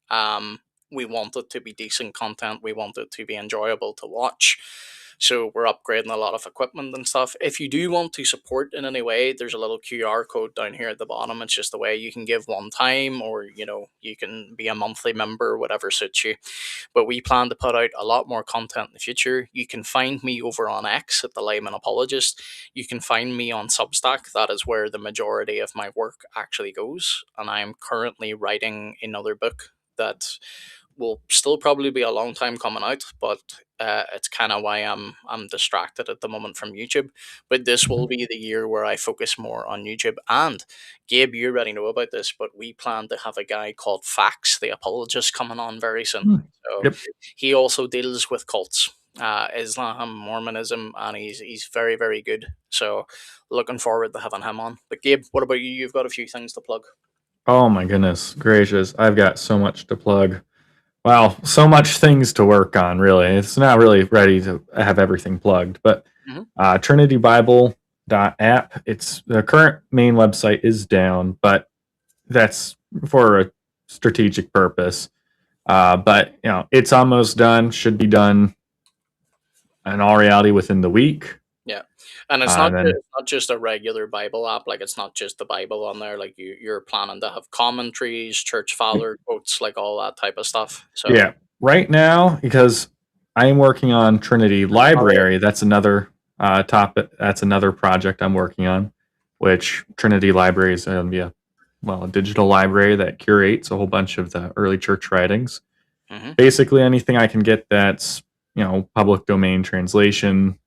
We want it to be decent content. We want it to be enjoyable to watch. So we're upgrading a lot of equipment and stuff. If you do want to support in any way, there's a little QR code down here at the bottom. It's just a way you can give one time, or you can be a monthly member, whatever suits you. But we plan to put out a lot more content in the future. You can find me over on X at the Layman Apologist. You can find me on Substack. That is where the majority of my work actually goes. And I'm currently writing another book that will still probably be a long time coming out, but it's kind of why I'm distracted at the moment from YouTube. But this will be the year where I focus more on YouTube. And Gabe, you already know about this, but we plan to have a guy called Fax, the apologist, coming on very soon. Hmm. So Yep. he also deals with cults, Islam, Mormonism, and he's very, very good. So looking forward to having him on. But Gabe, what about you? You've got a few things to plug. Oh my goodness gracious! I've got so much to plug. Wow, so much things to work on. Really, it's not really ready to have everything plugged, but TrinityBible.app. It's the current main website is down, but that's for a strategic purpose. But it's almost done. Should be done in all reality within the week. Yeah, and it's not just a regular Bible app. Like, it's not just the Bible on there. Like, you're planning to have commentaries, church father quotes, like all that type of stuff. So yeah, right now, because I am working on Trinity Library. That's another topic. That's another project I'm working on. Which Trinity Library is going to be a digital library that curates a whole bunch of the early church writings. Basically, anything I can get that's public domain translation,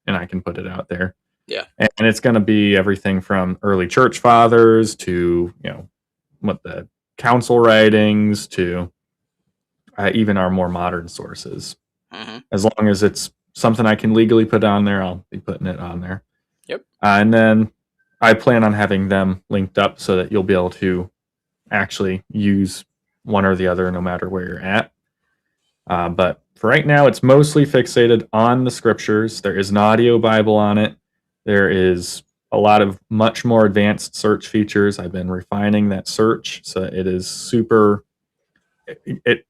and I can put it out there. Yeah. And it's going to be everything from early church fathers to, what the council writings to even our more modern sources. As long as it's something I can legally put on there, I'll be putting it on there. Yep. And then I plan on having them linked up so that you'll be able to actually use one or the other no matter where you're at. But for right now, it's mostly fixated on the scriptures. There is an audio Bible on it. There is a lot of much more advanced search features. I've been refining that search so it is super. The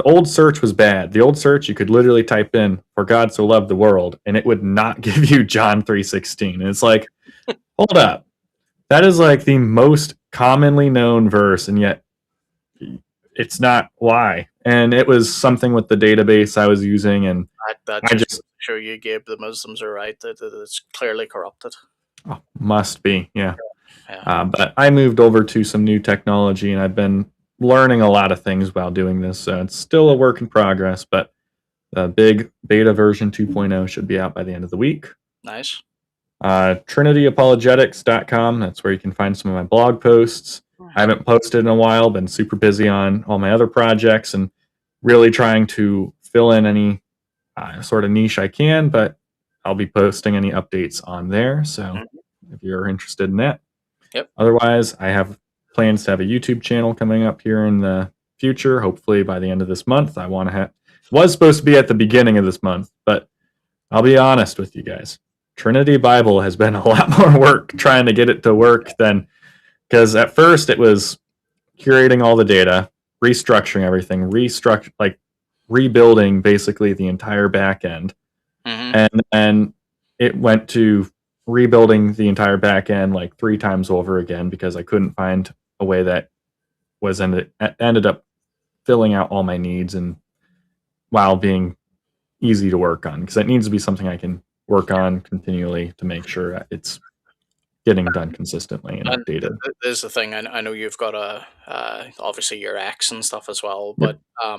old search was bad. The old search, you could literally type in "For God so loved the world" and it would not give you John 3:16. And it's like, hold up, that is like the most commonly known verse, and yet it's not. Why? And it was something with the database I was using, and that just show you, Gabe, the Muslims are right. That it's clearly corrupted. Oh, must be, yeah. But I moved over to some new technology, and I've been learning a lot of things while doing this. So it's still a work in progress, but the big beta version 2.0 should be out by the end of the week. Nice. TrinityApologetics.com. That's where you can find some of my blog posts. I haven't posted in a while, been super busy on all my other projects and really trying to fill in any sort of niche I can, but I'll be posting any updates on there. So if you're interested in that. Yep. Otherwise, I have plans to have a YouTube channel coming up here in the future. Hopefully by the end of this month. I want to have, was supposed to be at the beginning of this month, but I'll be honest with you guys. Trinity Bible has been a lot more work trying to get it to work than, because at first it was curating all the data, restructuring everything, rebuilding basically the entire back end. And then it went to rebuilding the entire back end like 3 times over again because I couldn't find a way that was ended up filling out all my needs and while being easy to work on, because it needs to be something I can work on continually to make sure it's getting done consistently and And updated. this is the thing. I know you've got a obviously your ex and stuff as well, Yep. but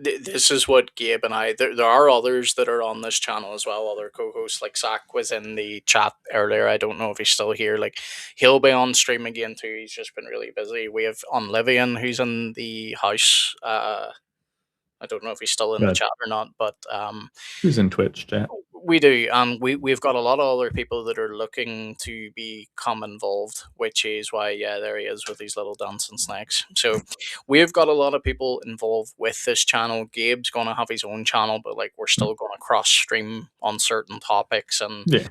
this is what Gabe and I. There are others that are on this channel as well. Other co-hosts, like Zach was in the chat earlier. I don't know if he's still here. Like he'll be on stream again too. He's just been really busy. We have Livian who's in the house. I don't know if he's still in the Yeah. chat or not, but Who's in Twitch chat? we do, and we've got a lot of other people that are looking to become involved, which is why there he is with these little dancing snakes. So we've got a lot of people involved with this channel. Gabe's gonna have his own channel, but like we're still gonna cross stream on certain topics, and Yeah.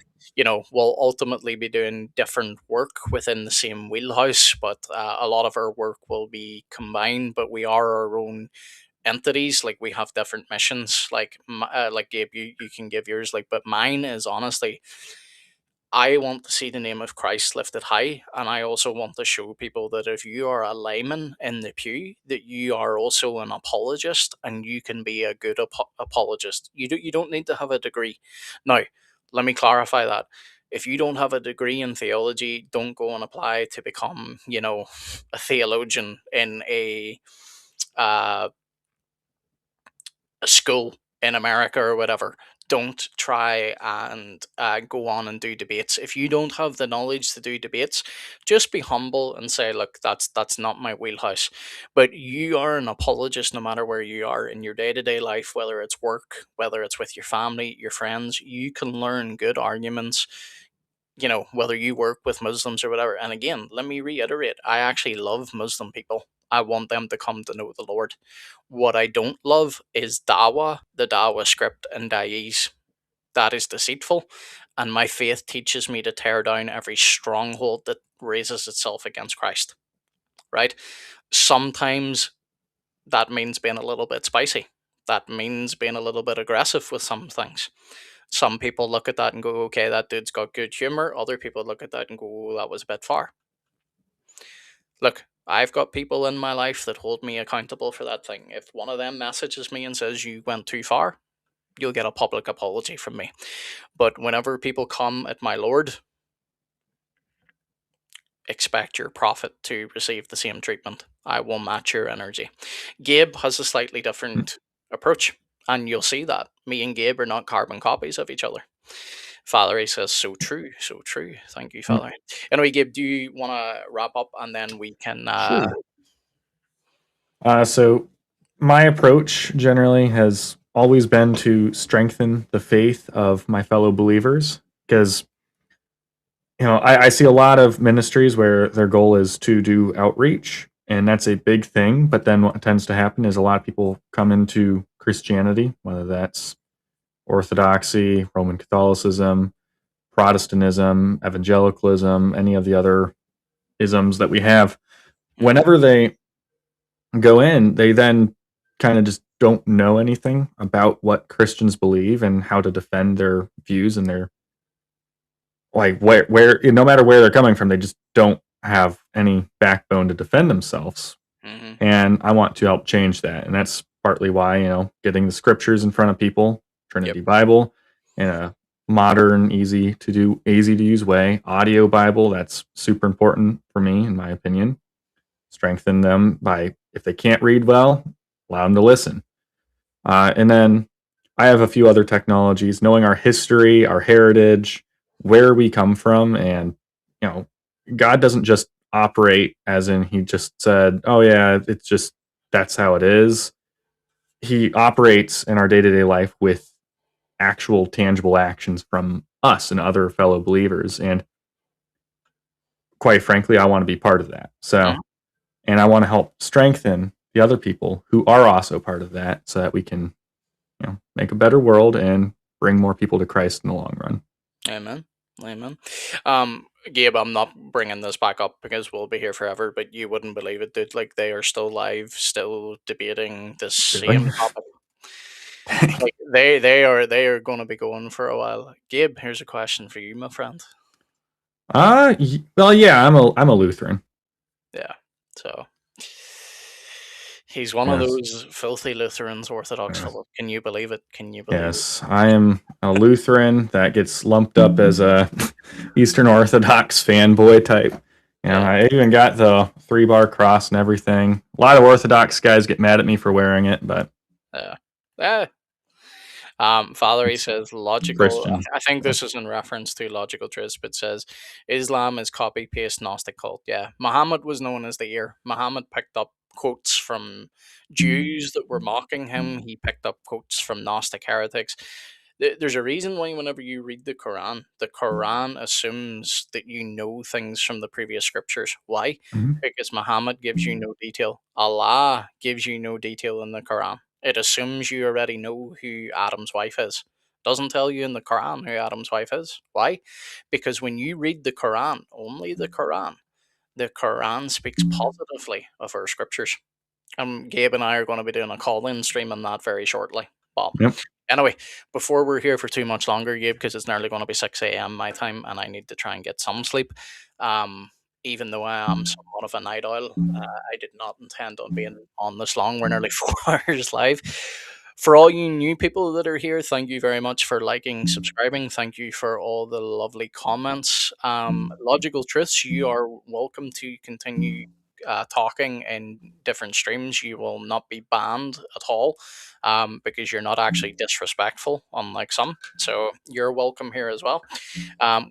we'll ultimately be doing different work within the same wheelhouse, but a lot of our work will be combined. But we are our own entities. Like we have different missions. Like Gabe, you can give yours. Like, but mine is honestly, I want to see the name of Christ lifted high, and I also want to show people that if you are a layman in the pew, that you are also an apologist, and you can be a good apologist. You don't need to have a degree. Now, let me clarify that. If you don't have a degree in theology, don't go and apply to become, a theologian in uh, a school in America or whatever. Don't try and go on and do debates. If you don't have the knowledge to do debates, just be humble and say, "Look, that's not my wheelhouse." But you are an apologist, no matter where you are in your day to day life, whether it's work, whether it's with your family, your friends. You can learn good arguments, whether you work with Muslims or whatever. And again, let me reiterate, I actually love Muslim people. I want them to come to know the Lord. What I don't love is Dawa, the Dawa script, and Da'is. That is deceitful. And my faith teaches me to tear down every stronghold that raises itself against Christ. Right? Sometimes that means being a little bit spicy. That means being a little bit aggressive with some things. Some people look at that and go, okay, that dude's got good humor. Other people look at that and go, oh, that was a bit far. Look, I've got people in my life that hold me accountable for that thing. If one of them messages me and says you went too far, you'll get a public apology from me. But whenever people come at my Lord, expect your prophet to receive the same treatment. I will match your energy. Gabe has a slightly different approach, and you'll see that. Me and Gabe are not carbon copies of each other. Valerie says, so true, so true. Thank you, Valerie. Anyway, Gabe, do you want to wrap up and then we can. Sure. So my approach generally has always been to strengthen the faith of my fellow believers because I see a lot of ministries where their goal is to do outreach, and that's a big thing. But then what tends to happen is a lot of people come into Christianity, whether that's Orthodoxy, Roman Catholicism, Protestantism, evangelicalism, any of the other isms that we have. Whenever they go in, they then kind of just don't know anything about what Christians believe and how to defend their views and their like where no matter where they're coming from, they just don't have any backbone to defend themselves. And I want to help change that. And that's partly why, getting the scriptures in front of people, Trinity Bible, in a modern, easy to use way, audio Bible, that's super important for me, in my opinion. Strengthen them by, if they can't read well, allow them to listen. And then I have a few other technologies, knowing our history, our heritage, where we come from. And, God doesn't just operate as in he just said, oh yeah, it's just, that's how it is. He operates in our day-to-day life with actual tangible actions from us and other fellow believers. And quite frankly, I want to be part of that. So, and I want to help strengthen the other people who are also part of that so that we can, make a better world and bring more people to Christ in the long run. Amen. Amen. Gabe, I'm not bringing this back up because we'll be here forever, but you wouldn't believe it, dude. Like, they are still live, still debating the same topic. Like, they are going to be going for a while. Gabe, here's a question for you, my friend. Well, yeah, I'm a Lutheran. Yeah. So, He's one of Yes. those filthy Lutherans, Orthodox Philip. Can you believe it? Can you believe it? Yes, I am a Lutheran that gets lumped up as a Eastern Orthodox fanboy type. You know, Yeah. I even got the 3-bar cross and everything. A lot of Orthodox guys get mad at me for wearing it, but Yeah. Valerie says logical. Christian. I think this is in reference to logical truths, but says Islam is copy paste Gnostic cult. Yeah, Muhammad was known as the ear. Muhammad picked up quotes from Jews that were mocking him. He picked up quotes from Gnostic heretics. There's a reason why whenever you read the Quran assumes that you know things from the previous scriptures. Why? Mhm. Because Muhammad gives you no detail. Allah gives you no detail in the Quran. It assumes you already know who Adam's wife is. Doesn't tell you in the Quran who Adam's wife is. Why? Because when you read the Quran, only the Quran speaks positively of our scriptures. Gabe and I are going to be doing a call-in stream on that very shortly. But Yep. anyway, before we're here for too much longer, Gabe, because it's nearly going to be 6 a.m. my time, and I need to try and get some sleep. Even though I am somewhat of a night owl, I did not intend on being on this long. We're nearly 4 hours live. For all you new people that are here, thank you very much for liking, subscribing. Thank you for all the lovely comments. Logical Truths, you are welcome to continue talking in different streams. You will not be banned at all because you're not actually disrespectful, unlike some. So you're welcome here as well.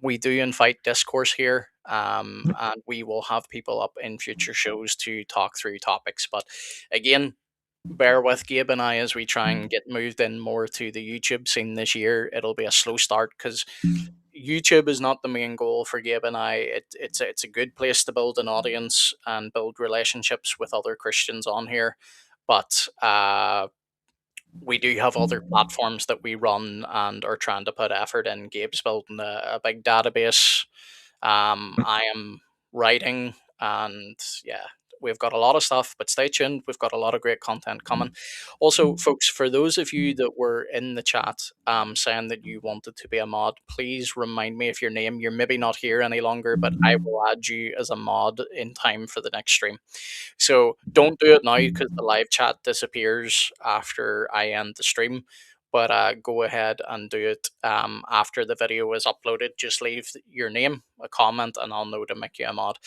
We do invite discourse here, and we will have people up in future shows to talk through topics. But again, bear with Gabe and I as we try and get moved in more to the YouTube scene this year. It'll be a slow start because YouTube is not the main goal for Gabe and I. It's a good place to build an audience and build relationships with other Christians on here, but we do have other platforms that we run and are trying to put effort in. Gabe's building a big database. I am writing, and yeah, we've got a lot of stuff, but stay tuned. We've got a lot of great content coming. Also, folks, for those of you that were in the chat saying that you wanted to be a mod, please remind me of your name. You're maybe not here any longer, but I will add you as a mod in time for the next stream. So don't do it now because the live chat disappears after I end the stream. But go ahead and do it after the video is uploaded. Just leave your name, a comment, and I'll know to make you a mod.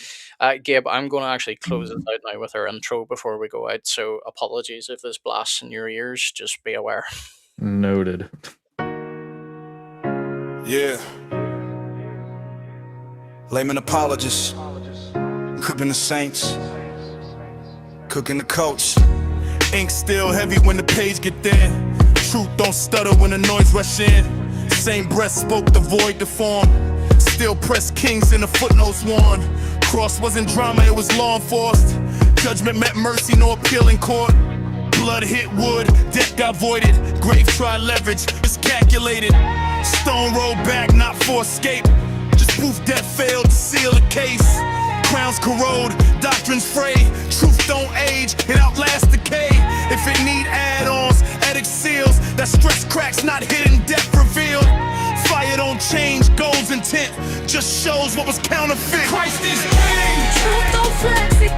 Gabe, I'm going to actually close this out now with our intro before we go out. So apologies if this blasts in your ears. Just be aware. Noted. Yeah. Layman apologists. Cooking the saints. Cooking the coach. Ink still heavy when the page get thin. Truth don't stutter when the noise rush in. Same breath spoke the void to form. Still press kings in the footnotes warned. Cross wasn't drama, it was law enforced. Judgment met mercy, no appeal in court. Blood hit wood, death got voided. Grave tried leverage, miscalculated. Stone rolled back, not for escape. Just proof death failed to seal the case. Crowns corrode, doctrines fray. Truth don't age, it outlasts decay. If it need add-ons, ethics seals. That stress cracks, not hidden depth revealed. Fire don't change, goals intent just shows what was counterfeit. Christ is king. Truth don't flex, it